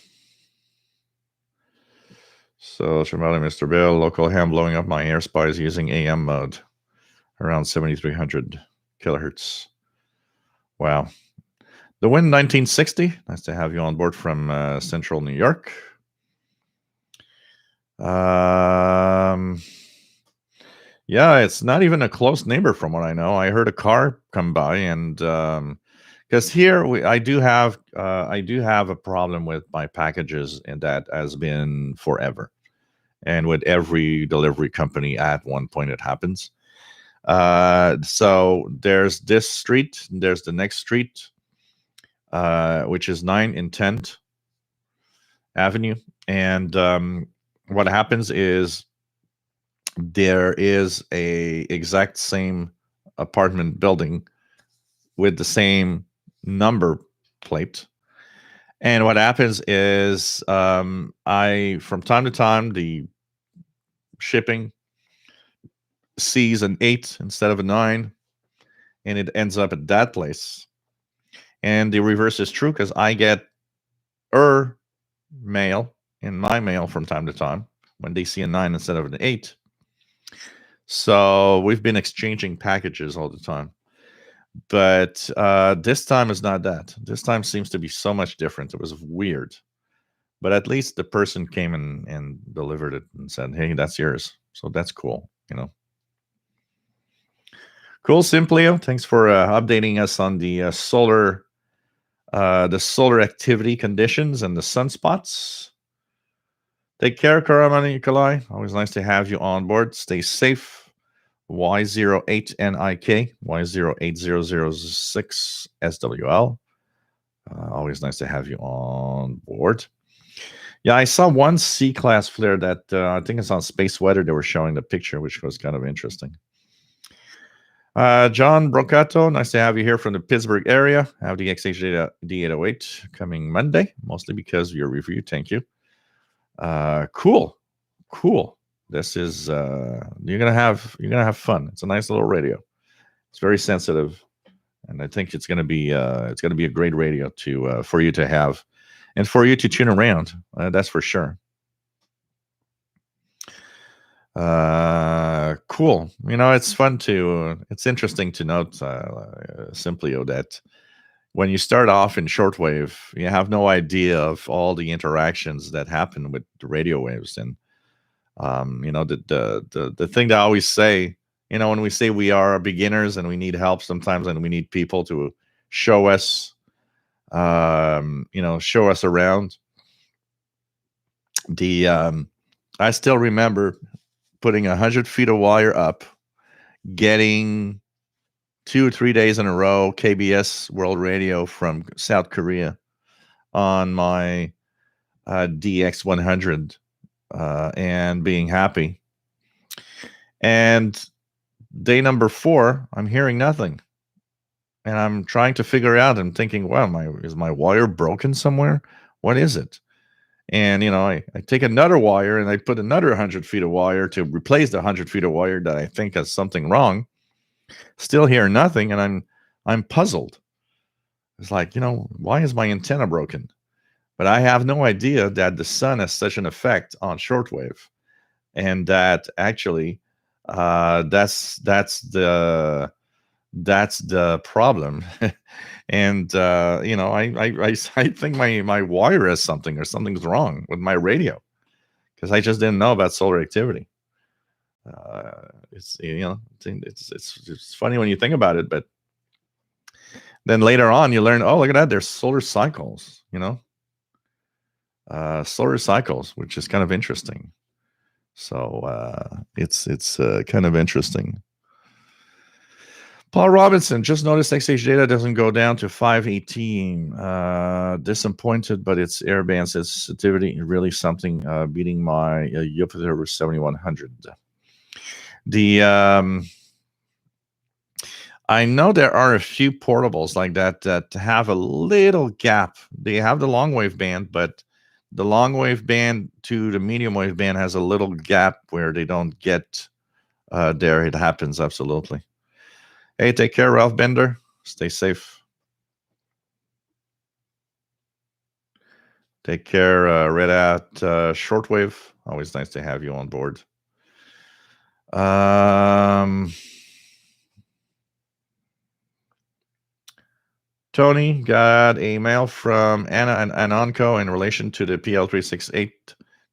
Speaker 1: So, Shemali, Mr. Bill, local ham blowing up my air spies using AM mode around 7,300 kilohertz. Wow. The Wind 1960, nice to have you on board from central New York. Yeah, it's not even a close neighbor from what I know. I heard a car come by, and because here I do have a problem with my packages, and that has been forever. And with every delivery company, at one point it happens. So there's this street, there's the next street, which is 9 and 10th Avenue, and what happens is there is a exact same apartment building with the same number plate. And what happens is I, from time to time, the shipping sees an 8 instead of a 9, and it ends up at that place. And the reverse is true because I get mail in my mail from time to time when they see a 9 instead of an 8. So we've been exchanging packages all the time. But this time is not that. This time seems to be so much different. It was weird. But at least the person came and delivered it and said, hey, that's yours. So that's cool, you know. Cool, Simplio. Thanks for updating us on the solar activity conditions and the sunspots. Take care, Karamani Nikolai. Always nice to have you on board. Stay safe. Y08NIK, Y08006SWL. Always nice to have you on board. Yeah, I saw one C-class flare that I think it's on Space Weather. They were showing the picture, which was kind of interesting. John Brocato, nice to have you here from the Pittsburgh area. I have the XH D808 coming Monday, mostly because of your review. Thank you. Cool. This is you're gonna have fun. It's a nice little radio. It's very sensitive, and I think it's gonna be a great radio to for you to have, and for you to tune around. That's for sure. Cool. You know, it's fun to. It's interesting to note, Simplio, that when you start off in shortwave, you have no idea of all the interactions that happen with the radio waves. And you know, the thing that I always say, you know, when we say we are beginners and we need help sometimes, and we need people to show us, you know, show us around. I still remember putting 100 feet of wire up, getting 2 or 3 days in a row KBS World Radio from South Korea on my DX100, and being happy. And day number 4, I'm hearing nothing, and I'm trying to figure out. I'm thinking, well, is my wire broken somewhere? What is it? And you know, I take another wire and I put another 100 feet of wire to replace the 100 feet of wire that I think has something wrong. Still hear nothing, and I'm puzzled. It's like, you know, why is my antenna broken? But I have no idea that the sun has such an effect on shortwave, and that actually that's the problem. And you know, I think my wire has something, or something's wrong with my radio, because I just didn't know about solar activity. It's, you know, it's funny when you think about it, but then later on you learn, oh, look at that, there's solar cycles, you know, solar cycles, which is kind of interesting. So it's kind of interesting. Paul Robinson, just noticed XH data doesn't go down to 518. Disappointed, but its airband sensitivity really something, beating my Jupiter 7100. I know there are a few portables like that have a little gap. They have the long wave band, but the long wave band to the medium wave band has a little gap where they don't get there. It happens, absolutely. Hey, take care, Ralph Bender. Stay safe. Take care, Red Hat Shortwave. Always nice to have you on board. Tony got a mail from Anna and Anonco in relation to the PL368.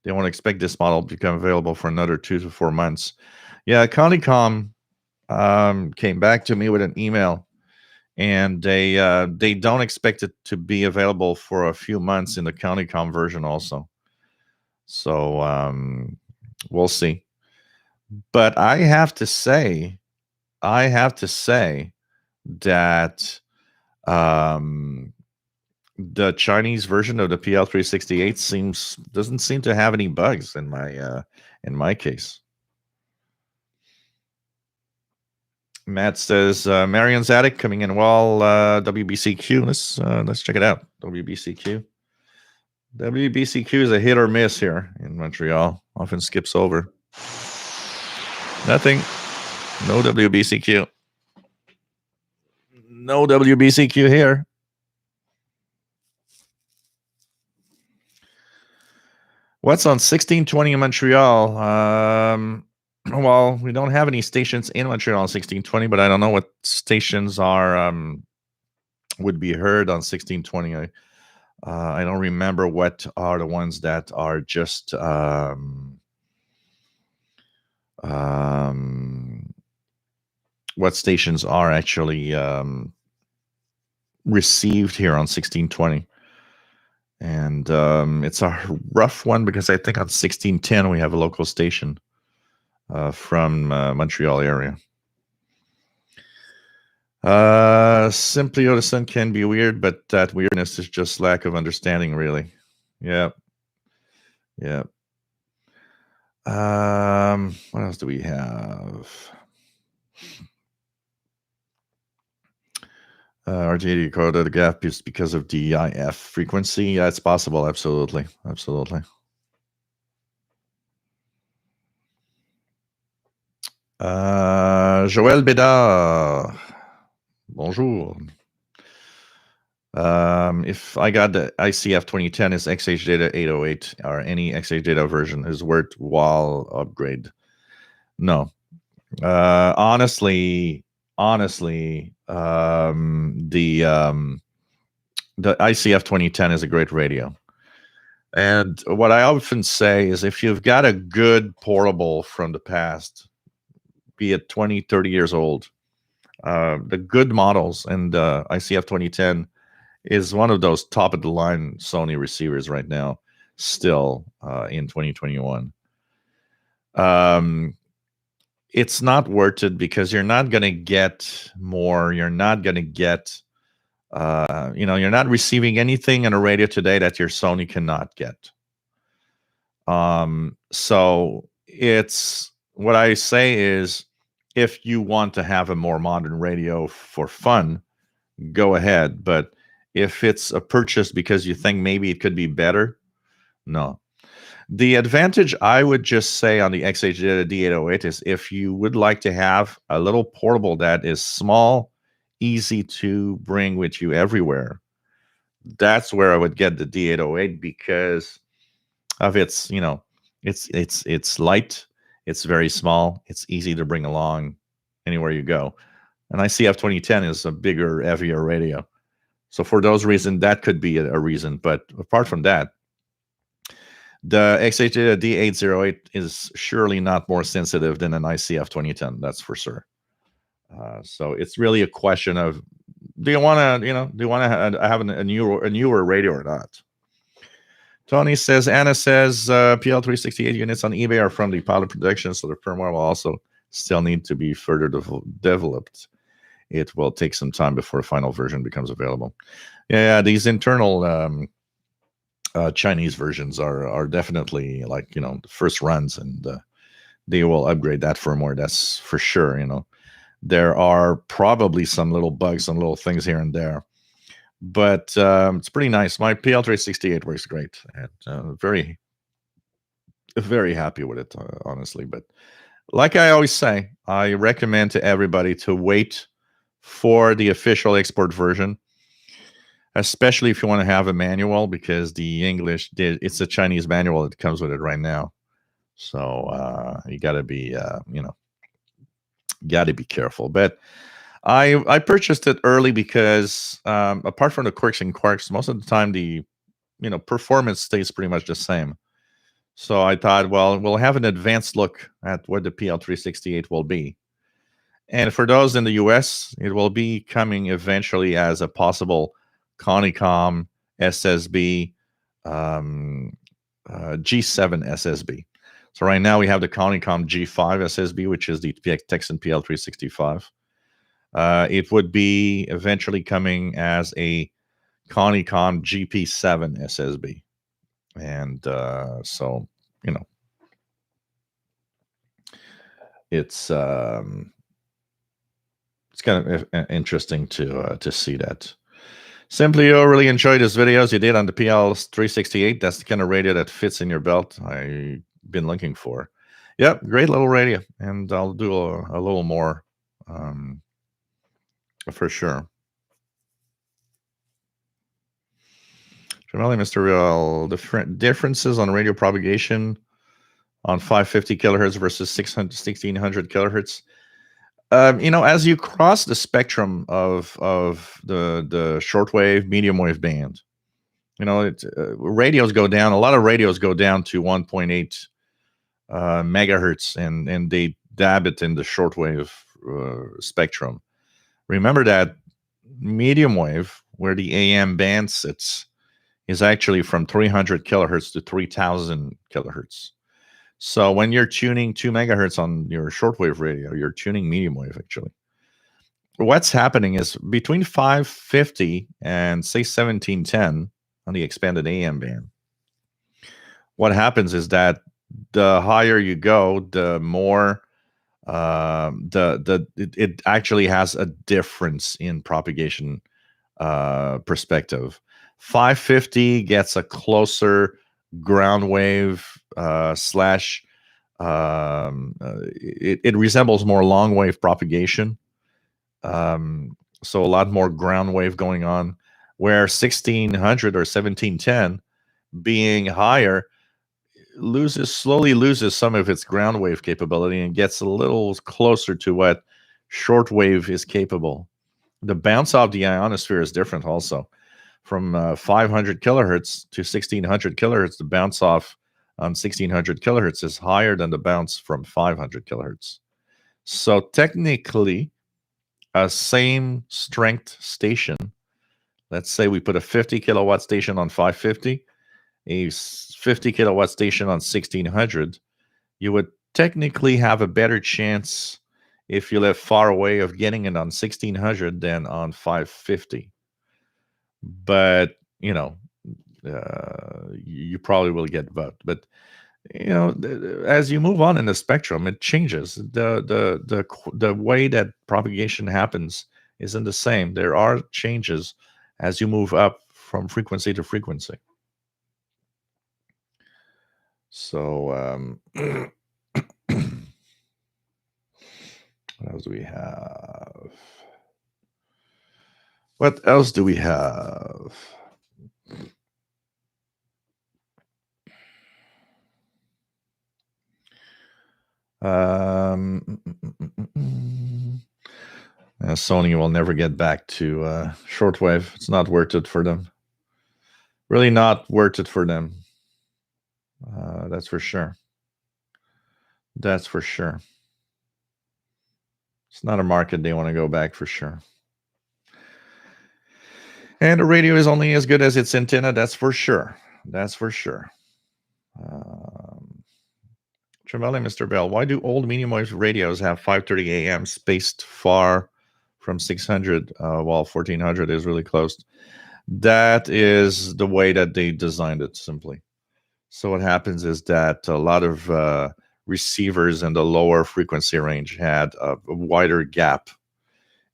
Speaker 1: They won't expect this model to become available for another 2 to 4 months. Yeah, Connicom came back to me with an email, and they don't expect it to be available for a few months in the Connicom version also. So we'll see. But I have to say that the Chinese version of the PL368 doesn't seem to have any bugs in my case. Matt says Marion's Attic coming in well. WBCQ. Let's check it out. WBCQ. WBCQ is a hit or miss here in Montreal. Often skips over. Nothing. No WBCQ. No WBCQ here. What's on 1620 in Montreal? Well, we don't have any stations in Montreal on 1620, but I don't know what stations are would be heard on 1620. I don't remember what are the ones that are just what stations are actually received here on 1620. And it's a rough one because I think on 1610 we have a local station from Montreal area. Simply Odison can be weird, but that weirdness is just lack of understanding, really. Yeah. Yeah. What else do we have? RJ Dakota, the gap is because of DIF frequency. Yeah, it's possible. Absolutely. Absolutely. Joël Bédard. Bonjour. If I got the ICF 2010 is XH Data 808 or any XH Data version is worthwhile upgrade. No. Honestly, the ICF 2010 is a great radio. And what I often say is if you've got a good portable from the past, be it 20, 30 years old, the good models, and ICF 2010 is one of those top of the line Sony receivers right now, still in 2021. It's not worth it because you're not going to get more. You're not going to get, you're not receiving anything in a radio today that your Sony cannot get. So it's what I say is if you want to have a more modern radio for fun, go ahead. But if it's a purchase because you think maybe it could be better, no. The advantage I would just say on the XH D808 is if you would like to have a little portable that is small, easy to bring with you everywhere, that's where I would get the D808 because of its, it's light, it's very small, it's easy to bring along anywhere you go. And ICF 2010 is a bigger, heavier radio. So for those reasons, that could be a reason. But apart from that, the XH D808 is surely not more sensitive than an ICF 2010. That's for sure. So it's really a question of do you want to have a newer radio or not? Tony says, Anna says PL368 units on eBay are from the pilot production, so the firmware will also still need to be further developed. It will take some time before a final version becomes available. Yeah, these internal Chinese versions are definitely like, the first runs, and they will upgrade that firmware. That's for sure. There are probably some little bugs, some little things here and there, but it's pretty nice. My PL368 works great, and very, very happy with it, honestly. But like I always say, I recommend to everybody to wait for the official export version, especially if you want to have a manual, because the English, it's a Chinese manual that comes with it right now. So you got to be, got to be careful. But I purchased it early because apart from the quirks and quarks, most of the time the performance stays pretty much the same. So I thought, well, we'll have an advanced look at what the PL368 will be. And for those in the US, it will be coming eventually as a possible Conicom SSB G7 SSB. So right now we have the Conicom G5 SSB, which is the Texan PL365. It would be eventually coming as a Conicom GP7 SSB. And so, it's it's kind of interesting to see that. Simply, you really enjoyed these videos you did on the PL368. That's the kind of radio that fits in your belt I've been looking for. Yep, great little radio, and I'll do a little more for sure. Jamali, Mr. Real, differences on radio propagation on 550 kilohertz versus 1600 kilohertz. As you cross the spectrum of the shortwave, medium wave band, radios go down. A lot of radios go down to 1.8 megahertz, and they dab it in the shortwave spectrum. Remember that medium wave, where the AM band sits, is actually from 300 kilohertz to 3000 kilohertz. So when you're tuning 2 megahertz on your shortwave radio, you're tuning medium wave, actually. What's happening is between 550 and, say, 1710 on the expanded AM band, what happens is that the higher you go, the more it actually has a difference in propagation perspective. 550 gets a closer ground wave slash it resembles more long wave propagation, so a lot more ground wave going on, where 1600 or 1710 being higher slowly loses some of its ground wave capability and gets a little closer to what shortwave is capable. The bounce off the ionosphere is different also. From 500 kilohertz to 1600 kilohertz, the bounce off on 1600 kilohertz is higher than the bounce from 500 kilohertz. So technically, a same strength station, let's say we put a 50 kilowatt station on 550, a 50 kilowatt station on 1600, you would technically have a better chance if you live far away of getting it on 1600 than on 550. But you probably will get both. But as you move on in the spectrum, it changes. The way that propagation happens isn't the same. There are changes as you move up from frequency to frequency. So what else do we have? What else do we have? Sony will never get back to shortwave. It's not worth it for them. Really not worth it for them. That's for sure. That's for sure. It's not a market they want to go back for sure. And the radio is only as good as its antenna. That's for sure. That's for sure. Tremele, Mr. Bell, why do old medium wave radios have 5:30 a.m. spaced far from 600 while 1400 is really close? That is the way that they designed it, simply. So what happens is that a lot of receivers in the lower frequency range had a wider gap.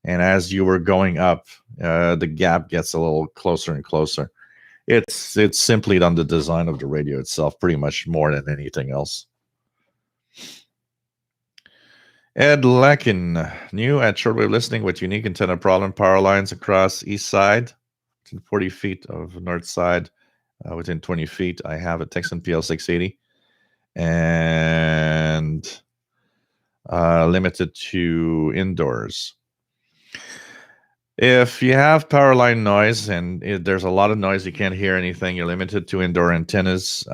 Speaker 1: And as you were going up, the gap gets a little closer and closer. It's simply on the design of the radio itself, pretty much more than anything else. Ed Lakin, new at shortwave listening with unique antenna problem, power lines across east side, within 40 feet of north side, within 20 feet. I have a Texan PL680 and limited to indoors. If you have power line noise and there's a lot of noise, you can't hear anything, you're limited to indoor antennas,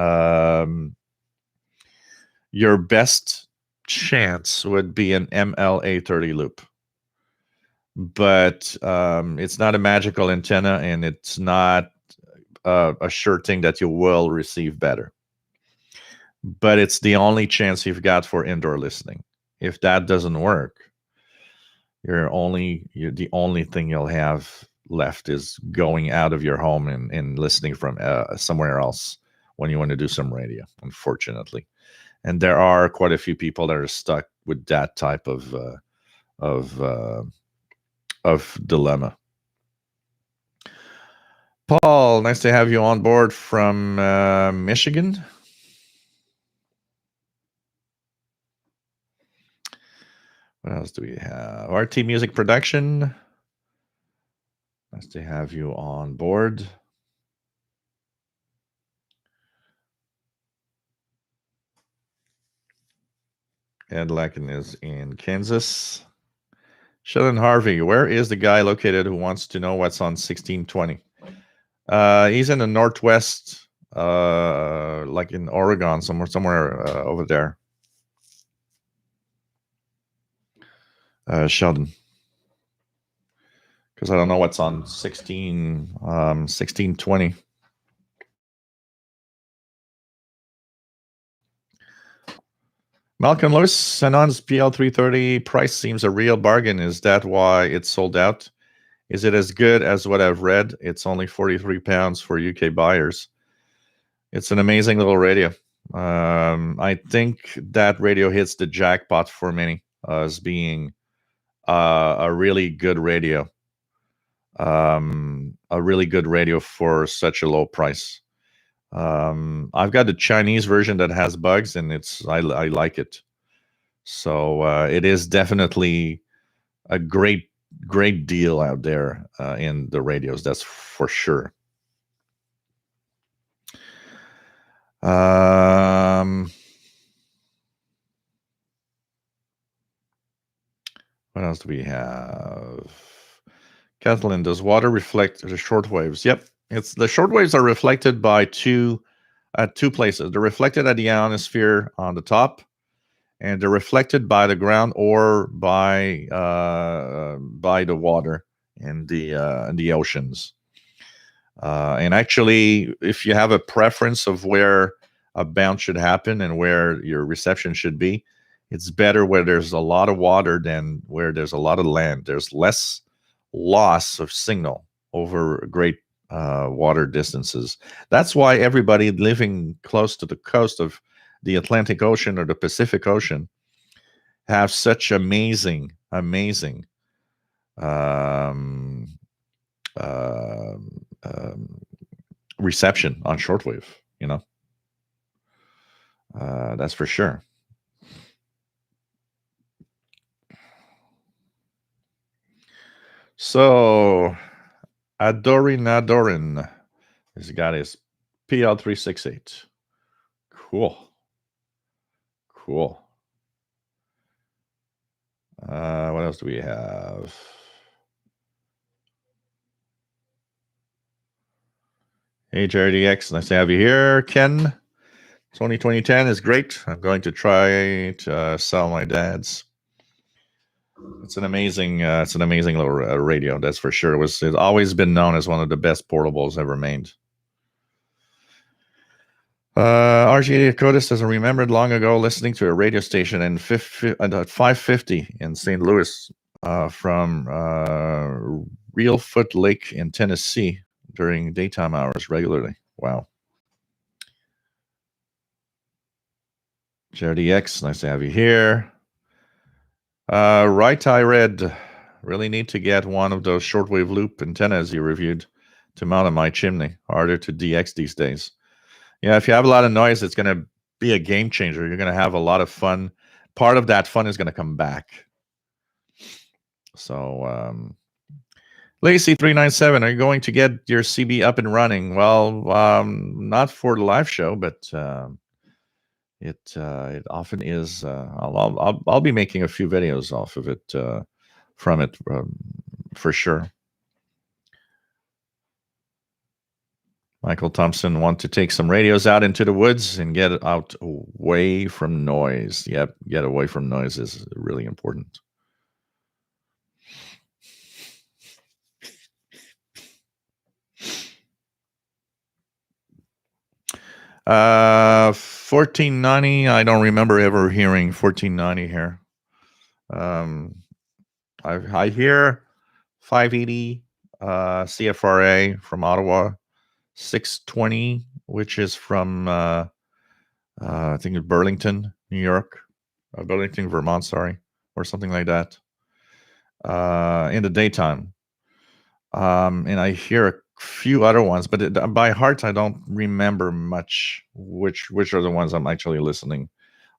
Speaker 1: your best chance would be an MLA30 loop. But it's not a magical antenna, and it's not a sure thing that you will receive better. But it's the only chance you've got for indoor listening. If that doesn't work, the only thing you'll have left is going out of your home and listening from somewhere else when you want to do some radio, unfortunately. And there are quite a few people that are stuck with that type of of dilemma. Paul, nice to have you on board from Michigan. What else do we have? RT Music Production. Nice to have you on board. Ed Lacken is in Kansas. Sheldon Harvey, where is the guy located who wants to know what's on 1620? He's in the Northwest, like in Oregon, somewhere over there. Sheldon. Because I don't know what's on 1620. Malcolm Lewis, Sanon's PL330 price seems a real bargain. Is that why it's sold out? Is it as good as what I've read? It's only £43 for UK buyers. It's an amazing little radio. I think that radio hits the jackpot for many as being a really good radio. A really good radio for such a low price. I've got the Chinese version that has bugs, and I like it. So it is definitely a great deal out there in the radios. That's for sure. What else do we have? Kathleen, does water reflect the shortwaves? Yep. The shortwaves are reflected by two places. They're reflected at the ionosphere on the top, and they're reflected by the ground or by the water in the oceans. And actually, if you have a preference of where a bounce should happen and where your reception should be, it's better where there's a lot of water than where there's a lot of land. There's less loss of signal over great water distances. That's why everybody living close to the coast of the Atlantic Ocean or the Pacific Ocean have such amazing reception on shortwave. That's for sure. So, Adorin has got his PL368. Cool. What else do we have? Hey, JRDX, nice to have you here. Ken, Sony 2010 is great. I'm going to try to sell my dad's. It's an amazing little radio, that's for sure. It's always been known as one of the best portables ever made. RG Codis says, I remembered long ago listening to a radio station at 550 in St. Louis from Reelfoot Lake in Tennessee during daytime hours regularly. Wow. JRDX, nice to have you here. Right Eye Red, really need to get one of those shortwave loop antennas you reviewed to mount on my chimney. Harder to DX these days. Yeah, if you have a lot of noise, it's going to be a game changer. You're going to have a lot of fun. Part of that fun is going to come back. So, Lacey397, are you going to get your CB up and running? Well, not for the live show, but it often is. I'll be making a few videos off of it, from it, for sure. Michael Thompson want to take some radios out into the woods and get out away from noise. Yep, get away from noise is really important. Uh, 1490. I don't remember ever hearing 1490 here. I hear 580 CFRA from Ottawa. 620, which is from I think it's Burlington, New York, Burlington, Vermont, sorry, or something like that. in the daytime. And I hear a few other ones, but by heart I don't remember much which are the ones I'm actually listening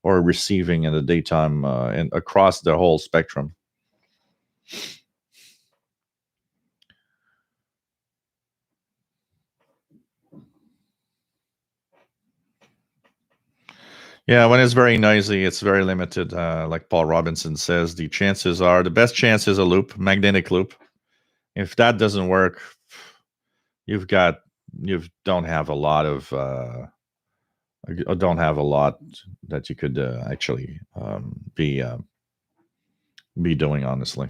Speaker 1: or receiving in the daytime and across the whole spectrum. Yeah, when it's very noisy, it's very limited. Like Paul Robinson says, the best chance is a loop, magnetic loop. If that doesn't work, you've got you don't have a lot of don't have a lot that you could actually be doing, honestly.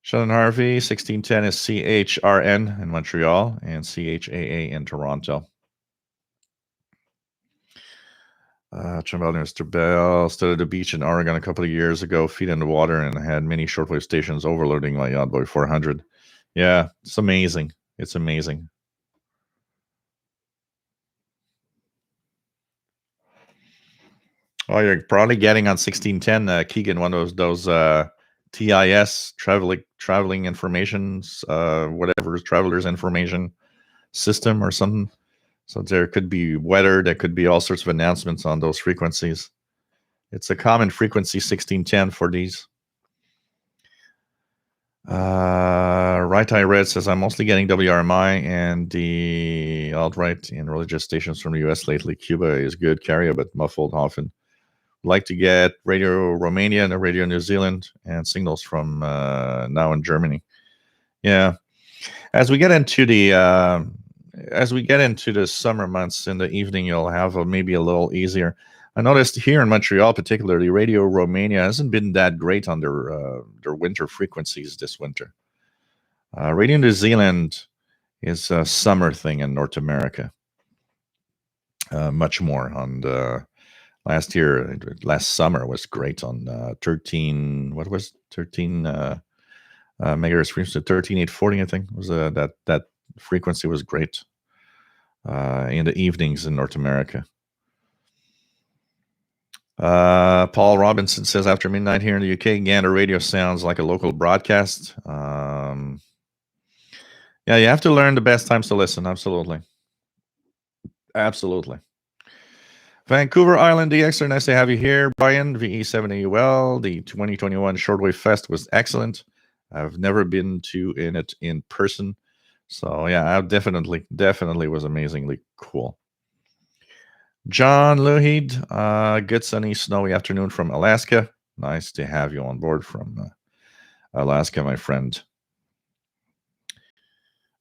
Speaker 1: Shannon Harvey, 1610 is CHRN in Montreal and CHAA in Toronto. Mr. Bell stood at the beach in Oregon a couple of years ago, feet in the water, and had many shortwave stations overloading my Yacht Boy 400. Yeah, it's amazing. It's amazing. Oh, you're probably getting on 1610, Keegan, one of those TIS traveling informations, whatever travelers information system or something. So there could be weather, there could be all sorts of announcements on those frequencies. It's a common frequency, 1610, for these. Right Eye Red says, I'm mostly getting WRMI and the alt-right and religious stations from the US lately. Cuba is good carrier, but muffled often. Like to get Radio Romania and Radio New Zealand and signals from now in Germany. Yeah. As we get into the summer months in the evening, you'll have maybe a little easier. I noticed here in Montreal, particularly, Radio Romania hasn't been that great on their winter frequencies this winter. Radio New Zealand is a summer thing in North America. Much more on the last summer was great on 13. What was 13 megahertz frequency? 13840, I think was that frequency was great in the evenings in North America. Paul Robinson says, after midnight here in the UK, Gander radio sounds like a local broadcast. Yeah, you have to learn the best times to listen. Absolutely. Vancouver Island DXer, nice to have you here. Brian, VE7AUL. The 2021 Shortwave Fest was excellent. I've never been to it in person. So yeah, I definitely was amazingly cool. John Luhid, good sunny, snowy afternoon from Alaska. Nice to have you on board from Alaska, my friend.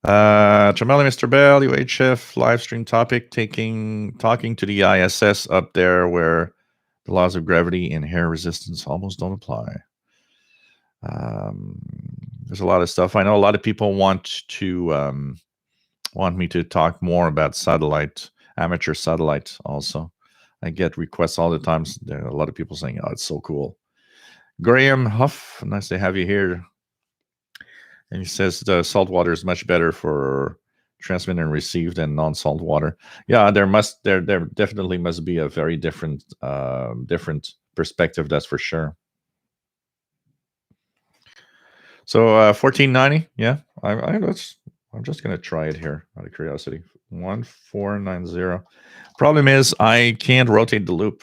Speaker 1: Jamali, Mr. Bell, UHF live stream topic, talking to the ISS up there where the laws of gravity and hair resistance almost don't apply. There's a lot of stuff. I know a lot of people want me to talk more about amateur satellite also. I get requests all the time. There are a lot of people saying, oh, it's so cool. Graham Huff, nice to have you here. And he says the salt water is much better for transmit and receive than non-salt water. Yeah, there definitely must be a very different perspective, that's for sure. So 1490, yeah, I'm just gonna try it here out of curiosity. 1490. Problem is I can't rotate the loop,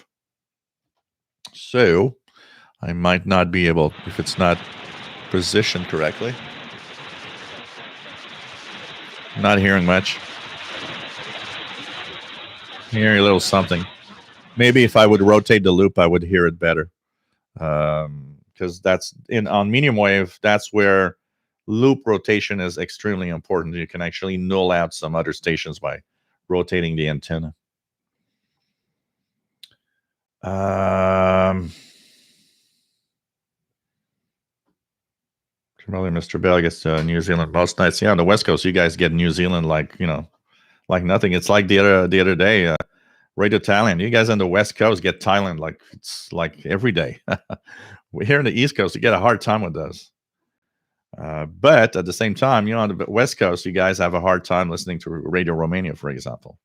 Speaker 1: so I might not be able if it's not positioned correctly. Not hearing much. Hearing a little something. Maybe if I would rotate the loop, I would hear it better. Because that's on medium wave, that's where loop rotation is extremely important. You can actually null out some other stations by rotating the antenna. Mr. Bell gets New Zealand most nights. Yeah, on the West Coast, you guys get New Zealand like nothing. It's like the other day, Radio Thailand. You guys on the West Coast get Thailand like it's like every day. Here in the East Coast, you get a hard time with those. But at the same time, on the West Coast, you guys have a hard time listening to Radio Romania, for example.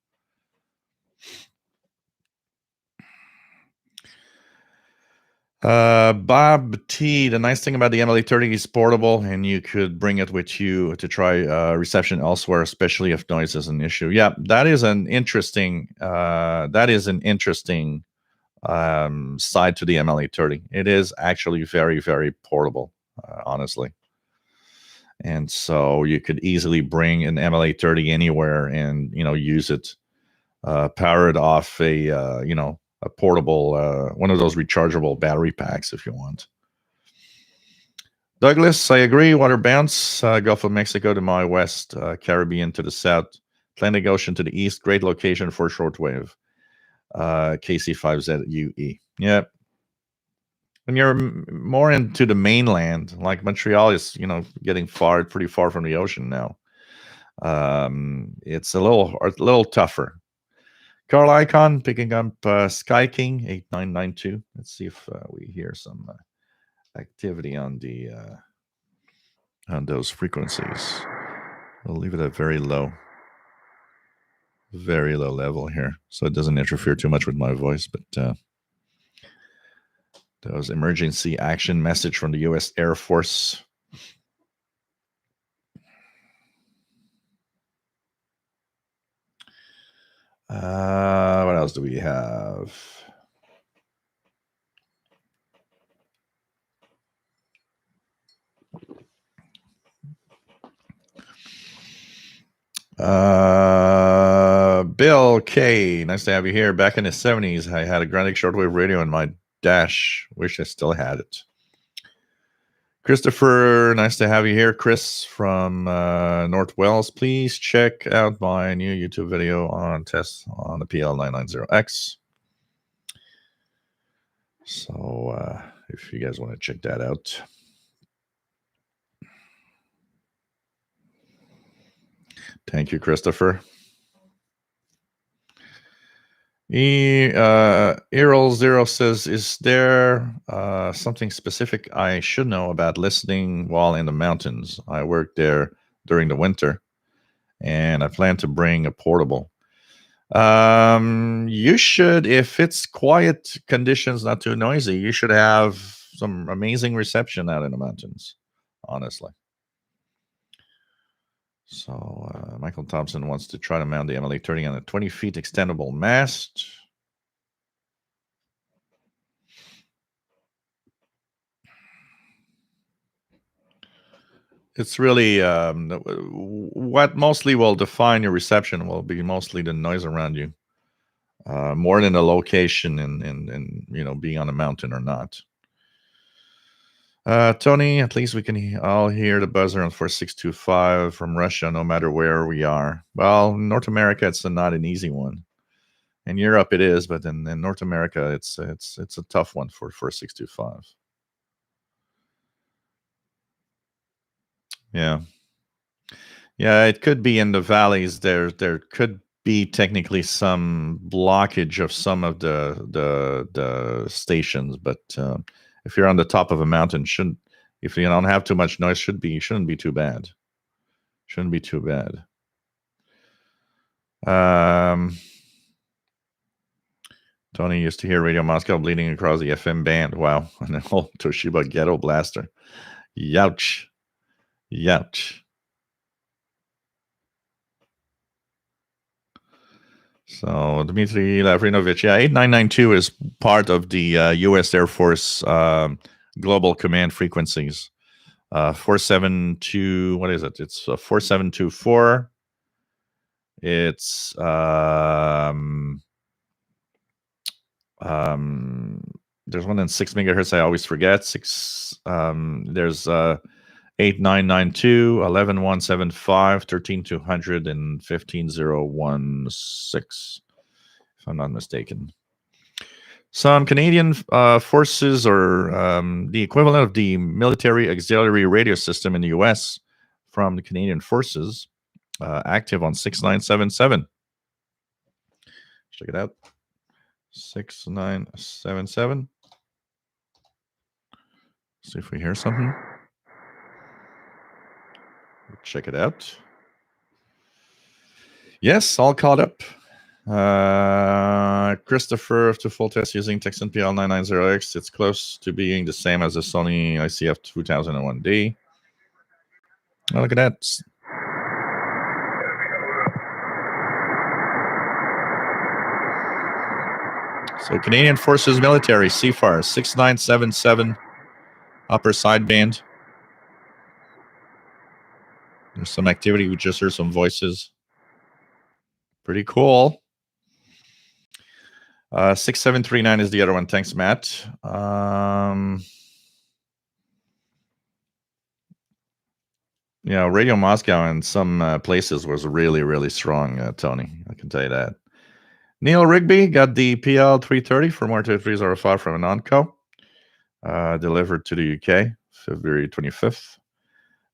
Speaker 1: Bob T. The nice thing about the MLA30 is portable, and you could bring it with you to try reception elsewhere, especially if noise is an issue. Yeah, that is an interesting. Side to the MLA30. It is actually very, very portable, honestly. And so you could easily bring an MLA30 anywhere and use it, power it off a portable one of those rechargeable battery packs if you want. Douglas, I agree. Water bounce, Gulf of Mexico to my west, Caribbean to the south, Atlantic Ocean to the east. Great location for shortwave. KC5ZUE. Yeah. When you're more into the mainland, like Montreal is, getting pretty far from the ocean now. It's a little tougher. Carl Icon picking up Sky King 8992. Let's see if we hear some activity on those frequencies. We'll leave it at very low level here, so it doesn't interfere too much with my voice. But those emergency action message from the U.S. Air Force. What else do we have? Bill K. Nice to have you here. Back in the 70s, I had a Grundig shortwave radio in my dash. Wish I still had it. Christopher, nice to have you here. Chris from North Wales. Please check out my new YouTube video on tests on the PL990X. So if you guys want to check that out. Thank you, Christopher. Errol0 says, is there something specific I should know about listening while in the mountains? I work there during the winter, and I plan to bring a portable. You should, if it's quiet conditions, not too noisy, you should have some amazing reception out in the mountains, honestly. So Michael Thompson wants to try to mount the MLA30 on a 20 feet extendable mast. It's really what mostly will define your reception will be mostly the noise around you, more than the location and being on a mountain or not. Tony, at least we can all hear the buzzer on 4625 from Russia, no matter where we are. Well, in North America, it's not an easy one. In Europe, it is, but in North America, it's a tough one for 4625. Yeah, it could be in the valleys. There could be technically some blockage of some of the stations, but if you're on the top of a mountain, if you don't have too much noise, shouldn't be too bad. Shouldn't be too bad. Tony used to hear Radio Moscow bleeding across the FM band. Wow, an old Toshiba ghetto blaster. Youch. So Dmitry Lavrinovich, 8992 is part of the U.S. Air Force global command frequencies. 472, what is it? It's 4724. It's there's one in 6 megahertz. I always forget. There's 8992, 11175, 13200, and 15016, if I'm not mistaken. Some Canadian forces, or the equivalent of the military auxiliary radio system in the U.S. from the Canadian forces, active on 6977. Check it out. 6977. See if we hear something. Check it out. Yes, all caught up. Christopher, after full test using Texan PL990X, it's close to being the same as the Sony ICF 2001D. Oh, look at that. So Canadian Forces Military, CFAR, 6977, upper sideband. There's some activity. We just heard some voices. Pretty cool. 6739 is the other one. Thanks, Matt. Radio Moscow in some places was really, really strong, Tony. I can tell you that. Neil Rigby got the PL 330 from R2305 from Anonco. Delivered to the UK, February 25th.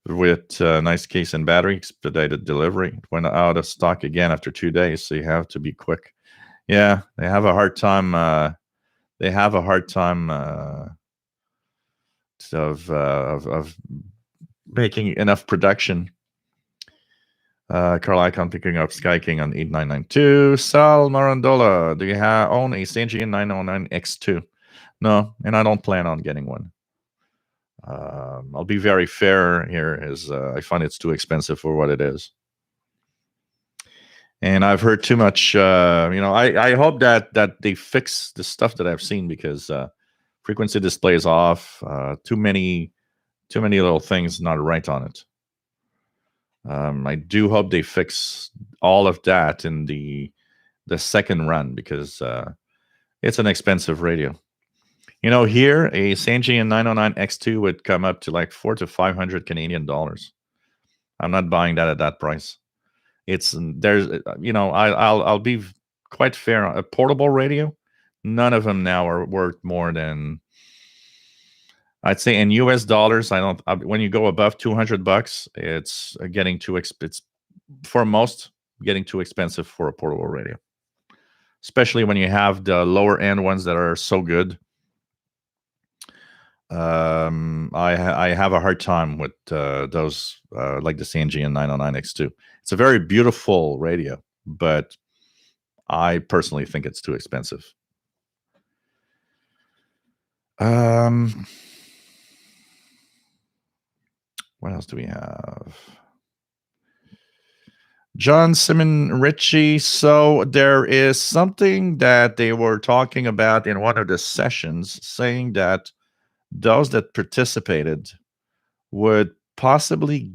Speaker 1: With nice case and battery, expedited delivery. It went out of stock again after 2 days, so you have to be quick. Yeah, they have a hard time. Of making enough production. Carl Icon picking up Sky King on 8992. Sal Marandola, do you own a Sanjian 909X2? No, and I don't plan on getting one. I'll be very fair here, as I find it's too expensive for what it is. And I've heard too much. I hope that they fix the stuff that I've seen, because frequency display is off. Too many little things not right on it. I do hope they fix all of that in the second run, because it's an expensive radio. Here a Sanjian 909X2 would come up to like $400 to $500 Canadian dollars. I'm not buying that at that price. I'll be quite fair. A portable radio, none of them now are worth more than, I'd say, in US dollars. When you go above $200, it's getting too it's for most getting too expensive for a portable radio, especially when you have the lower end ones that are so good. I have a hard time with those, like the Sanjian 909X2. It's a very beautiful radio, but I personally think it's too expensive. What else do we have? John Simon Ritchie. So there is something that they were talking about in one of the sessions, saying that those that participated would possibly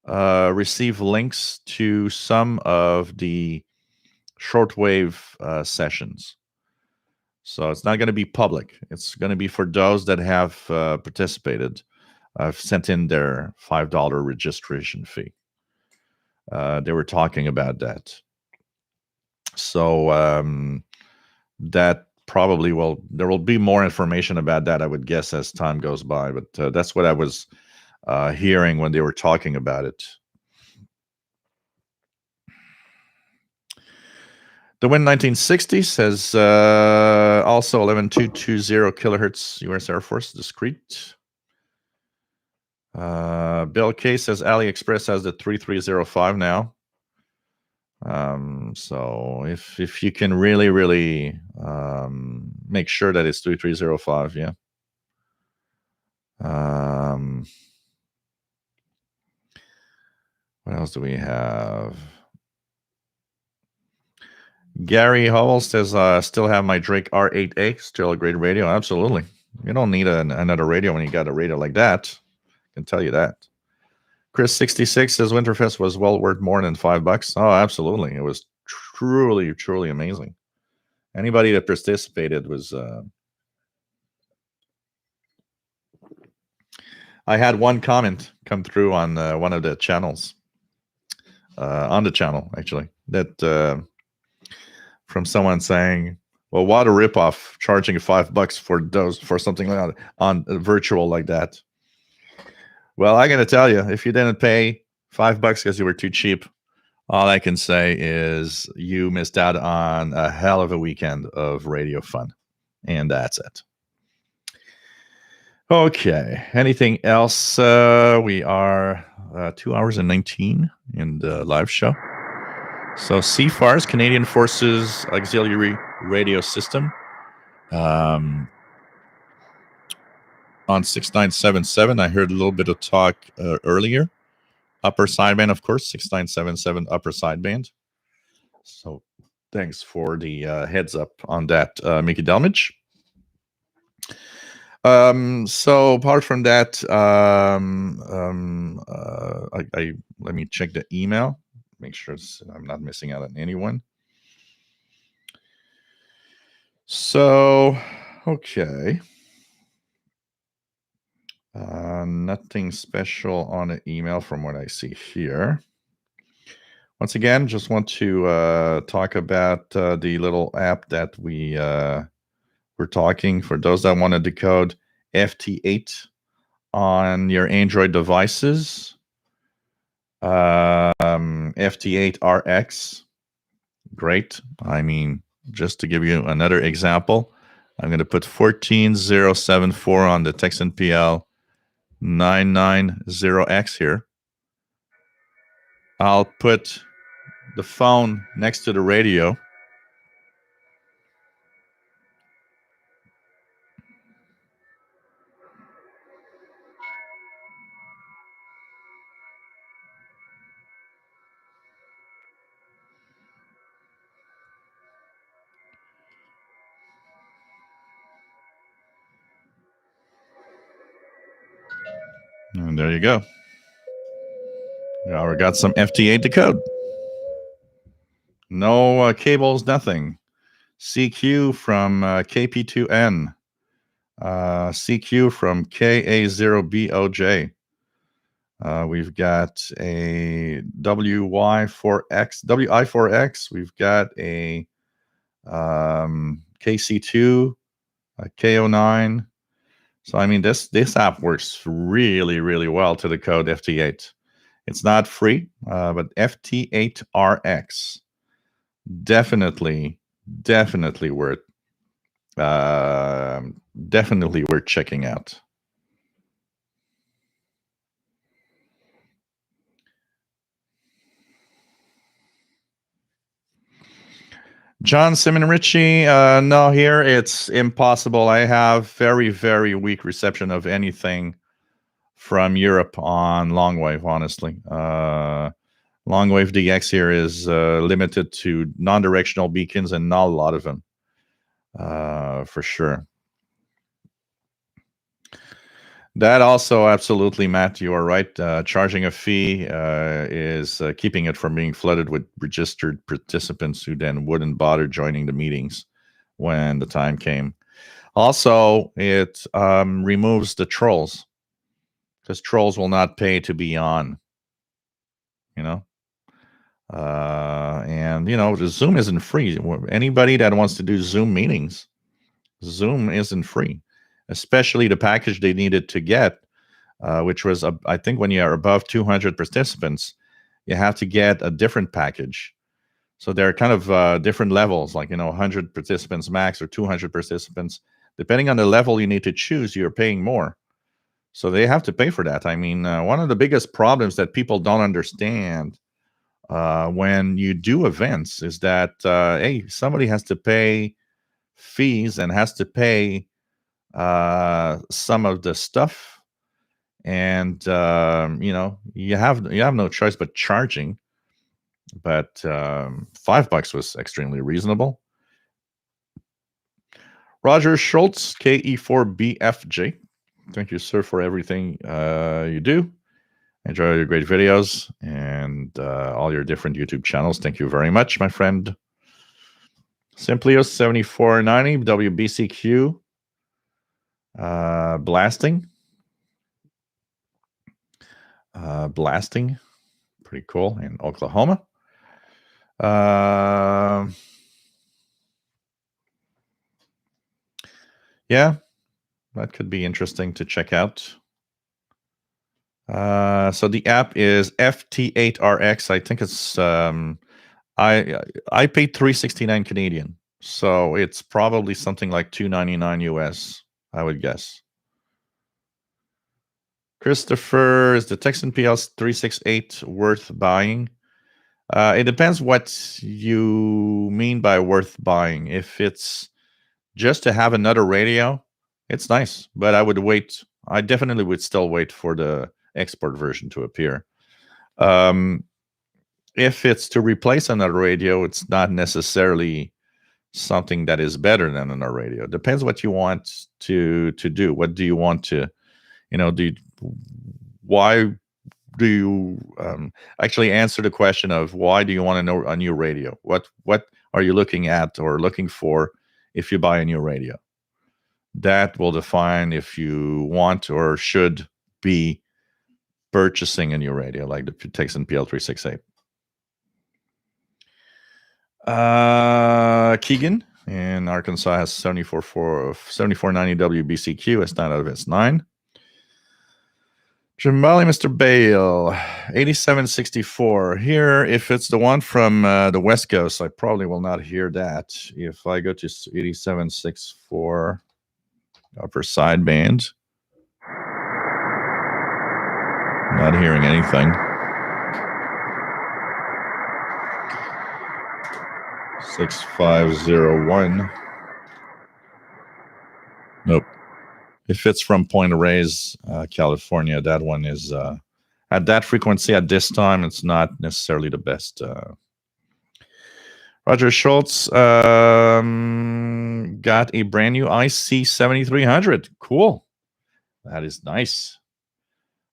Speaker 1: receive links to some of the shortwave sessions. So it's not going to be public. It's going to be for those that have participated. I've sent in their $5 registration fee. They were talking about that. So that probably there will be more information about that, I would guess, as time goes by. But that's what I was hearing when they were talking about it. The Win 1960 says also 11220 kilohertz US Air Force discrete. Bill K says AliExpress has the 3305 now. So if you can really make sure that it's 3305, yeah. What else do we have? Gary Howell says, still have my Drake R8A, still a great radio. Absolutely. You don't need another radio when you got a radio like that. I can tell you that. Chris 66 says Winterfest was well worth more than $5. Oh, absolutely. It was truly, truly amazing. Anybody that participated was... I had one comment come through on one of the channels, on the channel, actually, that from someone saying, well, what a ripoff, charging $5 for something like that on virtual like that. Well, I'm going to tell you, if you didn't pay $5 because you were too cheap, all I can say is you missed out on a hell of a weekend of radio fun. And that's it. Okay. Anything else? We are 2 hours and 19 in the live show. So CFARS, Canadian Forces Auxiliary Radio System, on 6977. I heard a little bit of talk earlier. Upper sideband, of course, 6977 upper sideband. So thanks for the heads up on that, Mickey Delmage. So apart from that, let me check the email, make sure I'm not missing out on anyone. So, okay. Nothing special on the email from what I see here. Once again, just want to talk about the little app that we're talking. For those that want to decode FT8 on your Android devices, FT8RX, great. I mean, just to give you another example, I'm going to put 14074 on the Texan PL 990X here. I'll put the phone next to the radio. And there you go. We got some FT8 decode. No cables, nothing. CQ from KP2N. CQ from KA0BOJ. We've got a WI4X. We've got a KC2, a KO9. So I mean, this app works really, really well to decode FT8. It's not free, but FT8RX definitely worth checking out. John Simon Ritchie, no, here it's impossible. I have very, very weak reception of anything from Europe on Longwave, honestly. Longwave DX here is limited to non-directional beacons and not a lot of them, for sure. That also, absolutely, Matt, you are right. Charging a fee is keeping it from being flooded with registered participants who then wouldn't bother joining the meetings when the time came. Also, it removes the trolls, because trolls will not pay to be on, you know. And, you know, the Zoom isn't free. Anybody that wants to do Zoom meetings, Zoom isn't free, especially the package they needed to get, which was, I think when you are above 200 participants, you have to get a different package. So there are kind of different levels, like, you know, 100 participants max or 200 participants. Depending on the level you need to choose, you're paying more. So they have to pay for that. I mean, one of the biggest problems that people don't understand when you do events is that, hey, somebody has to pay fees and has to pay some of the stuff, and you know, you have no choice but charging. But $5 was extremely reasonable. Roger Schultz, KE4BFJ, thank you, sir, for everything you do. Enjoy your great videos and all your different YouTube channels. Thank you very much, my friend. Simplios7490, WBCQ, blasting. Blasting, pretty cool, in Oklahoma. Yeah, that could be interesting to check out. So the app is FT8RX. I think it's I paid $369 Canadian, so it's probably something like $299 US, I would guess. Christopher, is the Texan PL 368 worth buying? It depends what you mean by worth buying. If it's just to have another radio, it's nice, but I would wait. I definitely would still wait for the export version to appear. If it's to replace another radio, it's not necessarily something that is better than another radio. Depends what you want to do. What do you want to, why do you actually answer the question of why do you want to know a new radio? What are you looking at or looking for if you buy a new radio? That will define if you want or should be purchasing a new radio, like the Texan PL368. Keegan in Arkansas has 7490 WBCQ. It's 9 out of its 9. Jamali, Mr. Bale, 8764. Here, if it's the one from the West Coast, I probably will not hear that. If I go to 8764, upper sideband, not hearing anything. 6501. Nope. If it's from Point Reyes, California, that one is at that frequency at this time. It's not necessarily the best. Roger Schultz got a brand new IC 7300. Cool. That is nice.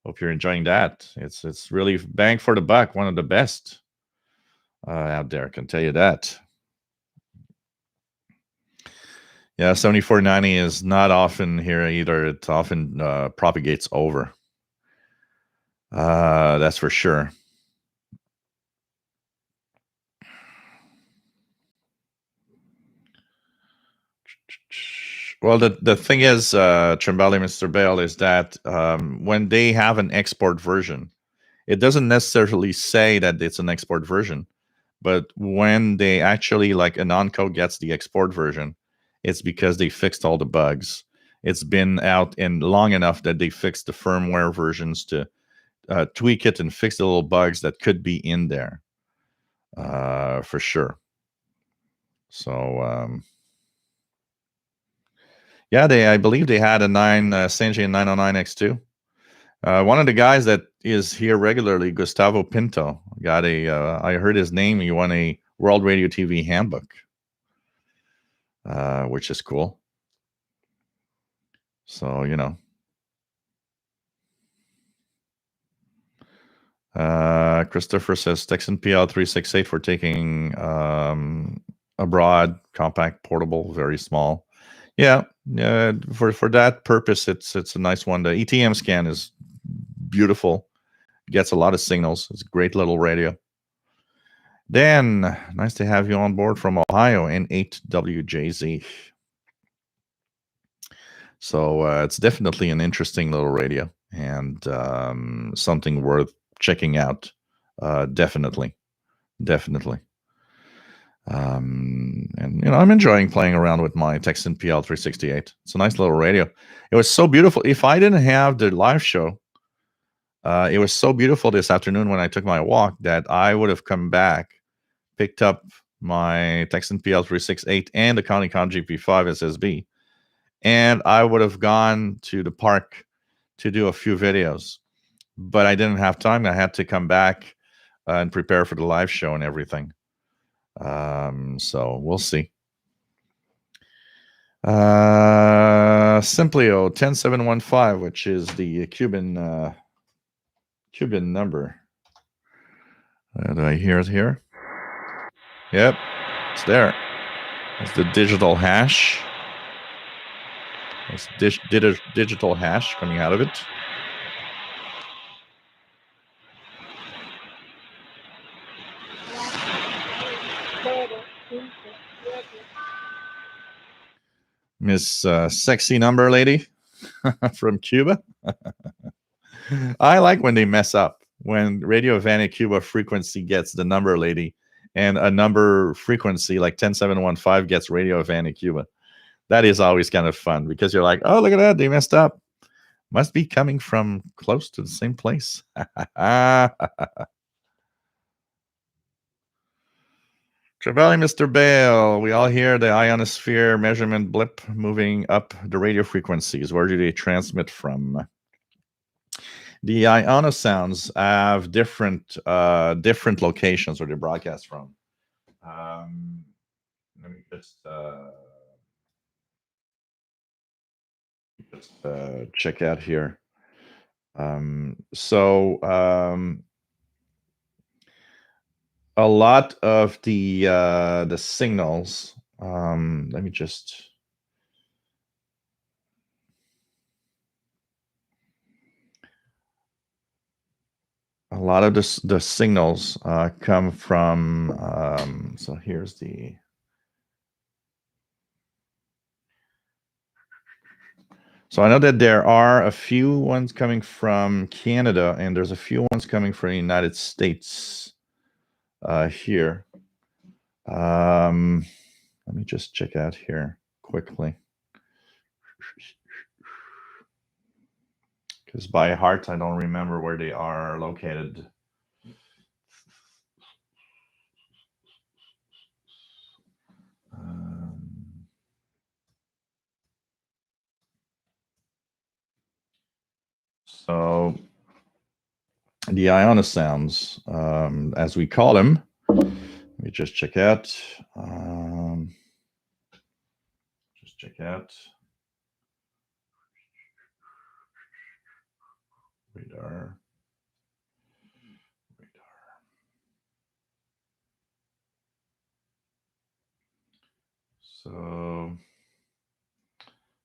Speaker 1: Hope you're enjoying that. It's really bang for the buck. One of the best out there. I can tell you that. Yeah, 7490 is not often here either. It often propagates over. That's for sure. Well, the thing is, Trimbali, Mr. Bale, is that when they have an export version, it doesn't necessarily say that it's an export version. But when they actually, like Anonco gets the export version, it's because they fixed all the bugs. It's been out in long enough that they fixed the firmware versions to tweak it and fix the little bugs that could be in there, for sure. So, yeah, I believe they had a Sanjian 909X2. One of the guys that is here regularly, Gustavo Pinto, got I heard his name. He won a World Radio TV handbook. Which is cool. So, Christopher says Texan PL368 for taking abroad, compact, portable, very small. Yeah, for that purpose, it's a nice one. The ETM scan is beautiful. Gets a lot of signals. It's a great little radio. Dan, nice to have you on board from Ohio in 8WJZ. So it's definitely an interesting little radio and something worth checking out. Definitely. And I'm enjoying playing around with my Texan PL368. It's a nice little radio. It was so beautiful. If I didn't have the live show, it was so beautiful this afternoon when I took my walk that I would have come back, picked up my Texan PL368 and the Conicon GP5 SSB, and I would have gone to the park to do a few videos. But I didn't have time. I had to come back and prepare for the live show and everything. So we'll see. Simplio 10715, which is the Cuban number. Do I hear it here? Yep, it's there. It's the digital hash. It's digital hash coming out of it. Miss Sexy Number Lady from Cuba. I like when they mess up. When Radio Havana Cuba frequency gets the number lady and a number frequency like 10715 gets Radio Havana Cuba. That is always kind of fun because you're like, oh, look at that. They messed up. Must be coming from close to the same place. Trevally, Mr. Bale, we all hear the ionosphere measurement blip moving up the radio frequencies. Where do they transmit from? The ionosounds have different locations where they broadcast from. Let me just check out here. A lot of the signals. Let me just. A lot of the signals come from. So here's the. So I know that there are a few ones coming from Canada, and there's a few ones coming from the United States here. Let me just check out here quickly. Because by heart, I don't remember where they are located. So the ionosounds, as we call them, let me just check out. Radar. So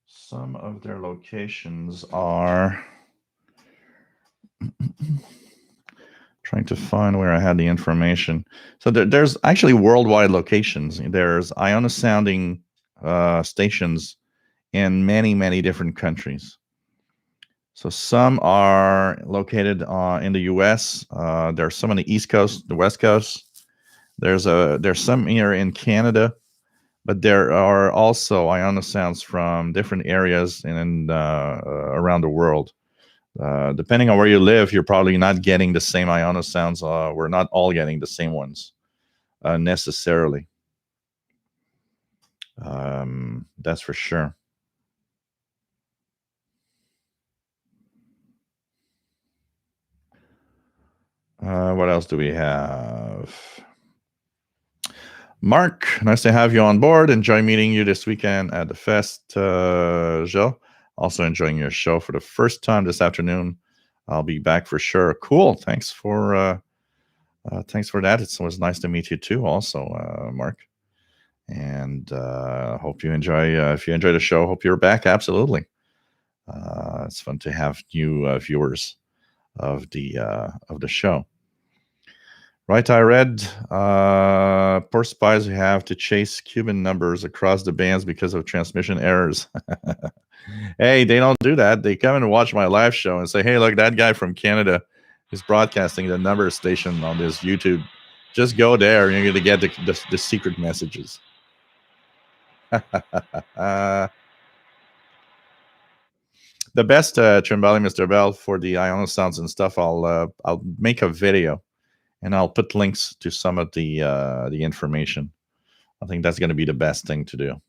Speaker 1: some of their locations are. Trying to find where I had the information. So there's actually worldwide locations. There's ionosounding stations in many, many different countries. So some are located in the U.S. There's some on the East Coast, the West Coast. There's some here in Canada, but there are also ionosounds from different areas and around the world. Depending on where you live, you're probably not getting the same ionosounds. We're not all getting the same ones necessarily. That's for sure. What else do we have? Mark, nice to have you on board. Enjoy meeting you this weekend at the fest, Joe. Also enjoying your show for the first time this afternoon. I'll be back for sure. Cool. Thanks for that. It was nice to meet you too, also, Mark. And hope you enjoy. If you enjoy the show, hope you're back. Absolutely. It's fun to have new viewers of the show. Right, I read poor spies who have to chase Cuban numbers across the bands because of transmission errors. Hey, they don't do that. They come and watch my live show and say, hey, look, that guy from Canada is broadcasting the number station on this YouTube. Just go there and you're going to get the secret messages. The best Trimbali, Mr. Bell, for the ionosounds and stuff, I'll make a video. And I'll put links to some of the information. I think that's going to be the best thing to do.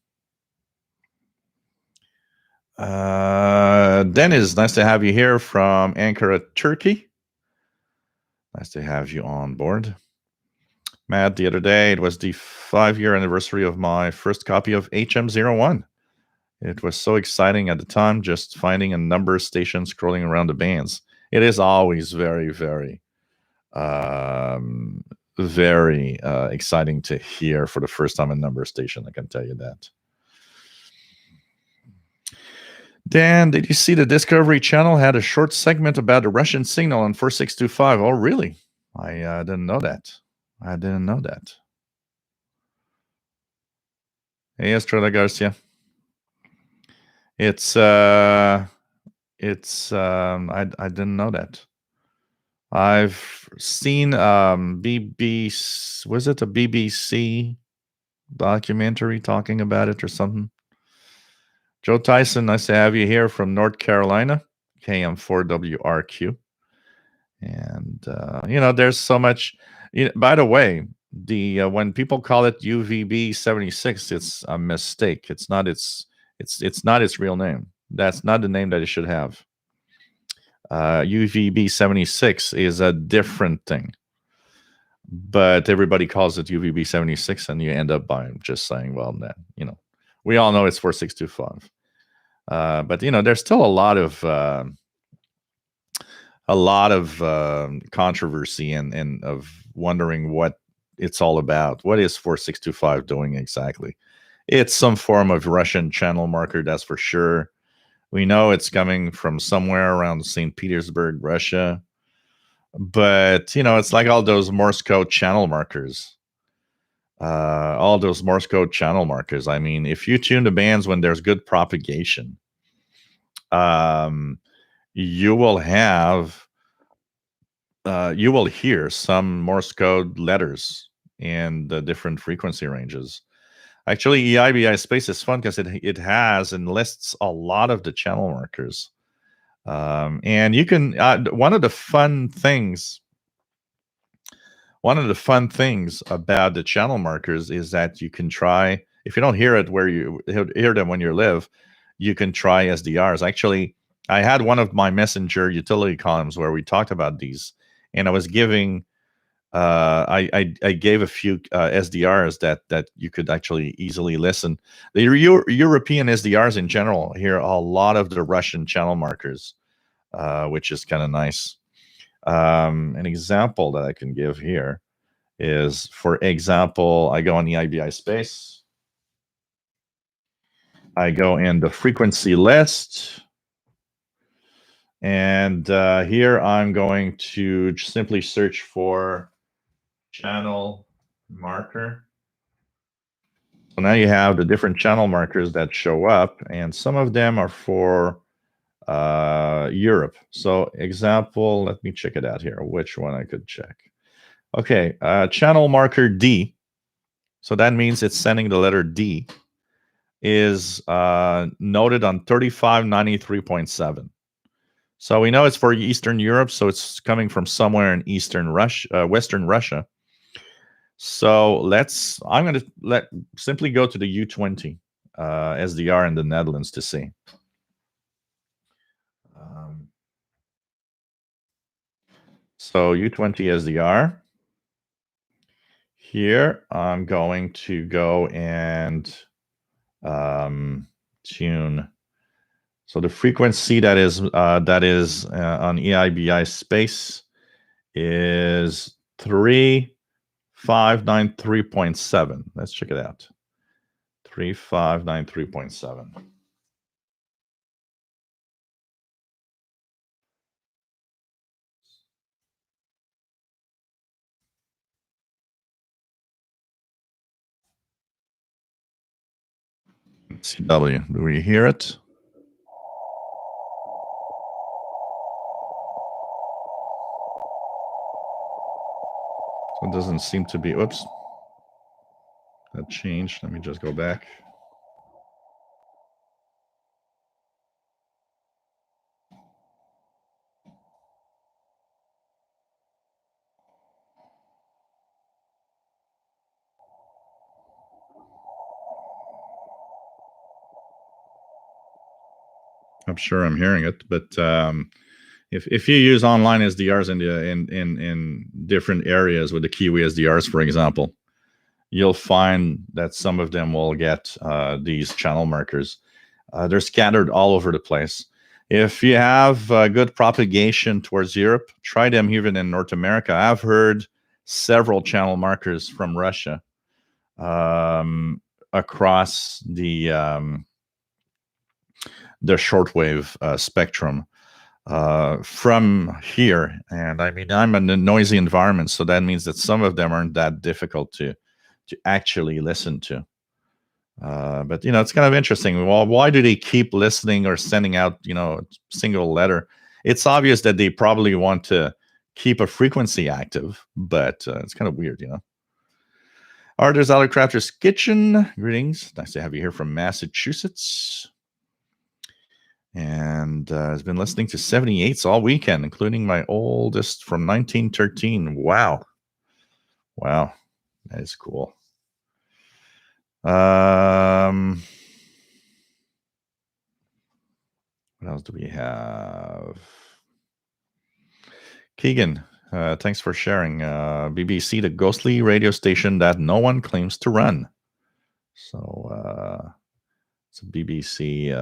Speaker 1: Dennis, nice to have you here from Ankara, Turkey. Nice to have you on board. Matt, the other day, it was the 5-year anniversary of my first copy of HM01. It was so exciting at the time, just finding a number station scrolling around the bands. It is always very, very very exciting to hear for the first time a number station, I can tell you that. Dan, did you see the Discovery Channel had a short segment about the Russian signal on 4625? Oh, really? I didn't know that. Hey, Estrella Garcia. I didn't know that. I've seen BBC, was it a BBC documentary talking about it or something? Joe Tyson, nice to have you here from North Carolina, KM4WRQ. And, there's so much. By the way, The when people call it UVB-76, it's a mistake. It's not its real name. That's not the name that it should have. UVB-76 is a different thing, but everybody calls it UVB-76, and you end up by just saying, well, then we all know it's 4625. But there's still a lot of controversy and of wondering what it's all about. What is 4625 doing exactly? It's some form of Russian channel marker, that's for sure. We know it's coming from somewhere around St. Petersburg, Russia. But, it's like all those Morse code channel markers. I mean, if you tune the bands when there's good propagation, you will hear some Morse code letters in the different frequency ranges. Actually, EIBI space is fun because it has and lists a lot of the channel markers. And you can one of the fun things about the channel markers is that you can try, if you don't hear it where you hear them when you live, you can try SDRs. Actually, I had one of my messenger utility columns where we talked about these, and I was giving I gave a few SDRs that you could actually easily listen. The European SDRs in general hear a lot of the Russian channel markers, which is kind of nice. An example that I can give here is, for example, I go on the IBI space. I go in the frequency list. And here I'm going to simply search for channel marker. So now you have the different channel markers that show up, and some of them are for Europe. So example, let me check it out here, which one I could check. Okay, channel marker D. So that means it's sending the letter D, is noted on 3593.7. So we know it's for Eastern Europe, so it's coming from somewhere in Eastern Russia, Western Russia. So I'm going to simply go to the U20 SDR in the Netherlands to see. So U20 SDR. Here I'm going to go and tune. So the frequency that is on EIBI space is 3593.7. Let's check it out. 3593.7. CW, do we hear it? So it doesn't seem to be, oops, that changed. Let me just go back. I'm sure I'm hearing it, but if you use online SDRs in different areas with the Kiwi SDRs, for example, you'll find that some of them will get these channel markers. They're scattered all over the place. If you have good propagation towards Europe, try them even in North America. I've heard several channel markers from Russia across the shortwave spectrum from here. And I mean, I'm in a noisy environment, so that means that some of them aren't that difficult to actually listen to. But it's kind of interesting. Well, why do they keep listening or sending out a single letter? It's obvious that they probably want to keep a frequency active, but it's kind of weird. Arthur's Crafter's Kitchen, greetings, nice to have you here from Massachusetts. And has been listening to 78s all weekend, including my oldest from 1913. Wow. That is cool. What else do we have? Keegan, thanks for sharing. BBC, the ghostly radio station that no one claims to run. So it's a BBC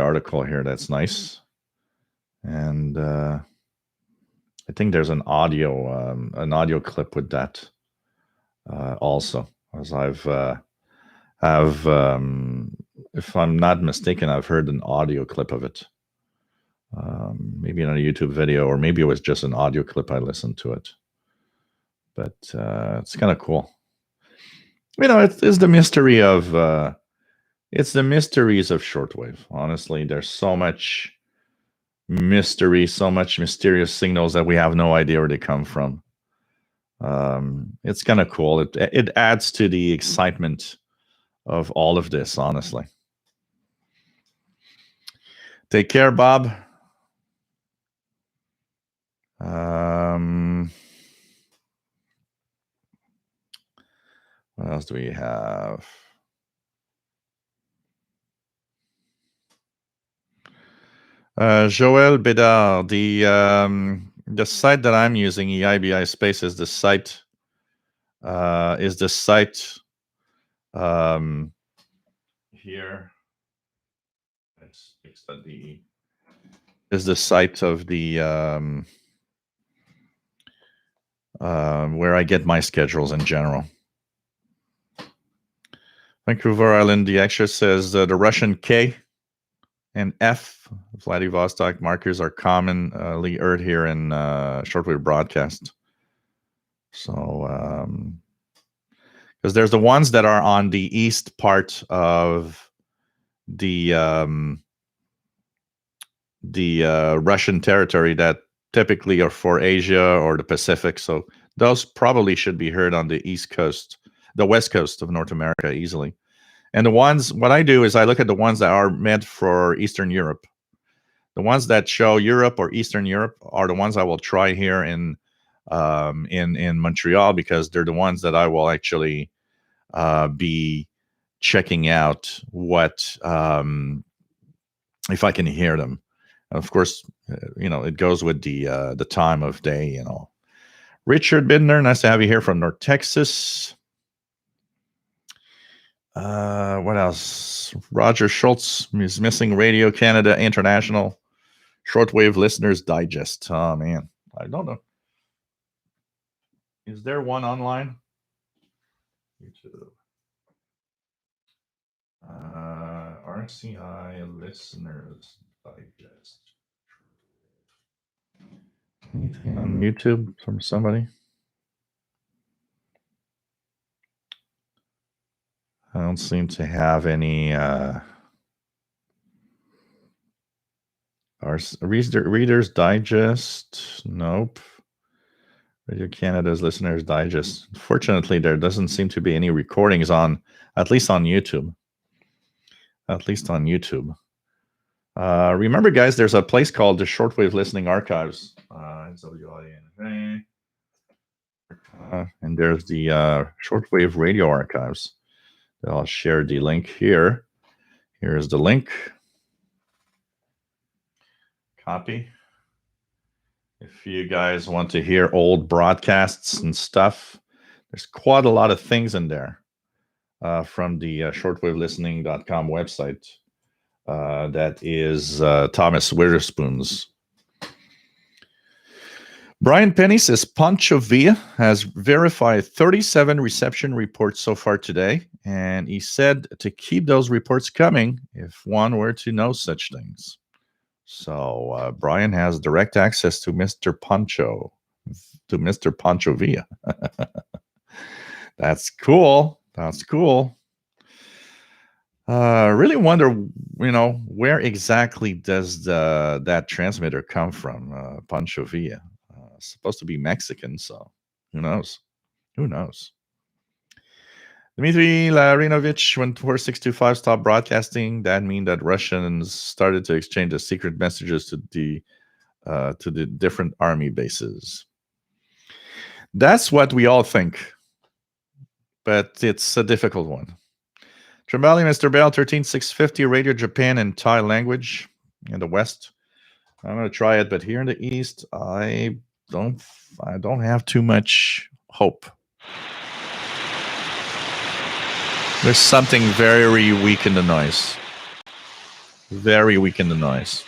Speaker 1: article here. That's nice. And I think there's an audio clip with that also. As I've if I'm not mistaken, I've heard an audio clip of it. Maybe in a YouTube video, or maybe it was just an audio clip. I listened to it, but it's kind of cool. It's the mystery of it's the mysteries of shortwave. Honestly, there's so much mystery, so much mysterious signals that we have no idea where they come from. It's kind of cool. It adds to the excitement of all of this, honestly. Take care, Bob. What else do we have? Joël Bédard, the site that I'm using, EIBI Space, is the site. Here. Let's fix that. Is the site of the where I get my schedules in general. Vancouver Island, the extra says the Russian K and F Vladivostok markers are commonly heard here in shortwave broadcast. So, because there's the ones that are on the east part of the Russian territory that typically are for Asia or the Pacific. So those probably should be heard on the east coast, the west coast of North America easily. And what I do is I look at the ones that are meant for Eastern Europe. The ones that show Europe or Eastern Europe are the ones I will try here in Montreal, because they're the ones that I will actually be checking out what if I can hear them. Of course, it goes with the time of day. Richard Bidner, nice to have you here from North Texas. What else? Roger Schultz is missing Radio Canada International Shortwave Listeners Digest. Oh man, I don't know. Is there one online? YouTube. RCI Listeners Digest. Anything on YouTube from somebody? I don't seem to have any Reader's Digest. Nope. Radio Canada's Listeners Digest. Fortunately, there doesn't seem to be any recordings on, at least on YouTube. Remember, guys, there's a place called the Shortwave Listening Archives. And there's the Shortwave Radio Archives. I'll share the link here. Here's the link. Copy. If you guys want to hear old broadcasts and stuff, there's quite a lot of things in there from the shortwavelistening.com website. That is Thomas Witherspoon's. Brian Penny says Pancho Villa has verified 37 reception reports so far today, and he said to keep those reports coming if one were to know such things. So Brian has direct access to Mr. Pancho Villa. That's cool. Really wonder, where exactly does that transmitter come from, Pancho Villa? Supposed to be Mexican, so who knows? Dmitry Larinovich, when 4625 stopped broadcasting, that means that Russians started to exchange the secret messages to the different army bases. That's what we all think, but it's a difficult one. Trembali, Mr. Bell, 13650 Radio Japan in Thai language in the West. I'm going to try it, but here in the East, I don't have too much hope. There's something very weak in the noise. Very weak in the noise.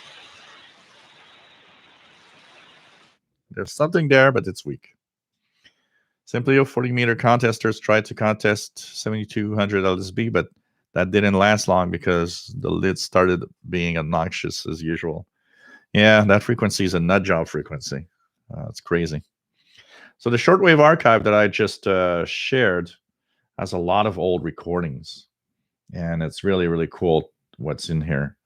Speaker 1: There's something there, but it's weak. Simply 40-meter contesters tried to contest 7200 LSB, but that didn't last long because the lid started being obnoxious as usual. Yeah, that frequency is a nut job frequency. It's crazy. So the shortwave archive that I just shared has a lot of old recordings, and it's really cool what's in here.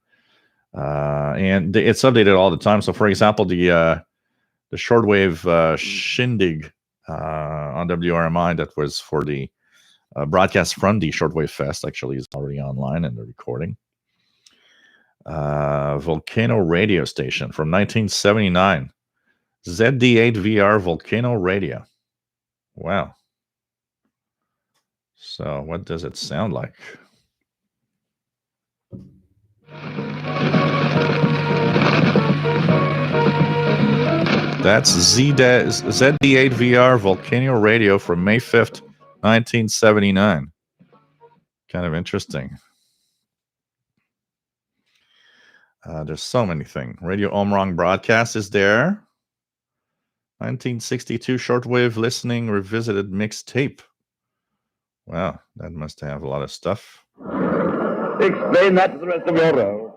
Speaker 1: And it's updated all the time. So, for example, the shortwave shindig on WRMI that was for the broadcast from the Shortwave Fest actually is already online in the recording. Volcano radio station from 1979. ZD8VR Volcano radio. Wow. So what does it sound like? That's ZD8VR Volcano radio from May 5th, 1979. Kind of interesting. There's so many things. Radio Omrong broadcast is there. 1962 shortwave listening revisited mixtape. Wow, that must have a lot of stuff.
Speaker 3: Explain that to the rest of your row.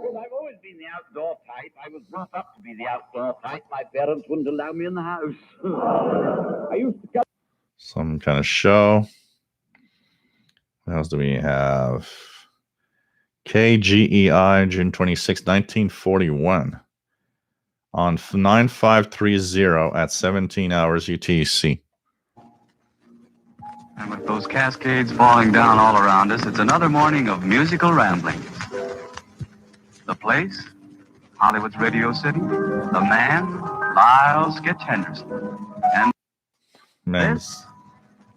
Speaker 3: Well, I've always been the outdoor type. I was brought up to be the outdoor type. My parents wouldn't allow me in the house. I used to come.
Speaker 1: Some kind of show. What else do we have? KGEI, June 26, 1941. On 9530 at 17 hours UTC.
Speaker 4: And with those cascades falling down all around us, it's another morning of musical ramblings. The place, Hollywood's Radio City. The man, Lyle Skitch Henderson. And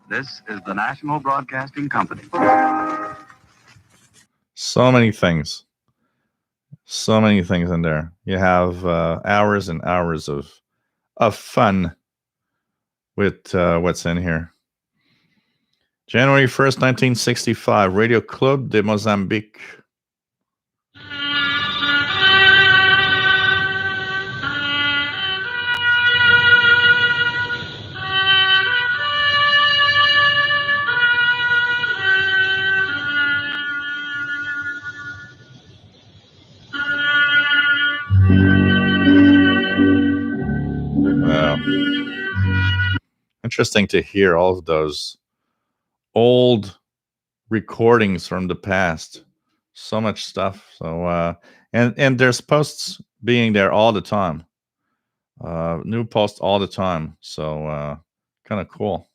Speaker 4: this is the National Broadcasting Company.
Speaker 1: So many things. So many things in there. You have hours and hours of fun with what's in here. January 1st, 1965, Radio Club de Mozambique. Wow. Interesting to hear all of those old recordings from the past. So much stuff. So and there's posts being there all the time. New posts all the time. So kind of cool.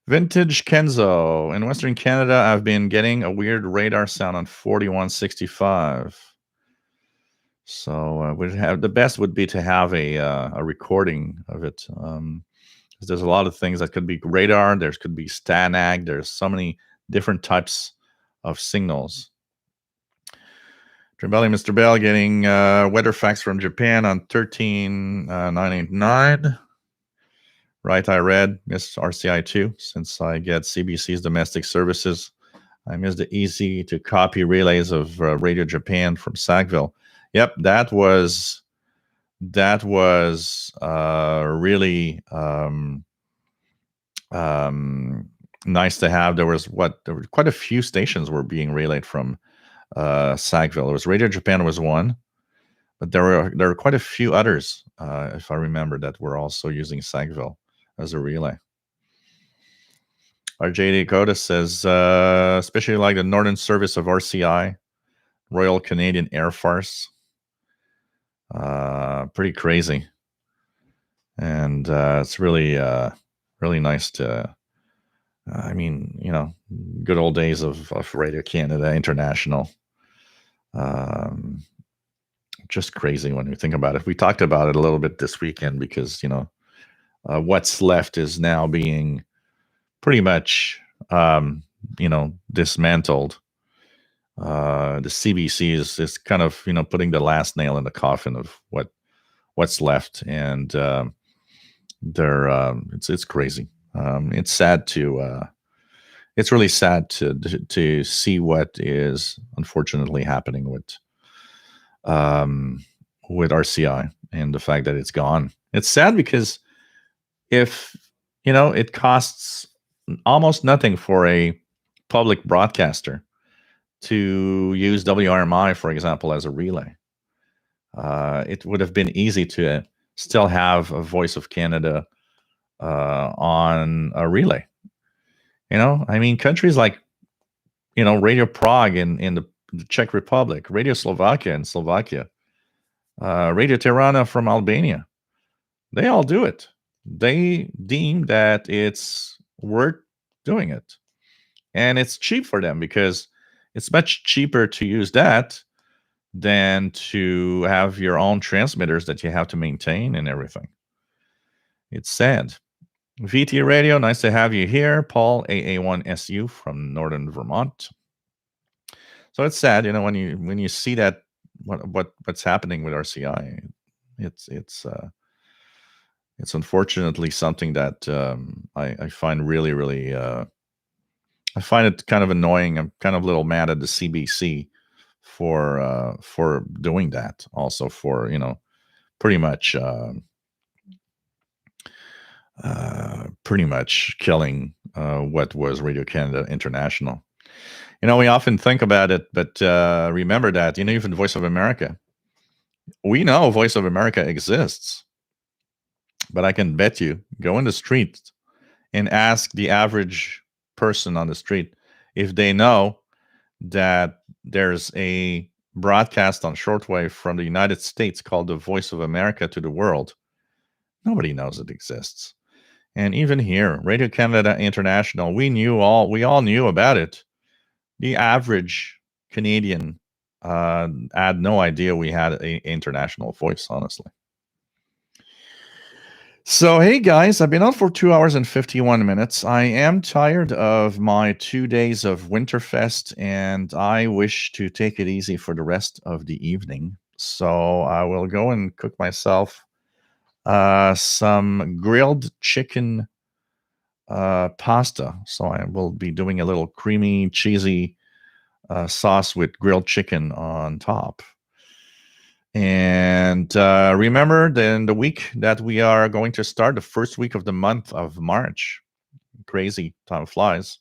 Speaker 1: Vintage Kenzo. In Western Canada, I've been getting a weird radar sound on 4165. So we'd have the best would be to have a recording of it. There's a lot of things that could be radar. There could be Stanag. There's so many different types of signals. Trimbelli, Mr. Bell, getting weather facts from Japan on 13989. Right, I read. Miss RCI 2 since I get CBC's domestic services. I missed the easy to copy relays of Radio Japan from Sackville. Yep, that was really nice to have. There were quite a few stations were being relayed from Sackville. It was Radio Japan was one, but there were quite a few others, if I remember, that were also using Sackville as a relay. RJ Dakota says, especially like the northern service of RCI, Royal Canadian Air Force. Pretty crazy. And it's really nice to, good old days of Radio Canada International. Just crazy when we think about it. We talked about it a little bit this weekend because, what's left is now being pretty much, dismantled. The CBC is kind of, putting the last nail in the coffin of what's left, and it's crazy. It's sad to. It's really sad to see what is unfortunately happening with RCI and the fact that it's gone. It's sad because if it costs almost nothing for a public broadcaster to use WRMI, for example, as a relay. It would have been easy to still have a Voice of Canada on a relay. Countries like, Radio Prague in the Czech Republic, Radio Slovakia in Slovakia, Radio Tirana from Albania, they all do it. They deem that it's worth doing it. And it's cheap for them because it's much cheaper to use that than to have your own transmitters that you have to maintain and everything. It's sad. VT Radio, nice to have you here. Paul, AA1SU from Northern Vermont. So it's sad, when you see that what's happening with RCI. It's unfortunately something that I find really, really. I find it kind of annoying. I'm kind of a little mad at the CBC for doing that. Also for pretty much killing what was Radio Canada International. We often think about it, but remember that even Voice of America. We know Voice of America exists, but I can bet you go in the street and ask the average person on the street if they know that there's a broadcast on shortwave from the United States called the Voice of America to the world. Nobody knows it exists. And even here, Radio Canada International, we all knew about it. The average Canadian had no idea we had an international voice, honestly. So, hey guys, I've been on for 2 hours and 51 minutes. I am tired of my 2 days of Winterfest, and I wish to take it easy for the rest of the evening. So I will go and cook myself some grilled chicken pasta. So I will be doing a little creamy, cheesy sauce with grilled chicken on top. And remember, then the week that we are going to start, the first week of the month of March, crazy, time flies.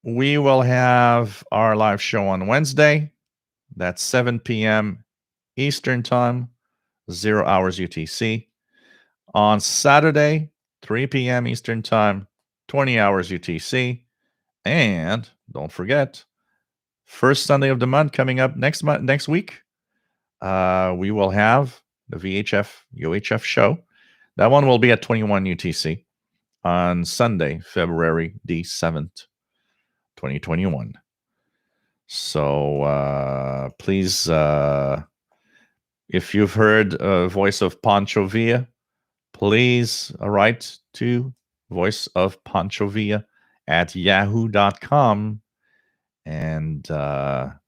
Speaker 1: We will have our live show on Wednesday. That's 7 p.m. Eastern Time, 0 hours UTC. On Saturday, 3 p.m. Eastern Time, 20 hours UTC. And don't forget, first Sunday of the month coming up next week, we will have the VHF UHF show. That one will be at 21 UTC on Sunday, February the 7th, 2021. So please, if you've heard Voice of Pancho Villa, please write to voiceofpanchovilla@yahoo.com and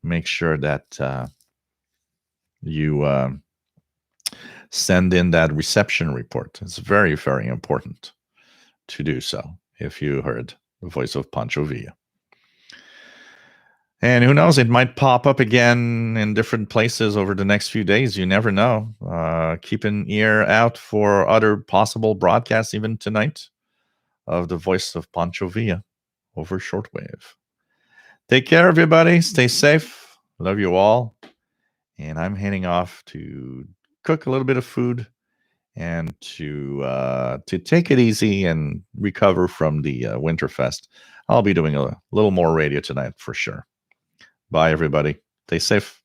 Speaker 1: make sure that you send in that reception report. It's very, very important to do so if you heard the Voice of Pancho Villa. And who knows, it might pop up again in different places over the next few days. You never know. Keep an ear out for other possible broadcasts, even tonight, of the Voice of Pancho Villa over shortwave. Take care, everybody. Stay safe. Love you all. And I'm heading off to cook a little bit of food and to take it easy and recover from the Winterfest. I'll be doing a little more radio tonight for sure. Bye, everybody. Stay safe.